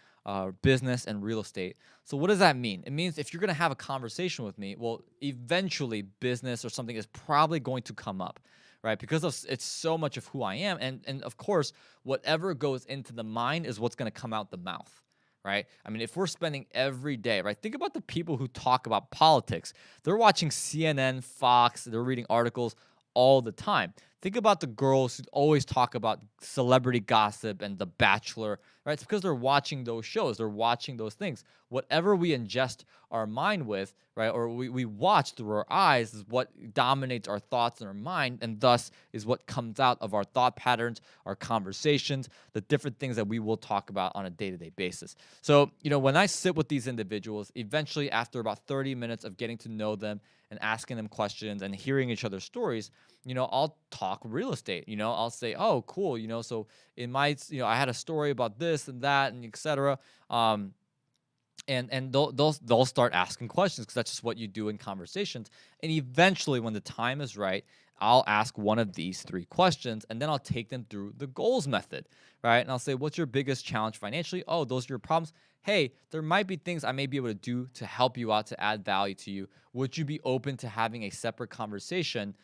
business and real estate. So what does that mean? It means if you're going to have a conversation with me, well, eventually business or something is probably going to come up, right? Because it's so much of who I am. And of course, whatever goes into the mind is what's going to come out the mouth, right? I mean, if we're spending every day, right? Think about the people who talk about politics. They're watching CNN, Fox, they're reading articles all the time. Think about the girls who always talk about celebrity gossip and The Bachelor, right? It's because they're watching those shows, they're watching those things. Whatever we ingest our mind with, right, or we watch through our eyes is what dominates our thoughts in our mind, and thus is what comes out of our thought patterns, our conversations, the different things that we will talk about on a day-to-day basis. So, when I sit with these individuals, eventually after about 30 minutes of getting to know them and asking them questions and hearing each other's stories, I'll talk real estate. I'll say, oh, cool. So in my, I had a story about this and that and et cetera. And they'll start asking questions because that's just what you do in conversations. And eventually, when the time is right, I'll ask one of these 3 questions, and then I'll take them through the goals method, right? And I'll say, what's your biggest challenge financially? Oh, those are your problems. Hey, there might be things I may be able to do to help you out, to add value to you. Would you be open to having a separate conversation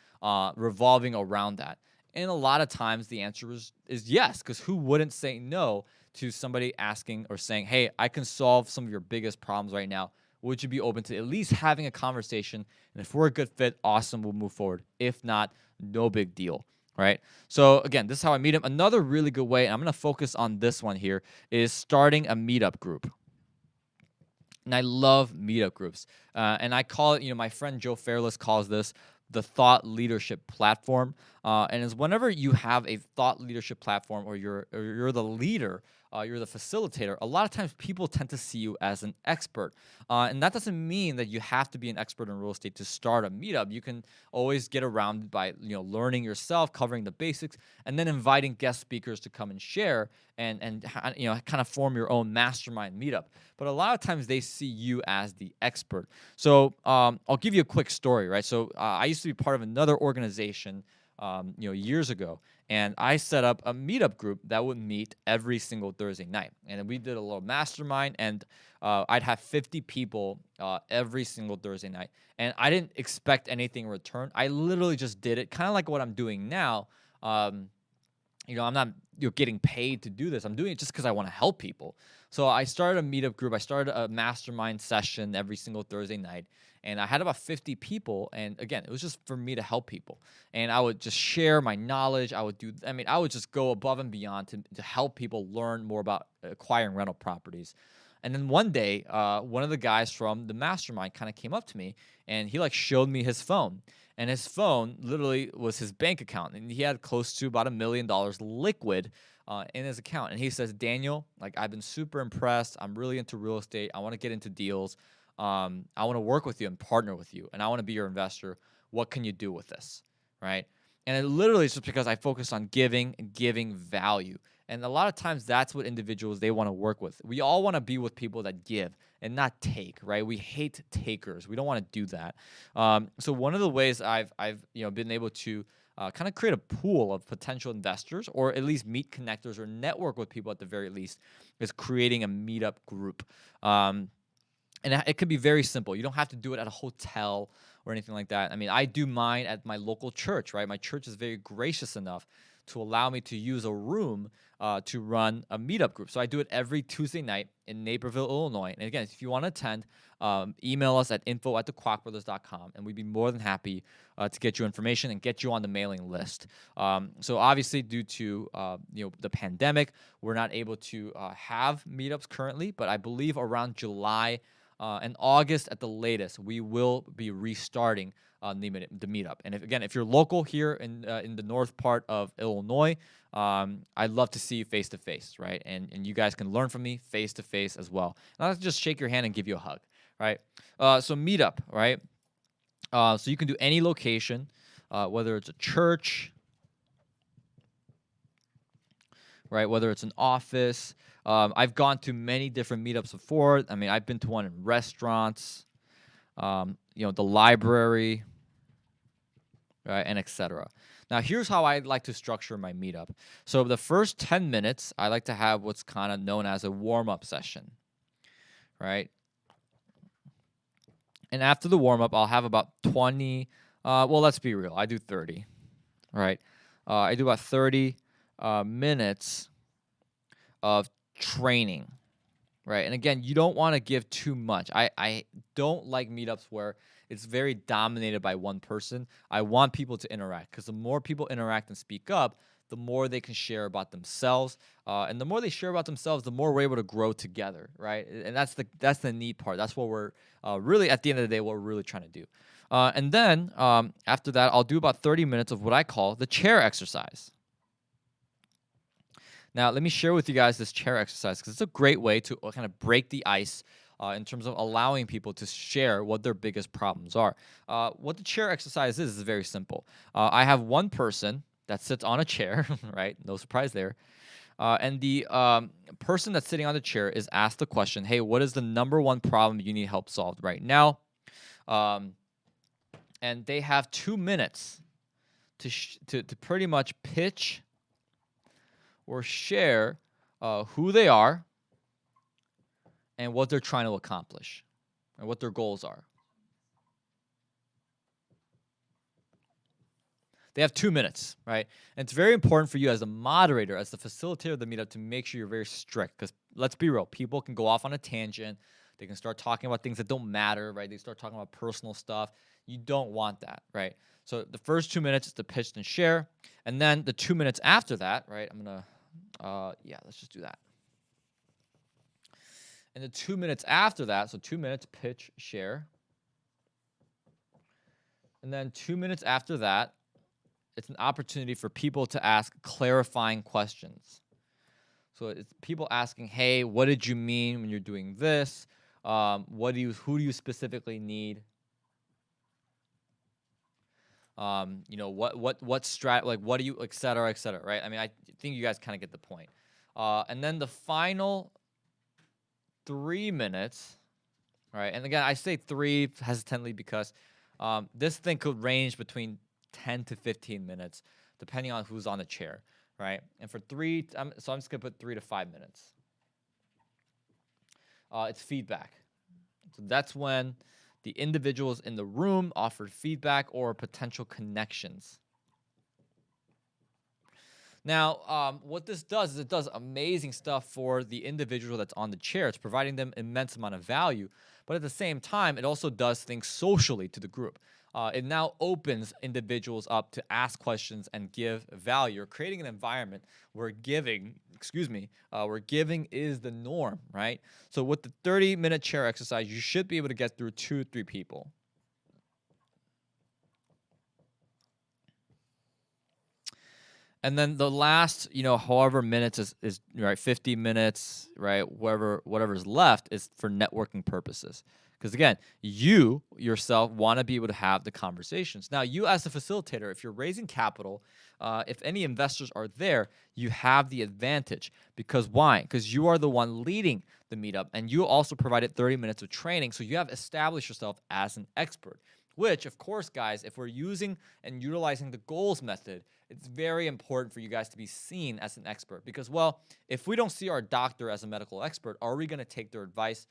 revolving around that? And a lot of times the answer is yes, because who wouldn't say no to somebody asking or saying, hey, I can solve some of your biggest problems right now. Would you be open to at least having a conversation? And if we're a good fit, awesome, we'll move forward. If not, no big deal, right? So again, this is how I meet them. Another really good way, and I'm going to focus on this one here, is starting a meetup group. And I love meetup groups. And I call it, my friend Joe Fairless calls this the thought leadership platform. And it's whenever you have a thought leadership platform, or you're the leader, you're the facilitator, a lot of times people tend to see you as an expert. And that doesn't mean that you have to be an expert in real estate to start a meetup. You can always get around by learning yourself, covering the basics, and then inviting guest speakers to come and share and kind of form your own mastermind meetup. But a lot of times they see you as the expert. So I'll give you a quick story, right? So I used to be part of another organization years ago, and I set up a meetup group that would meet every single Thursday night. And we did a little mastermind, and I'd have 50 people every single Thursday night. And I didn't expect anything in return. I literally just did it, kind of like what I'm doing now. I'm not getting paid to do this. I'm doing it just because I want to help people. So I started a meetup group. I started a mastermind session every single Thursday night. And I had about 50 people. And again, it was just for me to help people. And I would just share my knowledge. I would just go above and beyond to help people learn more about acquiring rental properties. And then one day, one of the guys from the mastermind kind of came up to me, and he showed me his phone. And his phone literally was his bank account. And he had close to about $1 million liquid in his account. And he says, Daniel, I've been super impressed. I'm really into real estate. I want to get into deals. I want to work with you and partner with you. And I want to be your investor. What can you do with this? Right? And it literally is just because I focus on giving and giving value. And a lot of times that's what individuals, they want to work with. We all want to be with people that give and not take, right? We hate takers. We don't want to do that. So one of the ways I've been able to kind of create a pool of potential investors, or at least meet connectors or network with people at the very least, is creating a meetup group. And it could be very simple. You don't have to do it at a hotel or anything like that. I mean, I do mine at my local church, right? My church is very gracious enough to allow me to use a room to run a meetup group. So I do it every Tuesday night in Naperville, Illinois. And again, if you want to attend, email us at info@thekwakbrothers.com, and we'd be more than happy to get you information and get you on the mailing list. So obviously, due to the pandemic, we're not able to have meetups currently, but I believe around July and August at the latest, we will be restarting the meetup. And if you're local here in the north part of Illinois, I'd love to see you face to face, right? And you guys can learn from me face to face as well. And I'll just shake your hand and give you a hug, right? So meetup, right? So you can do any location, whether it's a church, right? Whether it's an office. I've gone to many different meetups before. I mean, I've been to one in restaurants, the library, right, and etc. Now, here's how I like to structure my meetup. So the first 10 minutes, I like to have what's kind of known as a warm-up session, right? And after the warm-up, I'll have about 20, well, let's be real, I do 30, right? I do about 30 minutes of training, right? And again, you don't want to give too much. I don't like meetups where it's very dominated by one person. I want people to interact, because the more people interact and speak up, the more they can share about themselves. And the more they share about themselves, the more we're able to grow together, right? And that's the neat part. That's what we're really, at the end of the day, what we're really trying to do. And then after that, I'll do about 30 minutes of what I call the chair exercise. Now, let me share with you guys this chair exercise, because it's a great way to kind of break the ice in terms of allowing people to share what their biggest problems are. What the chair exercise is very simple. I have one person that sits on a chair, right? No surprise there. And the person that's sitting on the chair is asked the question, hey, what is the number one problem you need help solved right now? And they have 2 minutes to pretty much pitch or share who they are and what they're trying to accomplish and what their goals are. They have 2 minutes, right? And it's very important for you as a moderator, as the facilitator of the meetup, to make sure you're very strict, because let's be real, people can go off on a tangent. They can start talking about things that don't matter, right? They start talking about personal stuff. You don't want that, right? So the first 2 minutes is to pitch and share. And then the 2 minutes after that, right? I'm going to, let's just do that. And the 2 minutes after that, so 2 minutes, pitch, share. And then 2 minutes after that, it's an opportunity for people to ask clarifying questions. So it's people asking, hey, what did you mean when you're doing this? Who do you specifically need? What what do you, et cetera, right? I mean, I think you guys kind of get the point. And then the final 3 minutes, right? And again, I say 3 hesitantly because this thing could range between 10 to 15 minutes, depending on who's on the chair, right? And for 3, so I'm just gonna put 3 to 5 minutes. It's feedback. So that's when the individuals in the room offered feedback or potential connections. Now, what this does is it does amazing stuff for the individual that's on the chair. It's providing them immense amount of value, but at the same time, it also does things socially to the group. It now opens individuals up to ask questions and give value, or creating an environment where giving is the norm, right? So with the 30-minute chair exercise, you should be able to get through 2 or 3 people. And then the last, however minutes is right, 50 minutes, right, whatever's left is for networking purposes. Because again, you yourself want to be able to have the conversations. Now, you as a facilitator, if you're raising capital, if any investors are there, you have the advantage. Because why? Because you are the one leading the meetup, and you also provided 30 minutes of training, so you have established yourself as an expert. Which, of course, guys, if we're using and utilizing the goals method, it's very important for you guys to be seen as an expert. Because, well, if we don't see our doctor as a medical expert, are we going to take their advice?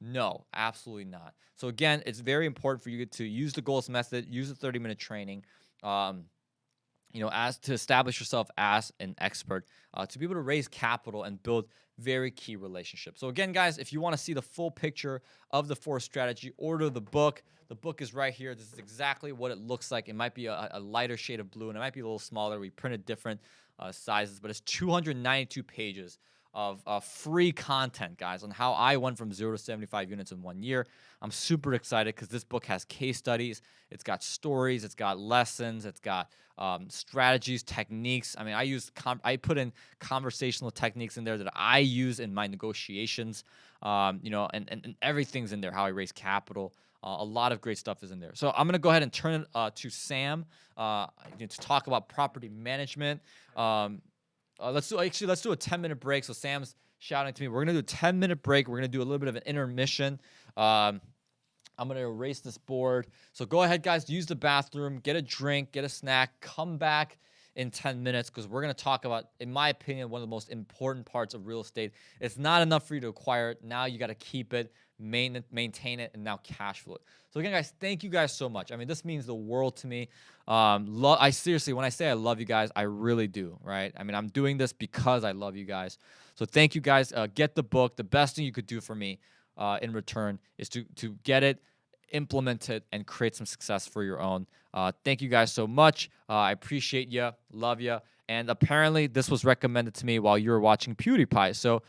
No, absolutely not. So again, it's very important for you to use the goals method, use the 30-minute training, as to establish yourself as an expert, to be able to raise capital and build very key relationships. So again, guys, if you want to see the full picture of the 4 strategy, order the book. The book is right here. This is exactly what it looks like. It might be a lighter shade of blue, and it might be a little smaller. We printed different sizes, but it's 292 pages of free content, guys, on how I went from 0 to 75 units in 1 year. I'm super excited because this book has case studies. It's got stories. It's got lessons. It's got strategies, techniques. I mean, I put in conversational techniques in there that I use in my negotiations, and everything's in there, how I raise capital. A lot of great stuff is in there. So I'm going to go ahead and turn it to Sam to talk about property management. Let's do a 10-minute break. So Sam's shouting to me. We're going to do a 10-minute break. We're going to do a little bit of an intermission. I'm going to erase this board. So go ahead, guys, use the bathroom, get a drink, get a snack, come back in 10 minutes because we're going to talk about, in my opinion, one of the most important parts of real estate. It's not enough for you to acquire it. Now you got to keep it, maintain it, and now cash flow it. So again, guys, thank you guys so much. I mean, this means the world to me. I seriously, when I say I love you guys, I really do, right? I mean, I'm doing this because I love you guys. So thank you guys. Get the book. The best thing you could do for me in return is to get it, implement it, and create some success for your own. Thank you guys so much. I appreciate you, love you. And apparently this was recommended to me while you were watching PewDiePie. So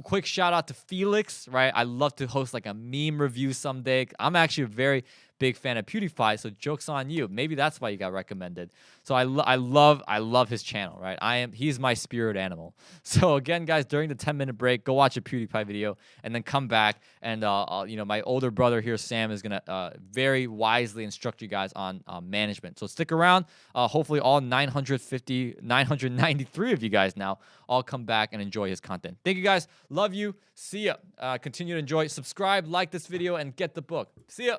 quick shout out to Felix, right? I love to host like a meme review someday. I'm actually a very big fan of PewDiePie, so joke's on you. Maybe that's why you got recommended. So I love his channel, right? He's my spirit animal. So again, guys, during the 10-minute break, go watch a PewDiePie video and then come back. And my older brother here, Sam, is gonna very wisely instruct you guys on management. So stick around. Hopefully, all 993 of you guys now all come back and enjoy his content. Thank you guys. Love you. See ya. Continue to enjoy. Subscribe, like this video, and get the book. See ya.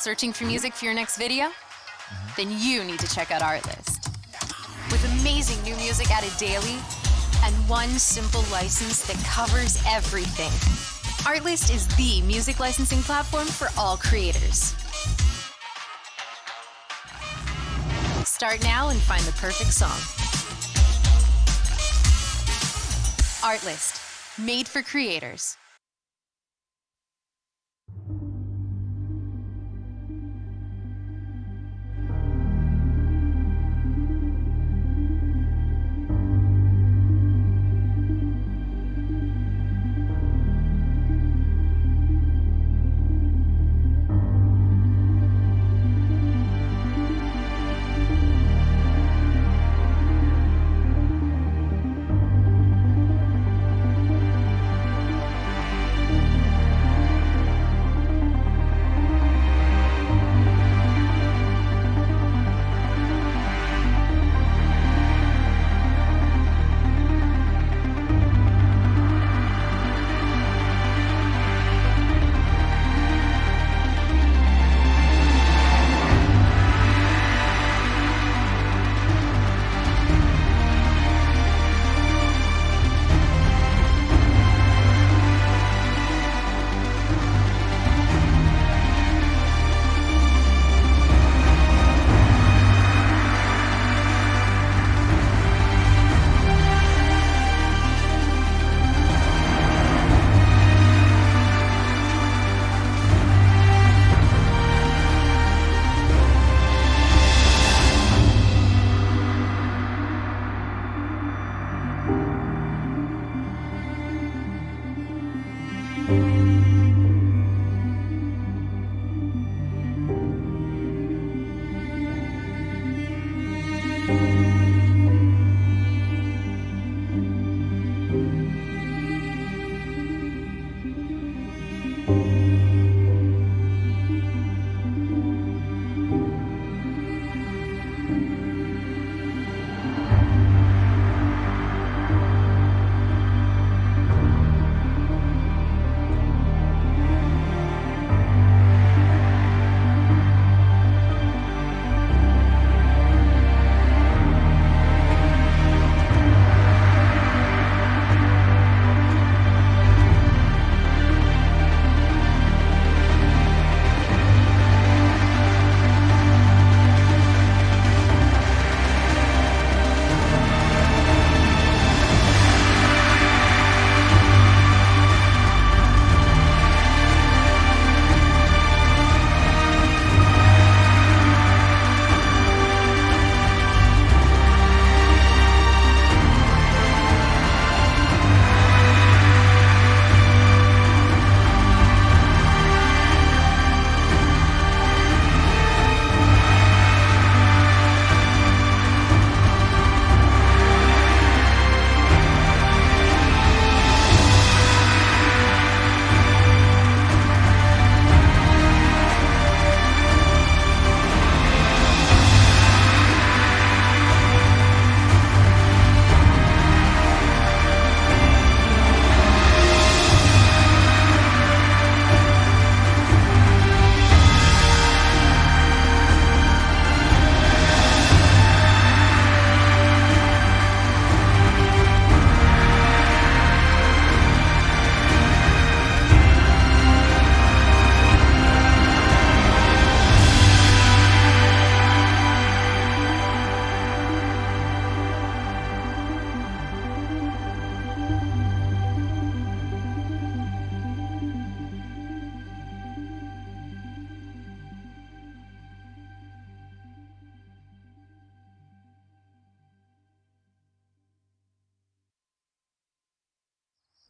Searching for music for your next video? Then you need to check out Artlist. With amazing new music added daily and one simple license that covers everything. Artlist is the music licensing platform for all creators. Start now and find the perfect song. Artlist, made for creators.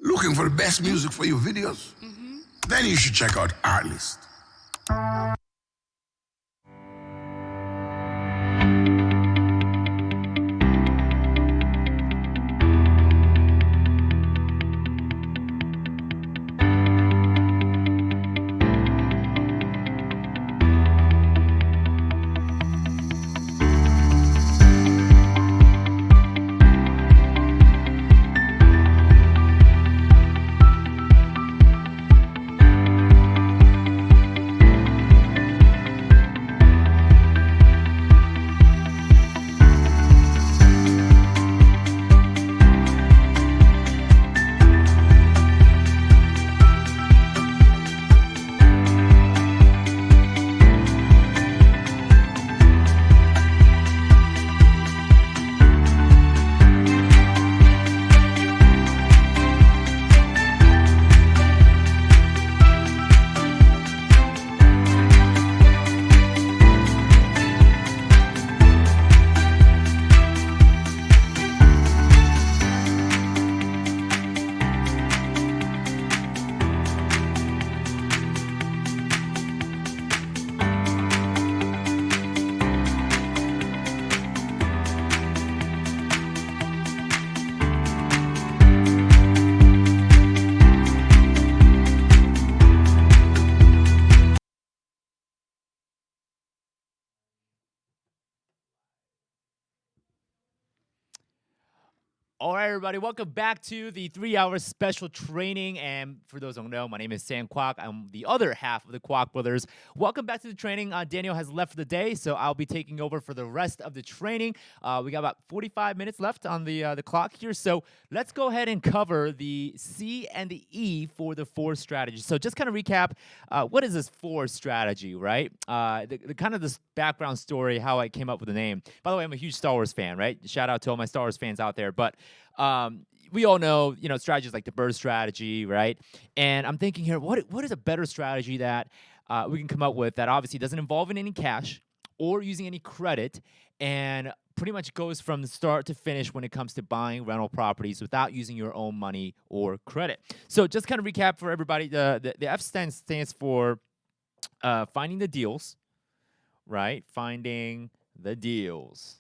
Looking for the best music for your videos? Then you should check out Artlist. All right, everybody, welcome back to the 3-hour special training. And for those who don't know, my name is Sam Kwak. I'm the other half of the Kwak brothers. Welcome back to the training. Daniel has left for the day, so I'll be taking over for the rest of the training. We got about 45 minutes left on the clock here, so let's go ahead and cover the C and the E for the 4 strategies. So just kind of recap, what is this 4 strategy, right? The kind of this background story, how I came up with the name. By the way, I'm a huge Star Wars fan, right? Shout out to all my Star Wars fans out there, but we all know, strategies like the bird strategy, right? And I'm thinking here, what is a better strategy that we can come up with that obviously doesn't involve in any cash or using any credit and pretty much goes from the start to finish when it comes to buying rental properties without using your own money or credit. So just kind of recap for everybody, the F stands for finding the deals, right? Finding the deals,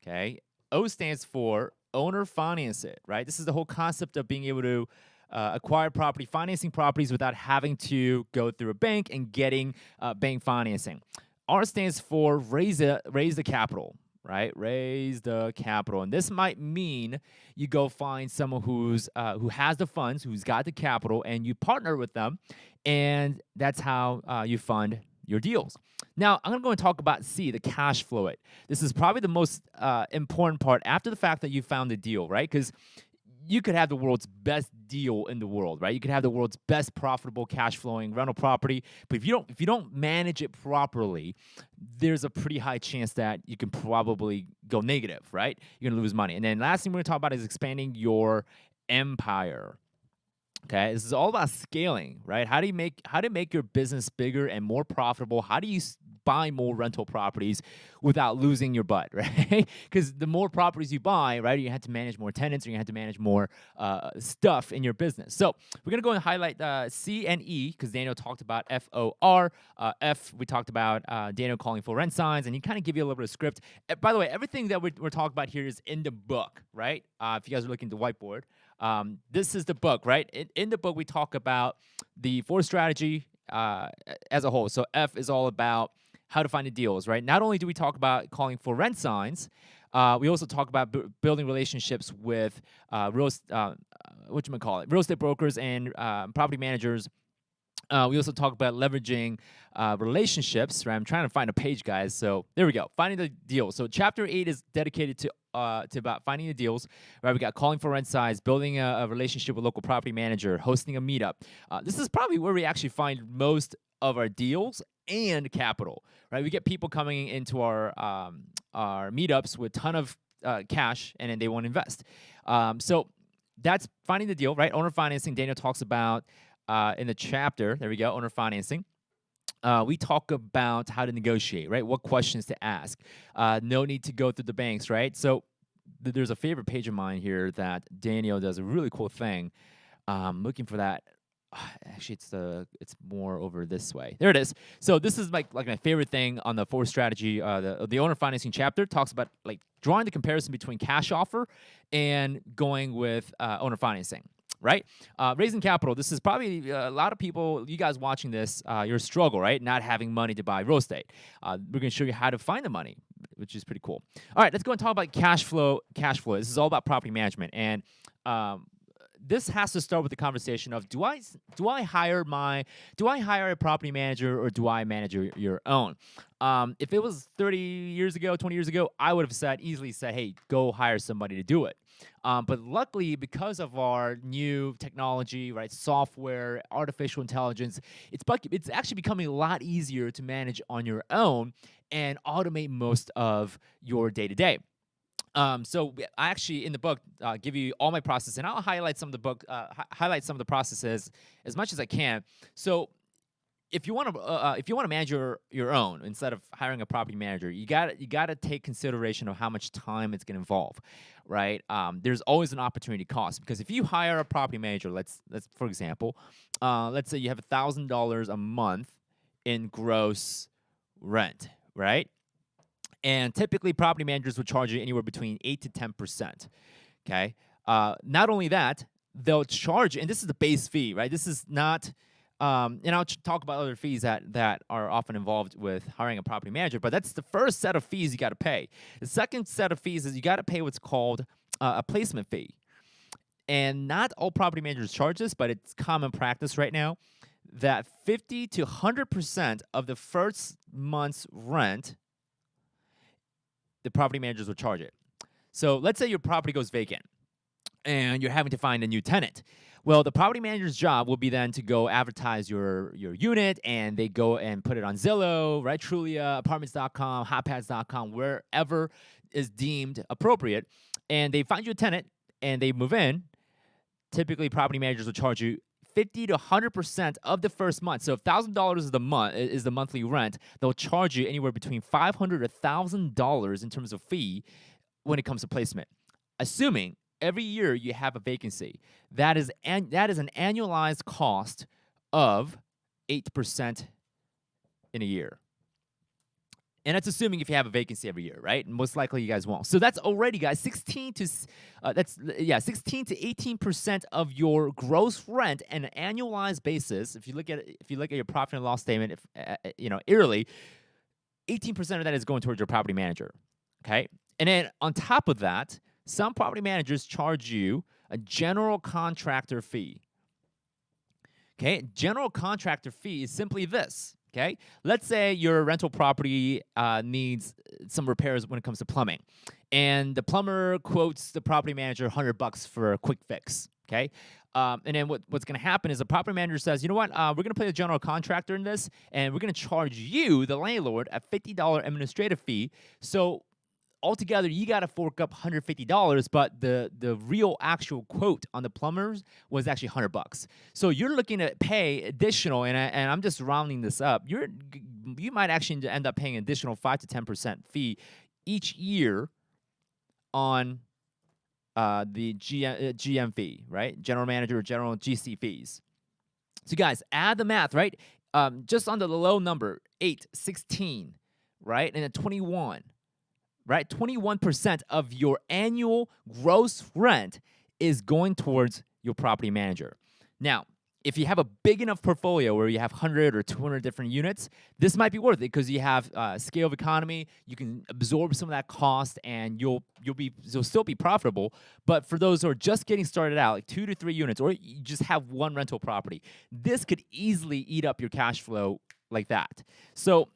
okay? O stands for owner finance it, right? This is the whole concept of being able to acquire property, financing properties without having to go through a bank and getting bank financing. R stands for raise the capital, right? Raise the capital, and this might mean you go find someone who has the funds, who's got the capital, and you partner with them, and that's how you fund your deals. Now, I'm going to go and talk about C, the cash flow it. This is probably the most important part after the fact that you found the deal, right? Because you could have the world's best deal in the world, right? You could have the world's best profitable cash flowing rental property, but if you don't manage it properly, there's a pretty high chance that you can probably go negative, right? You're going to lose money. And then last thing we're going to talk about is expanding your empire. Okay, this is all about scaling, right? How to make your business bigger and more profitable? How do you buy more rental properties without losing your butt, right? Because the more properties you buy, right, you have to manage more tenants, or you have to manage more stuff in your business. So we're gonna go and highlight C and E because Daniel talked about FOR. F, we talked about Daniel calling for rent signs, and he kind of give you a little bit of script. By the way, everything that we're talking about here is in the book, right? If you guys are looking at the whiteboard. This is the book, right? In the book, we talk about the 4 strategy as a whole. So F is all about how to find the deals, right? Not only do we talk about calling for rent signs, we also talk about building relationships with real estate brokers and property managers. We also talk about leveraging relationships, right? I'm trying to find a page, guys. So there we go, finding the deal. So chapter 8 is dedicated to about finding the deals, right? We got calling for rent size, building a relationship with local property manager, hosting a meetup. This is probably where we actually find most of our deals and capital, right? We get people coming into our meetups with a ton of cash, and then they want to invest. So that's finding the deal, right? Owner financing, Daniel talks about in the chapter. There we go, owner financing. We talk about how to negotiate, right? What questions to ask. No need to go through the banks, right? So there's a favorite page of mine here that Daniel does a really cool thing. Looking for that. Actually, it's more over this way. There it is. So this is like my favorite thing on the 4 strategy. The owner financing chapter talks about like drawing the comparison between cash offer and going with owner financing. Right? Raising capital. This is probably a lot of people, you guys watching this, your struggle, right? Not having money to buy real estate. We're going to show you how to find the money, which is pretty cool. All right, let's go and talk about cash flow. Cash flow. This is all about property management. And this has to start with the conversation of do I hire a property manager, or do I manage your own? If it was 30 years ago, 20 years ago, I would have easily said, hey, go hire somebody to do it. But luckily, because of our new technology, right, software, artificial intelligence, it's actually becoming a lot easier to manage on your own and automate most of your day-to-day. So I actually in the book give you all my process, and I'll highlight some of the processes as much as I can. So if you want to manage your own instead of hiring a property manager, you got to take consideration of how much time it's going to involve, right? There's always an opportunity cost, because if you hire a property manager, let's for example, let's say you have $1,000 a month in gross rent, right? And typically, property managers would charge you anywhere between 8 to 10%. Okay. Not only that, they'll charge, and this is the base fee, right? This is not, and I'll talk about other fees that are often involved with hiring a property manager, but that's the first set of fees you got to pay. The second set of fees is you got to pay what's called a placement fee. And not all property managers charge this, but it's common practice right now that 50 to 100% of the first month's rent, the property managers will charge it. So let's say your property goes vacant and you're having to find a new tenant. Well, the property manager's job will be then to go advertise your unit, and they go and put it on Zillow, right? Trulia, apartments.com, hotpads.com, wherever is deemed appropriate. And they find you a tenant and they move in. Typically, property managers will charge you 50 to 100% of the first month. So if $1,000 is the monthly rent, they'll charge you anywhere between $500 to $1,000 in terms of fee when it comes to placement. Assuming every year you have a vacancy, that is an annualized cost of 8% in a year. And that's assuming if you have a vacancy every year, right? And most likely you guys won't. So that's already, guys, 16 to 18% of your gross rent on an annualized basis. If you look at your profit and loss statement, yearly, 18% of that is going towards your property manager. Okay, and then on top of that, some property managers charge you a general contractor fee. Okay, general contractor fee is simply this. Okay, let's say your rental property needs some repairs when it comes to plumbing, and the plumber quotes the property manager $100 for a quick fix. Okay, and then what's going to happen is the property manager says, you know what, we're going to play the general contractor in this, and we're going to charge you, the landlord, a $50 administrative fee. So altogether, you got to fork up $150, but the real actual quote on the plumbers was actually $100. So you're looking to pay additional, and I'm just rounding this up. You might actually end up paying an additional 5 to 10% fee each year on the GM fee, right? General manager or general GC fees. So guys, add the math, right? Just under the low number, 8, 16, right, and then 21. Right, 21% of your annual gross rent is going towards your property manager. Now, if you have a big enough portfolio where you have 100 or 200 different units, this might be worth it because you have scale of economy. You can absorb some of that cost, and you'll still be profitable. But for those who are just getting started out, like 2 to 3 units, or you just have one rental property, this could easily eat up your cash flow like that. So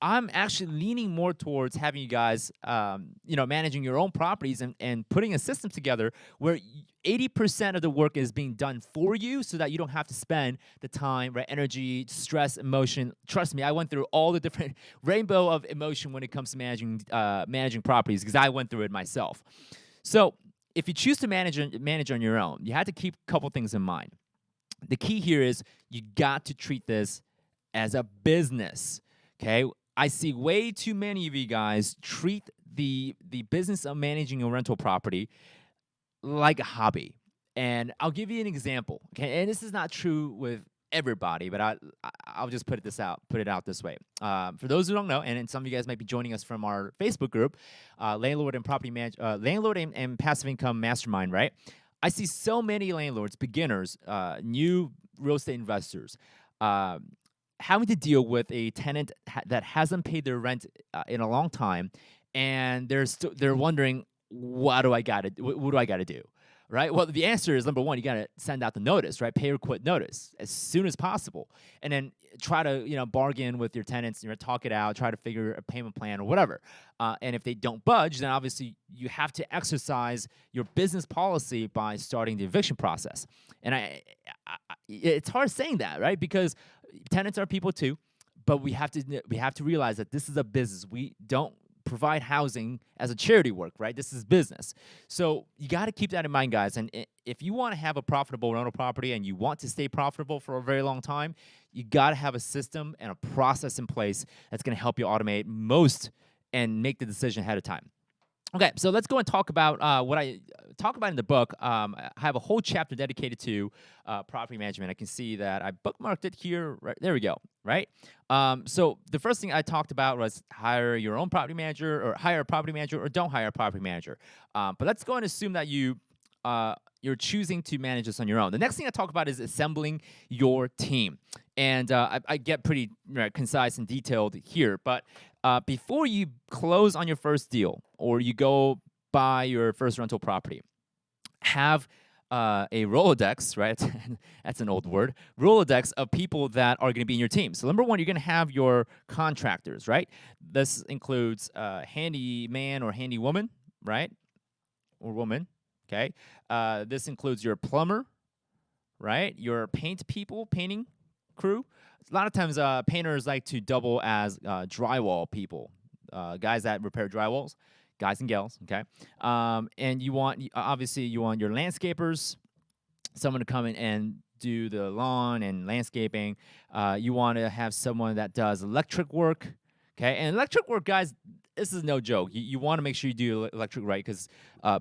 I'm actually leaning more towards having you guys, managing your own properties and putting a system together where 80% of the work is being done for you so that you don't have to spend the time, right, energy, stress, emotion. Trust me, I went through all the different rainbow of emotion when it comes to managing properties because I went through it myself. So if you choose to manage on your own, you have to keep a couple things in mind. The key here is you got to treat this as a business, okay? I see way too many of you guys treat the business of managing a rental property like a hobby. And I'll give you an example. Okay, and this is not true with everybody, but I'll just put it out this way. For those who don't know, and some of you guys might be joining us from our Facebook group, landlord and passive income mastermind, right? I see so many landlords, beginners, new real estate investors, having to deal with a tenant that hasn't paid their rent in a long time, and they're wondering, what do I gotta do, right? Well, the answer is, number one, you gotta send out the notice, right? Pay or quit notice as soon as possible, and then try to bargain with your tenants, talk it out, try to figure a payment plan or whatever. And if they don't budge, then obviously you have to exercise your business policy by starting the eviction process. And it's hard saying that, right? Because tenants are people too, but we have to realize that this is a business. We don't provide housing as a charity work, right? This is business. So you got to keep that in mind, guys. And if you want to have a profitable rental property and you want to stay profitable for a very long time, you got to have a system and a process in place that's going to help you automate most and make the decision ahead of time. Okay, so let's go and talk about what I talk about in the book. I have a whole chapter dedicated to property management. I can see that I bookmarked it here. Right, there we go, right? So the first thing I talked about was hire your own property manager, or hire a property manager, or don't hire a property manager. But let's go and assume that you're choosing to manage this on your own. The next thing I talk about is assembling your team. And I get pretty concise and detailed here. But before you close on your first deal, or you go buy your first rental property, have a Rolodex, right? That's an old word. Rolodex of people that are going to be in your team. So number one, you're going to have your contractors, right? This includes handyman or handy woman, right? Or woman, okay? This includes your plumber, right? Your painting crew. A lot of times painters like to double as drywall people, guys that repair drywalls. Guys and gals, okay? And you want, obviously, you want your landscapers, someone to come in and do the lawn and landscaping. You want to have someone that does electric work, okay? And electric work, guys, this is no joke. You want to make sure you do electric right, because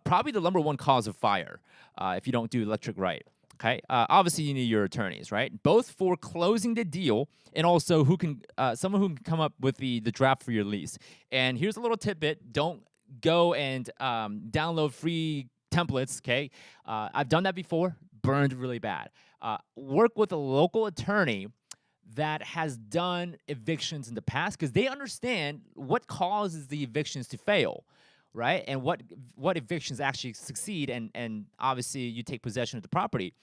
probably the number one cause of fire if you don't do electric right. Okay. Obviously, you need your attorneys, right? Both for closing the deal and also someone who can come up with the draft for your lease. And here's a little tidbit: don't go and download free templates. Okay. I've done that before. Burned really bad. Work with a local attorney that has done evictions in the past, because they understand what causes the evictions to fail. Right, and what evictions actually succeed, and obviously you take possession of the property.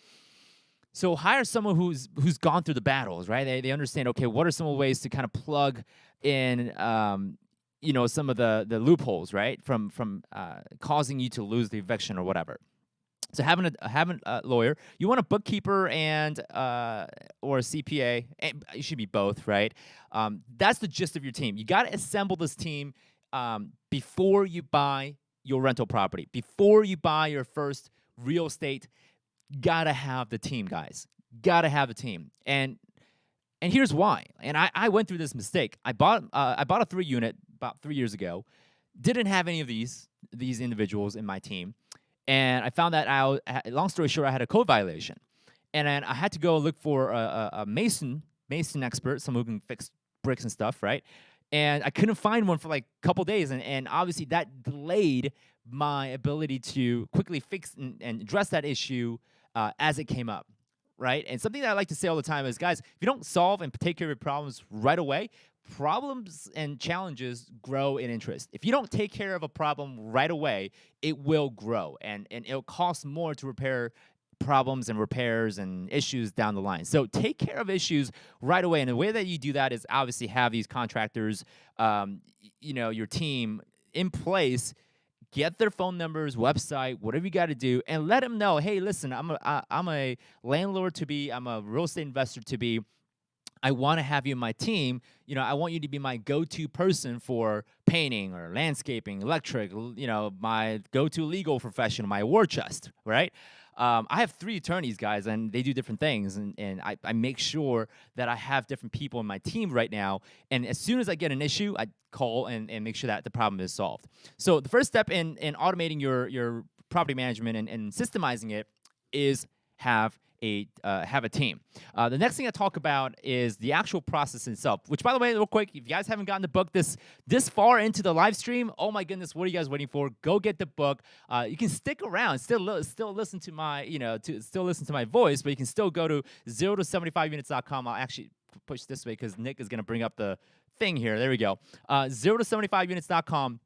So hire someone who's gone through the battles, right? They understand. Okay, what are some of the ways to kind of plug in, some of the loopholes, right, from causing you to lose the eviction or whatever. So having a lawyer, you want a bookkeeper and or a CPA. It should be both, right? That's the gist of your team. You got to assemble this team before you buy your rental property, before you buy your first real estate. Gotta have the team, guys. Gotta have a team, and here's why. And I went through this mistake. I bought a 3-unit about 3 years ago. Didn't have any of these individuals in my team, and I found that long story short, I had a code violation, and then I had to go look for a mason expert, someone who can fix bricks and stuff, right? And I couldn't find one for like a couple days, and obviously that delayed my ability to quickly fix and address that issue as it came up, right? And something that I like to say all the time is, guys, if you don't solve and take care of your problems right away, problems and challenges grow in interest. If you don't take care of a problem right away, it will grow, and it'll cost more to repair problems and repairs and issues down the line. So take care of issues right away. And the way that you do that is obviously have these contractors, your team in place, get their phone numbers, website, whatever you got to do, and let them know, hey, listen, I'm a landlord to be, I'm a real estate investor to be. I want to have you in my team. I want you to be my go-to person for painting or landscaping, electric, my go-to legal professional, my war chest, right? I have 3 attorneys, guys, and they do different things, and I make sure that I have different people in my team right now, and as soon as I get an issue, I call and make sure that the problem is solved. So the first step in automating your property management and systemizing it is have a team. The next thing I talk about is the actual process itself, which, by the way, real quick, if you guys haven't gotten the book this far into the live stream, oh my goodness, what are you guys waiting for? Go get the book. You can stick around, still listen to my, still listen to my voice, but you can still go to 0to75units.com. I'll actually push this way because Nick is going to bring up the thing here. There we go. 0to75units.com.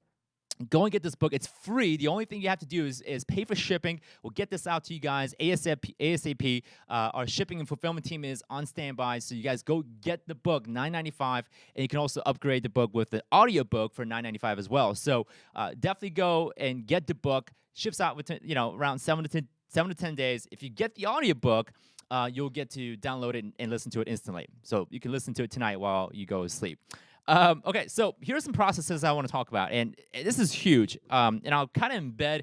Go and get this book. It's free. The only thing you have to do is pay for shipping. We'll get this out to you guys ASAP. Our shipping and fulfillment team is on standby. So you guys go get the book, $9.95, and you can also upgrade the book with the audio book for $9.95 as well. So definitely go and get the book. Ships out within around 7 to 10 days. If you get the audio book, you'll get to download it and listen to it instantly. So you can listen to it tonight while you go to sleep. Okay, so here's some processes I want to talk about, and this is huge, and I'll kind of embed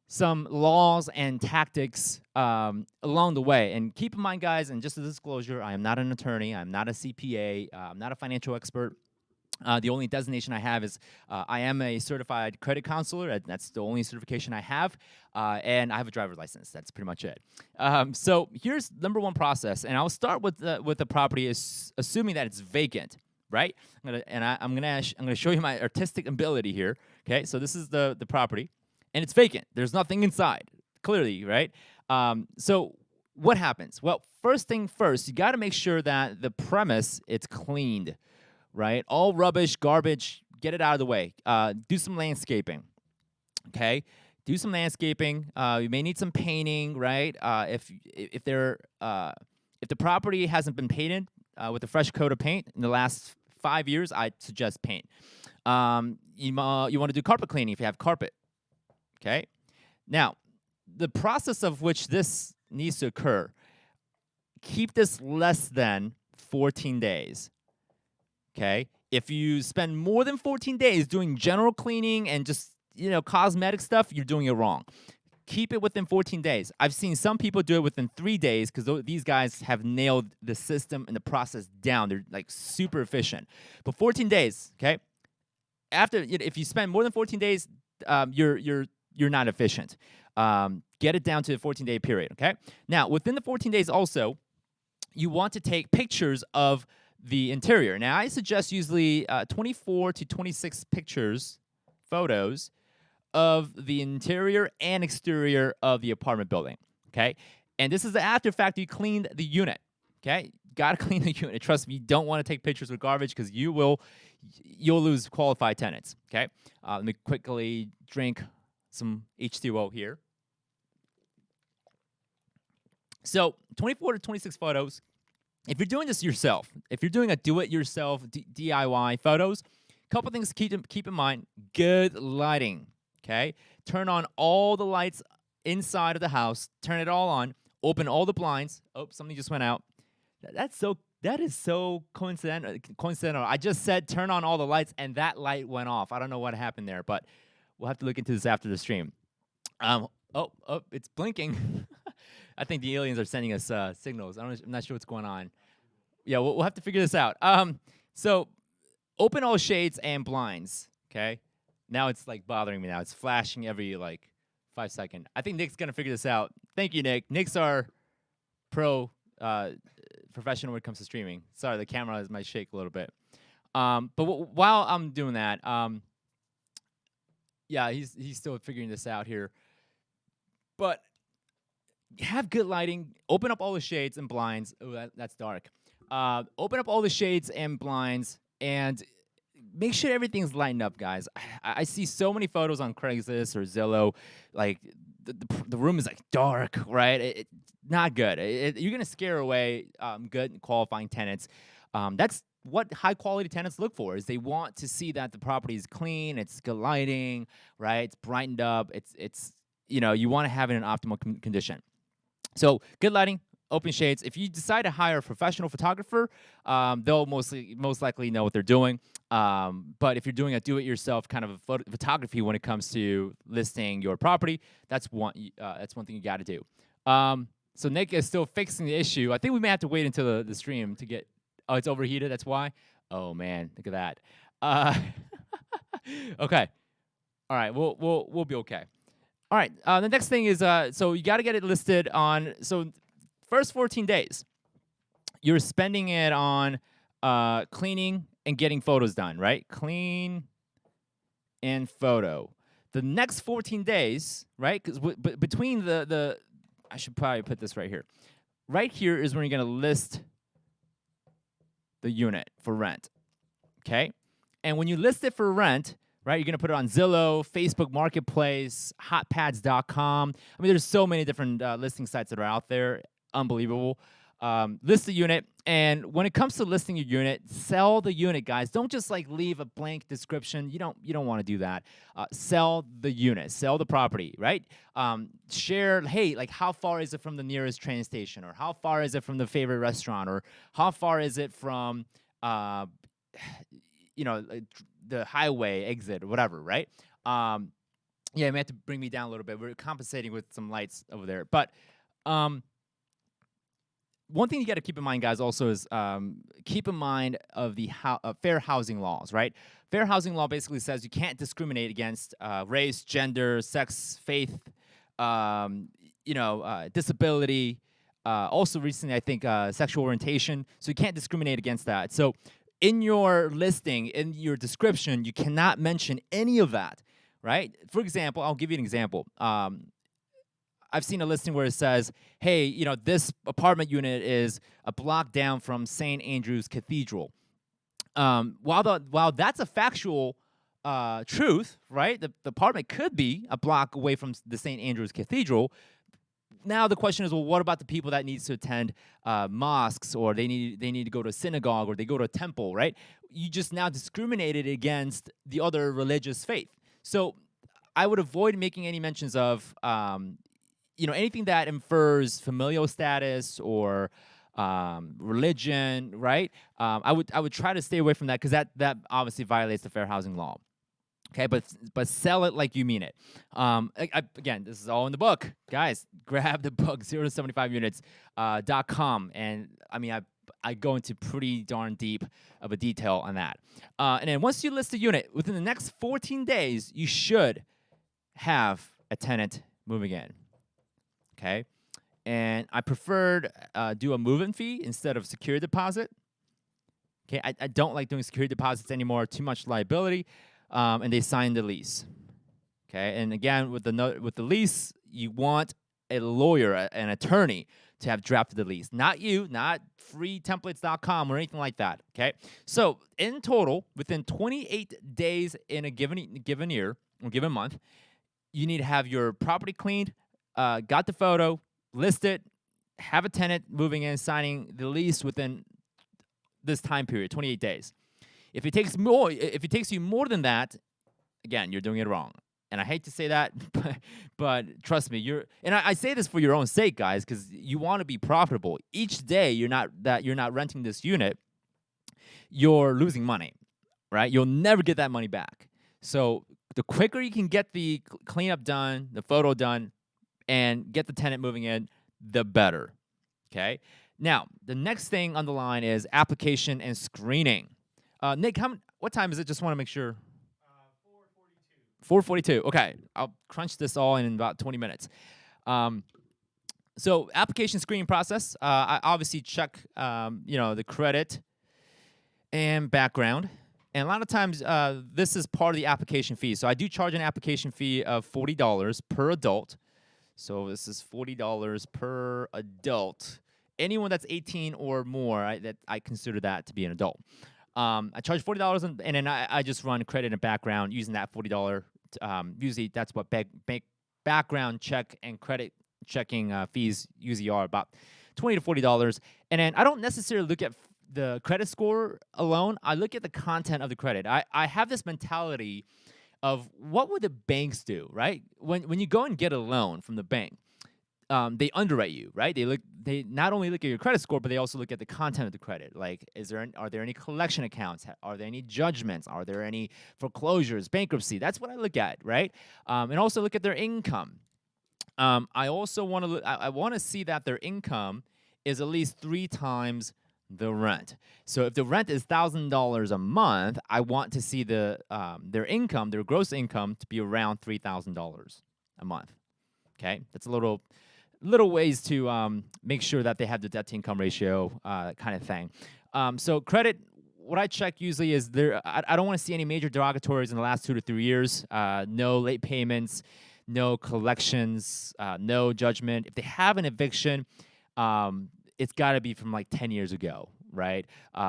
some laws and tactics along the way. And keep in mind, guys, and just a disclosure, I am not an attorney, I'm not a CPA, I'm not a financial expert. The only designation I have is I am a certified credit counselor. That's the only certification I have, and I have a driver's license. That's pretty much it. So here's number one process, and I'll start with the property, assuming that it's vacant. Right, I'm gonna show you my artistic ability here. Okay, so this is the property, and it's vacant. There's nothing inside, clearly, right? So what happens? Well, first thing first, you got to make sure that the premise it's cleaned, right? All rubbish, garbage, get it out of the way. Do some landscaping. Okay, do some landscaping. You may need some painting, right? If the property hasn't been painted with a fresh coat of paint in the last 5 years, I'd suggest paint. You want to do carpet cleaning if you have carpet. Okay, now the process of which this needs to occur. Keep this less than 14 days. Okay, if you spend more than 14 days doing general cleaning and just cosmetic stuff, you're doing it wrong. Keep it within 14 days. I've seen some people do it within 3 days because these guys have nailed the system and the process down. They're like super efficient. But 14 days, okay? After, if you spend more than 14 days, you're not efficient. Get it down to the 14-day period, okay? Now, within the 14 days also, you want to take pictures of the interior. Now, I suggest usually 24 to 26 photos of the interior and exterior of the apartment building, okay? And this is after fact you cleaned the unit, okay? Gotta clean the unit. Trust me, you don't want to take pictures with garbage because you'll lose qualified tenants, okay? Let me quickly drink some H2O here. So 24 to 26 photos. If you're doing this yourself, if you're doing a do-it-yourself DIY photos, couple things to keep in mind. Good lighting, okay? Turn on all the lights inside of the house. Turn it all on. Open all the blinds. Oh, something just went out. That is so coincidental. I just said turn on all the lights, and that light went off. I don't know what happened there, but we'll have to look into this after the stream. Oh, it's blinking. I think the aliens are sending us signals. I'm not sure what's going on. Yeah, we'll have to figure this out. So open all shades and blinds, okay? Now it's like bothering me now. It's flashing every 5 seconds. I think Nick's gonna figure this out. Thank you, Nick. Nick's our professional when it comes to streaming. Sorry, the camera might shake a little bit. But while I'm doing that, yeah, he's still figuring this out here. But have good lighting. Open up all the shades and blinds. Oh, that's dark. Open up all the shades and blinds and make sure everything's lightened up, guys. I see so many photos on Craigslist or Zillow, like the room is dark, right? It's not good. You're gonna scare away good and qualifying tenants. That's what high quality tenants look for. Is they want to see that the property is clean, it's good lighting, right? It's brightened up. It's you want to have it in optimal condition. So good lighting, open shades. If you decide to hire a professional photographer, they'll most likely know what they're doing. But if you're doing a do-it-yourself kind of photography when it comes to listing your property, that's one thing you got to do. So Nick is still fixing the issue. I think we may have to wait until the stream to get. Oh, it's overheated. That's why. Oh man, look at that. Okay. All right. We'll be okay. All right. The next thing is so you got to get it listed on. So first 14 days, you're spending it on cleaning and getting photos done, right? Clean and photo. The next 14 days, right? Because between the I should probably put this right here. Right here is when you're going to list the unit for rent, okay? And when you list it for rent, right, you're going to put it on Zillow, Facebook Marketplace, hotpads.com. I mean, there's so many different listing sites that are out there. Unbelievable. List the unit, and when it comes to listing your unit, sell the unit, guys. Don't just leave a blank description. You don't want to do that. Sell the unit, sell the property, right? Share, hey, how far is it from the nearest train station, or how far is it from the favorite restaurant, or how far is it from, the highway exit or whatever, right? Yeah, you may have to bring me down a little bit. We're compensating with some lights over there, but one thing you got to keep in mind, guys, also is keep in mind of the fair housing laws, right? Fair housing law basically says you can't discriminate against race, gender, sex, faith, disability. Also, recently, I think sexual orientation. So you can't discriminate against that. So in your listing, in your description, you cannot mention any of that, right? For example, I'll give you an example. I've seen a listing where it says, hey, this apartment unit is a block down from St. Andrew's Cathedral. While that's a factual truth, right? The apartment could be a block away from the St. Andrew's Cathedral. Now the question is, well, what about the people that need to attend mosques, or they need to go to a synagogue, or they go to a temple, right? You just now discriminated against the other religious faith. So I would avoid making any mentions of anything that infers familial status or religion, right? I would try to stay away from that, because that obviously violates the fair housing law. Okay, but sell it like you mean it. Again, this is all in the book, guys. Grab the book 0 to 75 units.com, and I mean I go into pretty darn deep of a detail on that. And then once you list a unit, within the next 14 days, you should have a tenant moving in. Okay, and I preferred do a move-in fee instead of security deposit. Okay, I don't like doing security deposits anymore. Too much liability. And they sign the lease. Okay, and again, with the lease, you want a lawyer, an attorney, to have drafted the lease. Not you, not freetemplates.com or anything like that. Okay, so in total, within 28 days in a given year or given month, you need to have your property cleaned, got the photo, listed, have a tenant moving in, signing the lease within this time period, 28 days. If it takes you more than that, again, you're doing it wrong. And I hate to say that, but trust me, I say this for your own sake, guys, because you want to be profitable. Each day you're not renting this unit, you're losing money, right? You'll never get that money back. So the quicker you can get the cleanup done, the photo done, and get the tenant moving in, the better. Okay. Now, the next thing on the line is application and screening. Nick, what time is it? Just want to make sure. 4:42. Okay, I'll crunch this all in about 20 minutes. So application screening process. I obviously check, the credit and background. And a lot of times, this is part of the application fee. So I do charge an application fee of $40 per adult. So this is $40 per adult. Anyone that's 18 or more, I consider that to be an adult. I charge $40, and then I just run credit and background using that $40. Usually that's what background check and credit checking fees usually are, about $20 to $40. And then I don't necessarily look at the credit score alone. I look at the content of the credit. I have this mentality of what would the banks do, right? When you go and get a loan from the bank, they underwrite you, right? They not only look at your credit score, but they also look at the content of the credit. Like, are there any collection accounts? Are there any judgments? Are there any foreclosures, bankruptcy? That's what I look at, right? And also look at their income. I also want to I want to see that their income is at least 3 times the rent. So if the rent is $1,000 a month, I want to see their income, their gross income, to be around $3,000 a month. Okay, that's a little ways to make sure that they have the debt to income ratio kind of thing. So credit, what I check usually is I don't want to see any major derogatories in the last 2 to 3 years. No late payments, no collections, no judgment. If they have an eviction, it's got to be from like 10 years ago, right?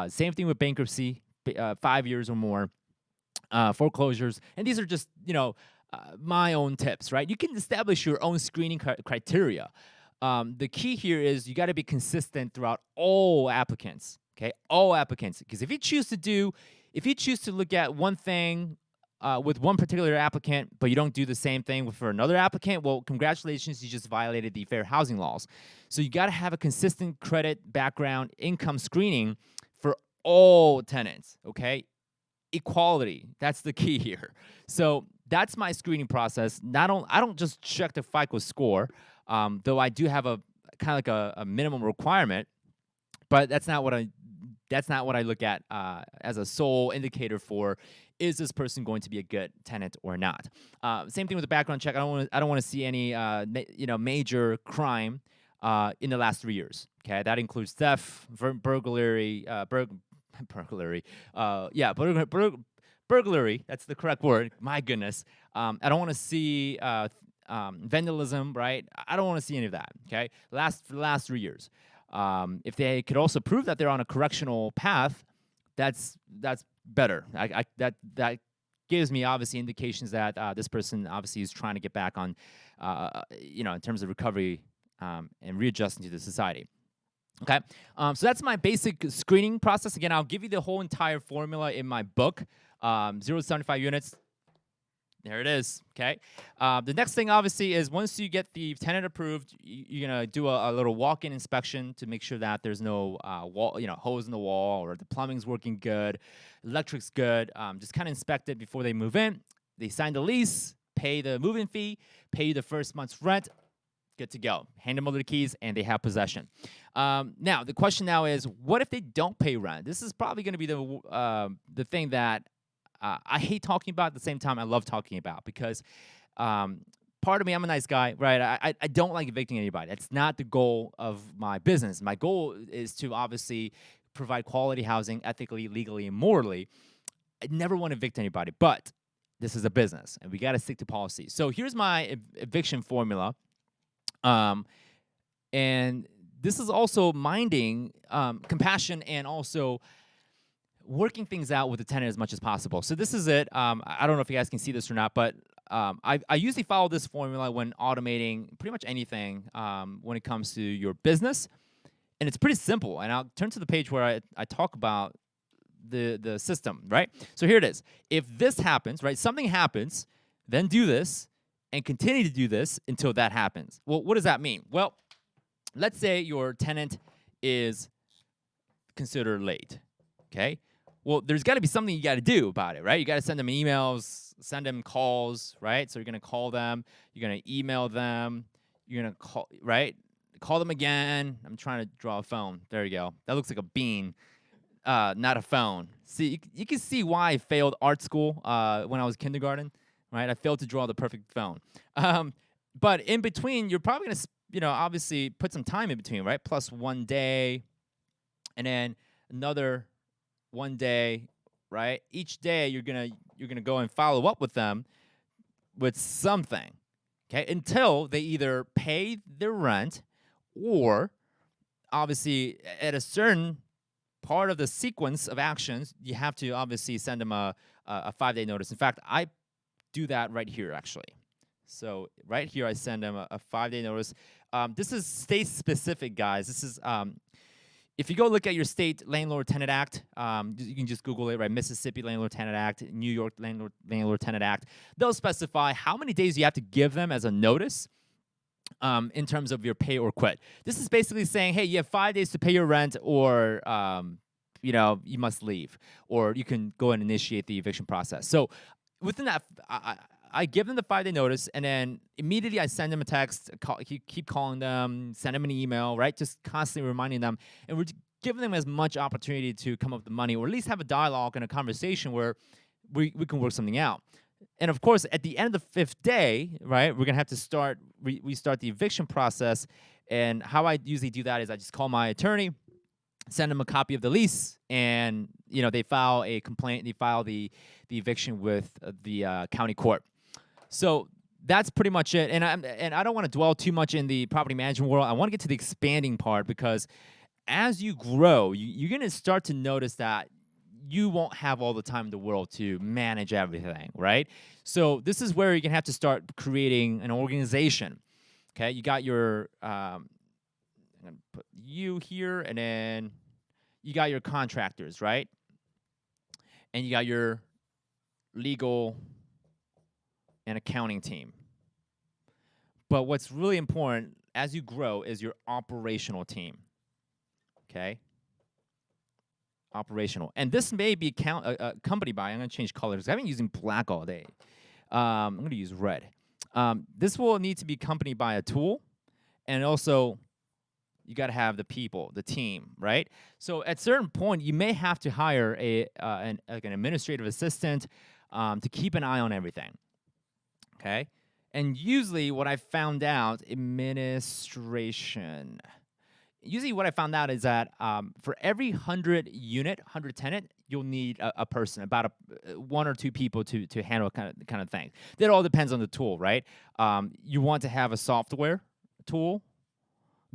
Same thing with bankruptcy, 5 years or more. Foreclosures, and these are just my own tips, right? You can establish your own screening criteria. The key here is you got to be consistent throughout all applicants. Okay, all applicants. Because if you choose to look at one thing with one particular applicant, but you don't do the same thing for another applicant, well, congratulations, you just violated the fair housing laws. So you got to have a consistent credit, background, income screening for all tenants. Okay, equality. That's the key here. So that's my screening process. I don't just check the FICO score, though I do have a kind of like a minimum requirement, but that's not what I look at as a sole indicator for, is this person going to be a good tenant or not. Same thing with the background check. I don't want to see any major crime in the last 3 years. Okay, that includes theft, burglary, burglary, that's the correct word. My goodness. I don't want to see vandalism, right? I don't want to see any of that, okay? For the last 3 years. If they could also prove that they're on a correctional path, that's better. That gives me obviously indications that this person obviously is trying to get back on, in terms of recovery and readjusting to the society. Okay, so that's my basic screening process. Again, I'll give you the whole entire formula in my book, 0 to 75 units. There it is. Okay. The next thing, obviously, is once you get the tenant approved, you're gonna do a little walk-in inspection to make sure that there's no holes in the wall, or the plumbing's working good, electric's good. Just kind of inspect it before they move in. They sign the lease, pay the move-in fee, pay the first month's rent. Good to go. Hand them over the keys, and they have possession. Now, the question now is, what if they don't pay rent? This is probably going to be the thing that I hate talking about. At the same time, I love talking about, because part of me, I'm a nice guy, right? I don't like evicting anybody. That's not the goal of my business. My goal is to obviously provide quality housing ethically, legally, and morally. I never want to evict anybody, but this is a business, and we got to stick to policy. So here's my eviction formula. And this is also minding compassion, and also working things out with the tenant as much as possible. So this is it. I don't know if you guys can see this or not, but I usually follow this formula when automating pretty much anything when it comes to your business. And it's pretty simple. And I'll turn to the page where I talk about the system, right? So here it is. If this happens, right, something happens, then do this, and continue to do this until that happens. Well, what does that mean? Well, let's say your tenant is considered late, okay? Well, there's got to be something you got to do about it, right? You got to send them emails, send them calls, right? So you're going to call them, you're going to email them, you're going to call, right? Call them again. I'm trying to draw a phone. There you go. That looks like a bean, not a phone. See, you can see why I failed art school when I was kindergarten. Right, I failed to draw the perfect phone. But in between, you're probably gonna, obviously put some time in between, right? Plus 1 day, and then another 1 day, right? Each day, you're gonna go and follow up with them with something, okay? Until they either pay their rent, or obviously at a certain part of the sequence of actions, you have to obviously send them a 5-day notice. In fact, I do that right here, actually. So right here, I send them a 5-day notice. This is state specific, guys. This is if you go look at your state Landlord-Tenant Act, you can just Google it, right? Mississippi Landlord-Tenant Act, New York Landlord-Tenant Act. They'll specify how many days you have to give them as a notice in terms of your pay or quit. This is basically saying, hey, you have 5 days to pay your rent, or you must leave, or you can go and initiate the eviction process. So within that, I give them the 5-day notice, and then immediately I send them a text, keep calling them, send them an email, right? Just constantly reminding them, and we're giving them as much opportunity to come up with the money, or at least have a dialogue and a conversation where we can work something out. And of course, at the end of the 5th day, right, we're gonna have to restart the eviction process. And how I usually do that is I just call my attorney, send them a copy of the lease, and they file a complaint. They file the eviction with the county court. So that's pretty much it. And I don't want to dwell too much in the property management world. I want to get to the expanding part, because as you grow, you're going to start to notice that you won't have all the time in the world to manage everything, right? So this is where you're going to have to start creating an organization. Okay, you got your I'm going to put you here, and then you got your contractors, right? And you got your legal and accounting team. But what's really important as you grow is your operational team, okay? Operational. And this may be accompanied by, I'm going to change colors. I've been using black all day. I'm going to use red. This will need to be accompanied by a tool, and also you got to have the people, the team, right? So at a certain point, you may have to hire an administrative assistant to keep an eye on everything, okay? And usually what I found out, administration. Usually what I found out is that for every 100 tenant, you'll need a person, about one or two people to handle kind of thing. That all depends on the tool, right? You want to have a software tool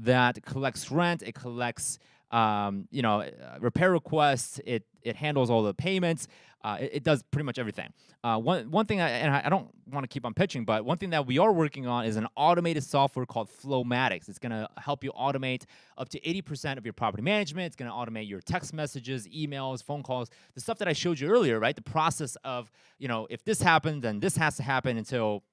that collects rent, it collects repair requests. It handles all the payments. It does pretty much everything. One thing, I don't want to keep on pitching, but one thing that we are working on is an automated software called Flowmatics. It's going to help you automate up to 80% of your property management. It's going to automate your text messages, emails, phone calls, the stuff that I showed you earlier, right? The process of, if this happens, then this has to happen until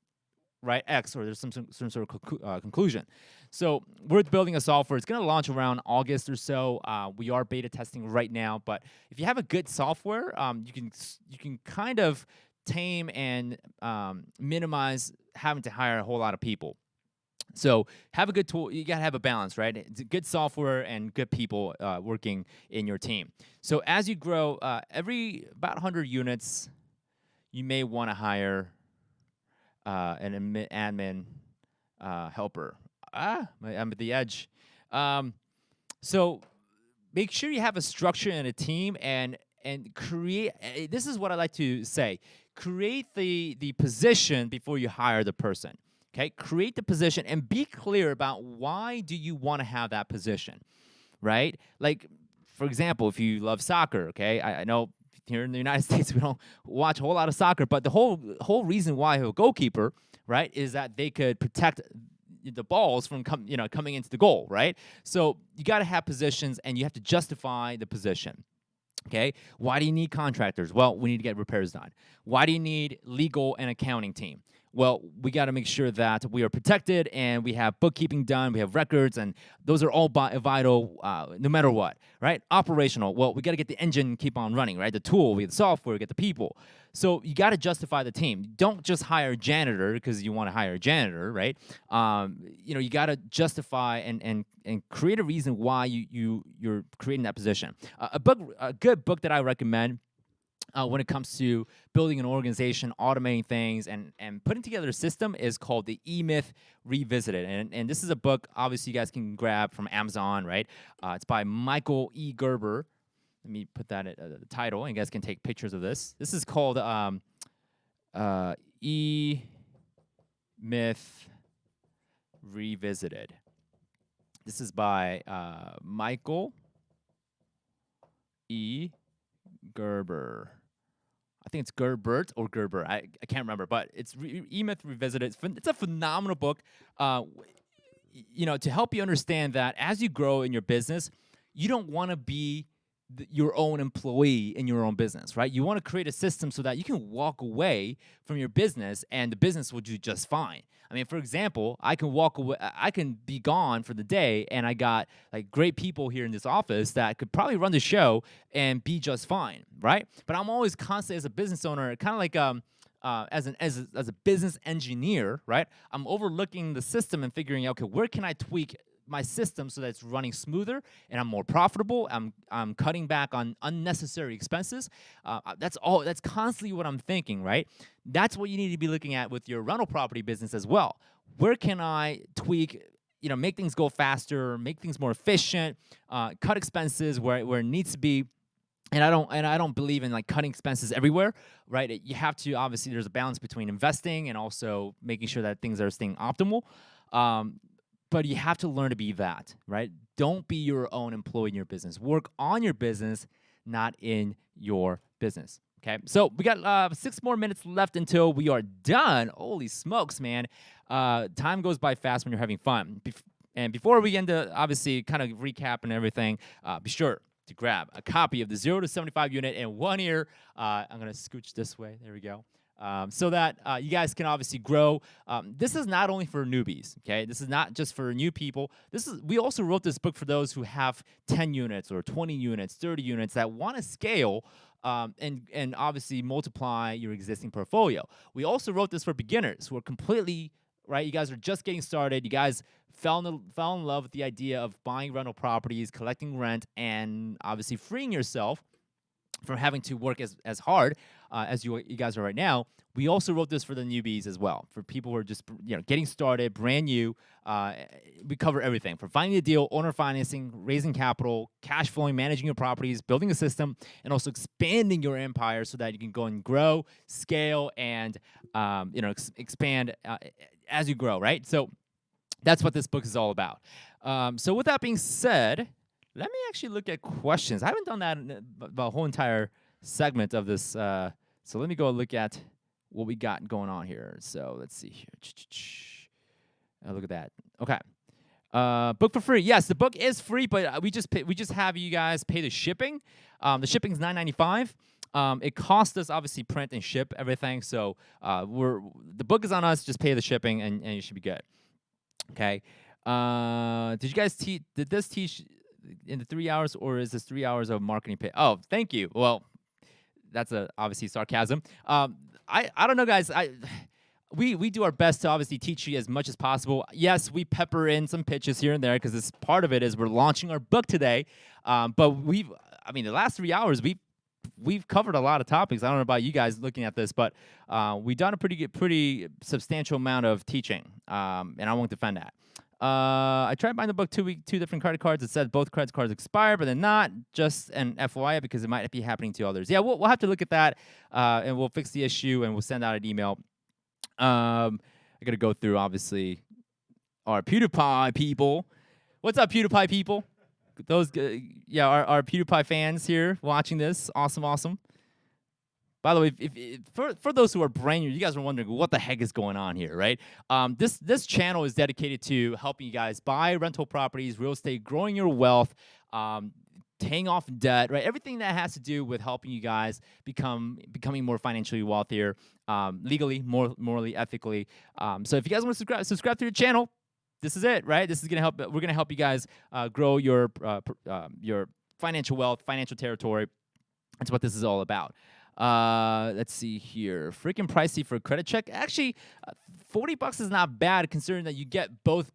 right X, or there's some sort of conclusion. So we're building a software. It's going to launch around August or so. We are beta testing right now, but if you have a good software, you can kind of tame and minimize having to hire a whole lot of people. So have a good tool. You got to have a balance, right? It's good software and good people working in your team. So as you grow, every about 100 units, you may want to hire an admin helper. I'm at the edge. So make sure you have a structure and a team, and create. This is what I like to say: create the position before you hire the person. Okay, create the position and be clear about why do you want to have that position, right? Like, for example, if you love soccer, okay, I know. Here in the United States, we don't watch a whole lot of soccer, but the whole reason why I have a goalkeeper, right, is that they could protect the balls from coming into the goal, right? So you got to have positions, and you have to justify the position. Okay, why do you need contractors? Well, we need to get repairs done. Why do you need legal and accounting team? Well, we got to make sure that we are protected and we have bookkeeping done, we have records, and those are all vital no matter what, right? Operational, well, we got to get the engine keep on running, right? The tool, we get the software, we get the people. So you got to justify the team. Don't just hire a janitor because you want to hire a janitor, right? You got to justify and create a reason why you're creating that position. A good book that I recommend when it comes to building an organization, automating things, and putting together a system is called The E-Myth Revisited. And this is a book, obviously, you guys can grab from Amazon, right? It's by Michael E. Gerber. Let me put that at the title, and you guys can take pictures of this. This is called E-Myth Revisited. This is by Michael E. Gerber. I think it's Gerbert or Gerber. I can't remember, but it's E-Myth Revisited. It's a phenomenal book, to help you understand that as you grow in your business, you don't want to be your own employee in your own business, right? You want to create a system so that you can walk away from your business and the business will do just fine. I mean, for example, I can walk away, I can be gone for the day, and I got like great people here in this office that could probably run the show and be just fine, right? But I'm always constantly, as a business owner, kind of like as a business engineer, right? I'm overlooking the system and figuring out, okay, where can I tweak my system so that it's running smoother and I'm more profitable. I'm cutting back on unnecessary expenses. That's constantly what I'm thinking, right? That's what you need to be looking at with your rental property business as well. Where can I tweak, make things go faster, make things more efficient, cut expenses where it needs to be. And I don't believe in like cutting expenses everywhere, right? You have to, obviously, there's a balance between investing and also making sure that things are staying optimal. But you have to learn to be that, right? Don't be your own employee in your business. Work on your business, not in your business. Okay, so we got 6 more minutes left until we are done. Holy smokes, man. Time goes by fast when you're having fun. And before we end to obviously kind of recap and everything, be sure to grab a copy of the 0 to 75 unit in 1 year. I'm going to scooch this way. There we go. So that you guys can obviously grow. This is not only for newbies, okay? This is not just for new people. We also wrote this book for those who have 10 units or 20 units, 30 units that want to scale and obviously multiply your existing portfolio. We also wrote this for beginners who are completely, right? You guys are just getting started. You guys fell in love with the idea of buying rental properties, collecting rent, and obviously freeing yourself from having to work as hard as you guys are right now. We also wrote this for the newbies as well, for people who are just getting started, brand new. We cover everything from finding a deal, owner financing, raising capital, cash flowing, managing your properties, building a system, and also expanding your empire so that you can go and grow, scale, and expand as you grow. Right. So that's what this book is all about. So with that being said, Let me actually look at questions. I haven't done that in the whole entire segment of this. So let me go look at what we got going on here. So let's see here. Look at that. Okay. Book for free. Yes, the book is free, but we just have you guys pay the shipping. The shipping's $9.95. It costs us obviously print and ship everything. So the book is on us. Just pay the shipping and you should be good. Okay. Did you guys did this teach in the 3 hours, or is this 3 hours of marketing pay? Oh, thank you. Well, that's obviously sarcasm. I don't know, guys. We do our best to obviously teach you as much as possible. Yes, we pepper in some pitches here and there because this part of it is we're launching our book today. But the last 3 hours we've covered a lot of topics. I don't know about you guys looking at this, but we've done a pretty substantial amount of teaching, and I won't defend that. I tried buying the book 2 different credit cards. It said both credit cards expire, but they're not. Just an FYI because it might be happening to others. Yeah, we'll have to look at that, and we'll fix the issue and we'll send out an email. I gotta go through obviously our PewDiePie people. What's up, PewDiePie people? Those, our PewDiePie fans here watching this. Awesome. By the way, for those who are brand new, you guys are wondering what the heck is going on here, right? This channel is dedicated to helping you guys buy rental properties, real estate, growing your wealth, paying off debt, right? Everything that has to do with helping you guys becoming more financially wealthier, legally, morally, ethically. So if you guys want to subscribe to your channel, this is it, right? This is gonna help. We're gonna help you guys grow your financial wealth, financial territory. That's what this is all about. Let's see here. Freaking pricey for a credit check. Actually, $40 is not bad considering that you get both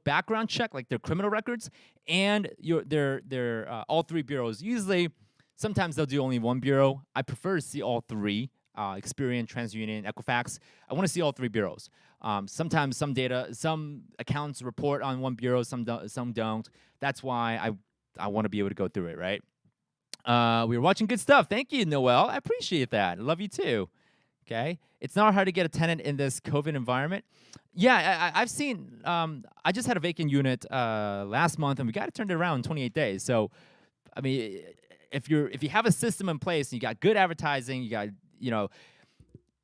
background check, like their criminal records, and their all three bureaus. Usually, sometimes they'll do only one bureau. I prefer to see all three. Experian, TransUnion, Equifax. I want to see all three bureaus. Sometimes some accounts report on one bureau, some don't. That's why I want to be able to go through it, right? We were watching good stuff. Thank you, Noel. I appreciate that. I love you too. Okay. It's not hard to get a tenant in this COVID environment. Yeah, I've seen. I just had a vacant unit last month, and we got it turned around in 28 days. So, I mean, if you have a system in place and you got good advertising, you got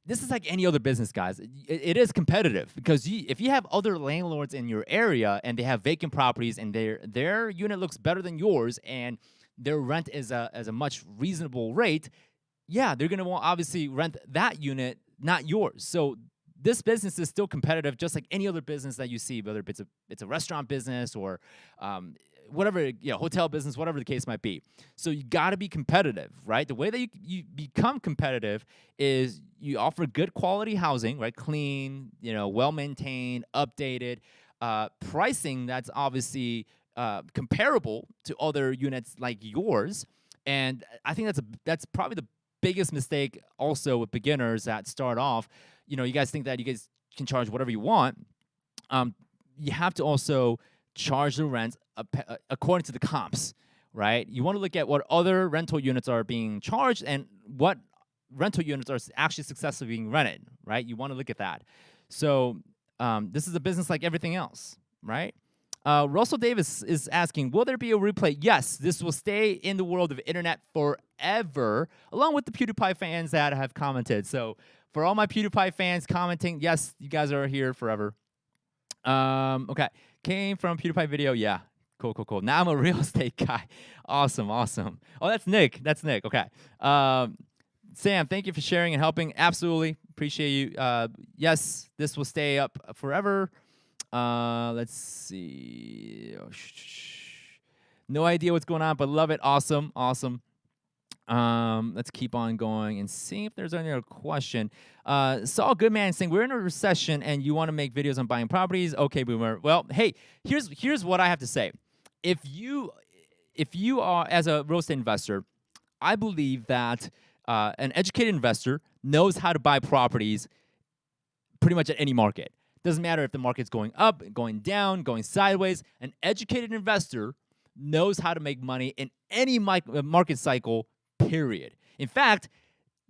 this is like any other business, guys. It is competitive because if you have other landlords in your area and they have vacant properties and their unit looks better than yours and their rent is a much reasonable rate, yeah, they're gonna want obviously rent that unit, not yours. So this business is still competitive, just like any other business that you see, whether it's a restaurant business or whatever, hotel business, whatever the case might be. So you got to be competitive, right? The way that you become competitive is you offer good quality housing, right? Clean, well maintained, updated, pricing that's obviously comparable to other units like yours. And I think that's probably the biggest mistake also with beginners that start off. You guys think that you guys can charge whatever you want. You have to also charge the rent according to the comps, right? You want to look at what other rental units are being charged and what rental units are actually successfully being rented, right? You want to look at that. So this is a business like everything else, right? Russell Davis is asking, will there be a replay? Yes, this will stay in the world of internet forever, along with the PewDiePie fans that have commented. So for all my PewDiePie fans commenting, yes, you guys are here forever. Okay, came from PewDiePie video. Yeah, cool. Now I'm a real estate guy. Awesome. Oh, that's Nick. Okay. Sam, thank you for sharing and helping. Absolutely appreciate you. Yes, this will stay up forever. Let's see. No idea what's going on, but love it. Awesome. Let's keep on going and see if there's any other question. Saul Goodman saying, we're in a recession and you want to make videos on buying properties. Okay, Boomer. Well, hey, here's what I have to say. If you are, as a real estate investor, I believe that an educated investor knows how to buy properties pretty much at any market. Doesn't matter if the market's going up, going down, going sideways. An educated investor knows how to make money in any market cycle, period. In fact,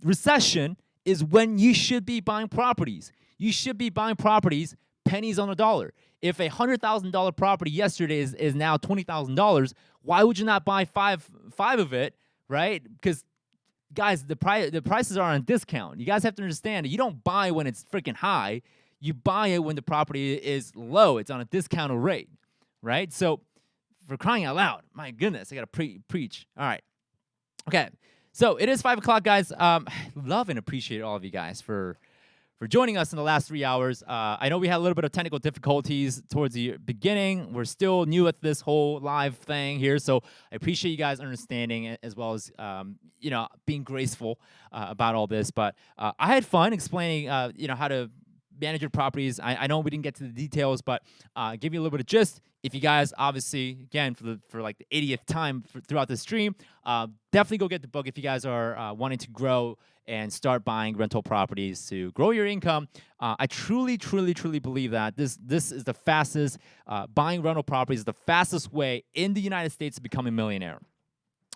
recession is when you should be buying properties. You should be buying properties pennies on the dollar. If a $100,000 property yesterday is now $20,000, why would you not buy five of it, right? Because guys, the prices are on discount. You guys have to understand that you don't buy when it's freaking high. You buy it when the property is low. It's on a discounted rate, right? So for crying out loud, my goodness, I got to preach. All right. Okay. So it is 5 o'clock, guys. Love and appreciate all of you guys for joining us in the last 3 hours. I know we had a little bit of technical difficulties towards the beginning. We're still new at this whole live thing here, so I appreciate you guys understanding as well as being graceful about all this. But I had fun explaining how to manage your properties. I know we didn't get to the details, but give you a little bit of gist. If you guys, obviously, again, for like the 80th time throughout the stream, definitely go get the book if you guys are wanting to grow and start buying rental properties to grow your income. I truly, truly, truly believe that this is the fastest, buying rental properties is the fastest way in the United States to become a millionaire.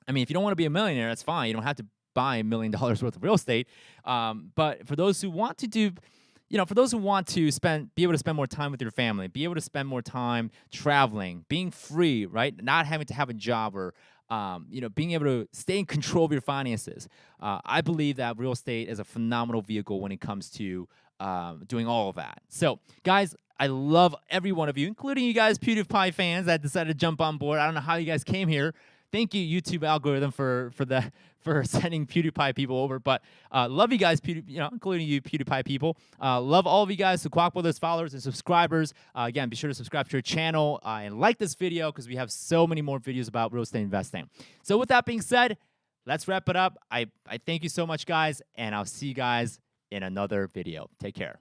I mean, if you don't want to be a millionaire, that's fine. You don't have to buy $1 million worth of real estate. But for those who want to do, for those who want to be able to spend more time with your family, be able to spend more time traveling, being free, right? Not having to have a job or, being able to stay in control of your finances. I believe that real estate is a phenomenal vehicle when it comes to doing all of that. So, guys, I love every one of you, including you guys, PewDiePie fans that decided to jump on board. I don't know how you guys came here. Thank you, YouTube algorithm, for sending PewDiePie people over. But love you guys, including you PewDiePie people. Love all of you guys, the Kwak Brothers followers and subscribers. Again, be sure to subscribe to our channel and like this video because we have so many more videos about real estate investing. So with that being said, let's wrap it up. I thank you so much, guys, and I'll see you guys in another video. Take care.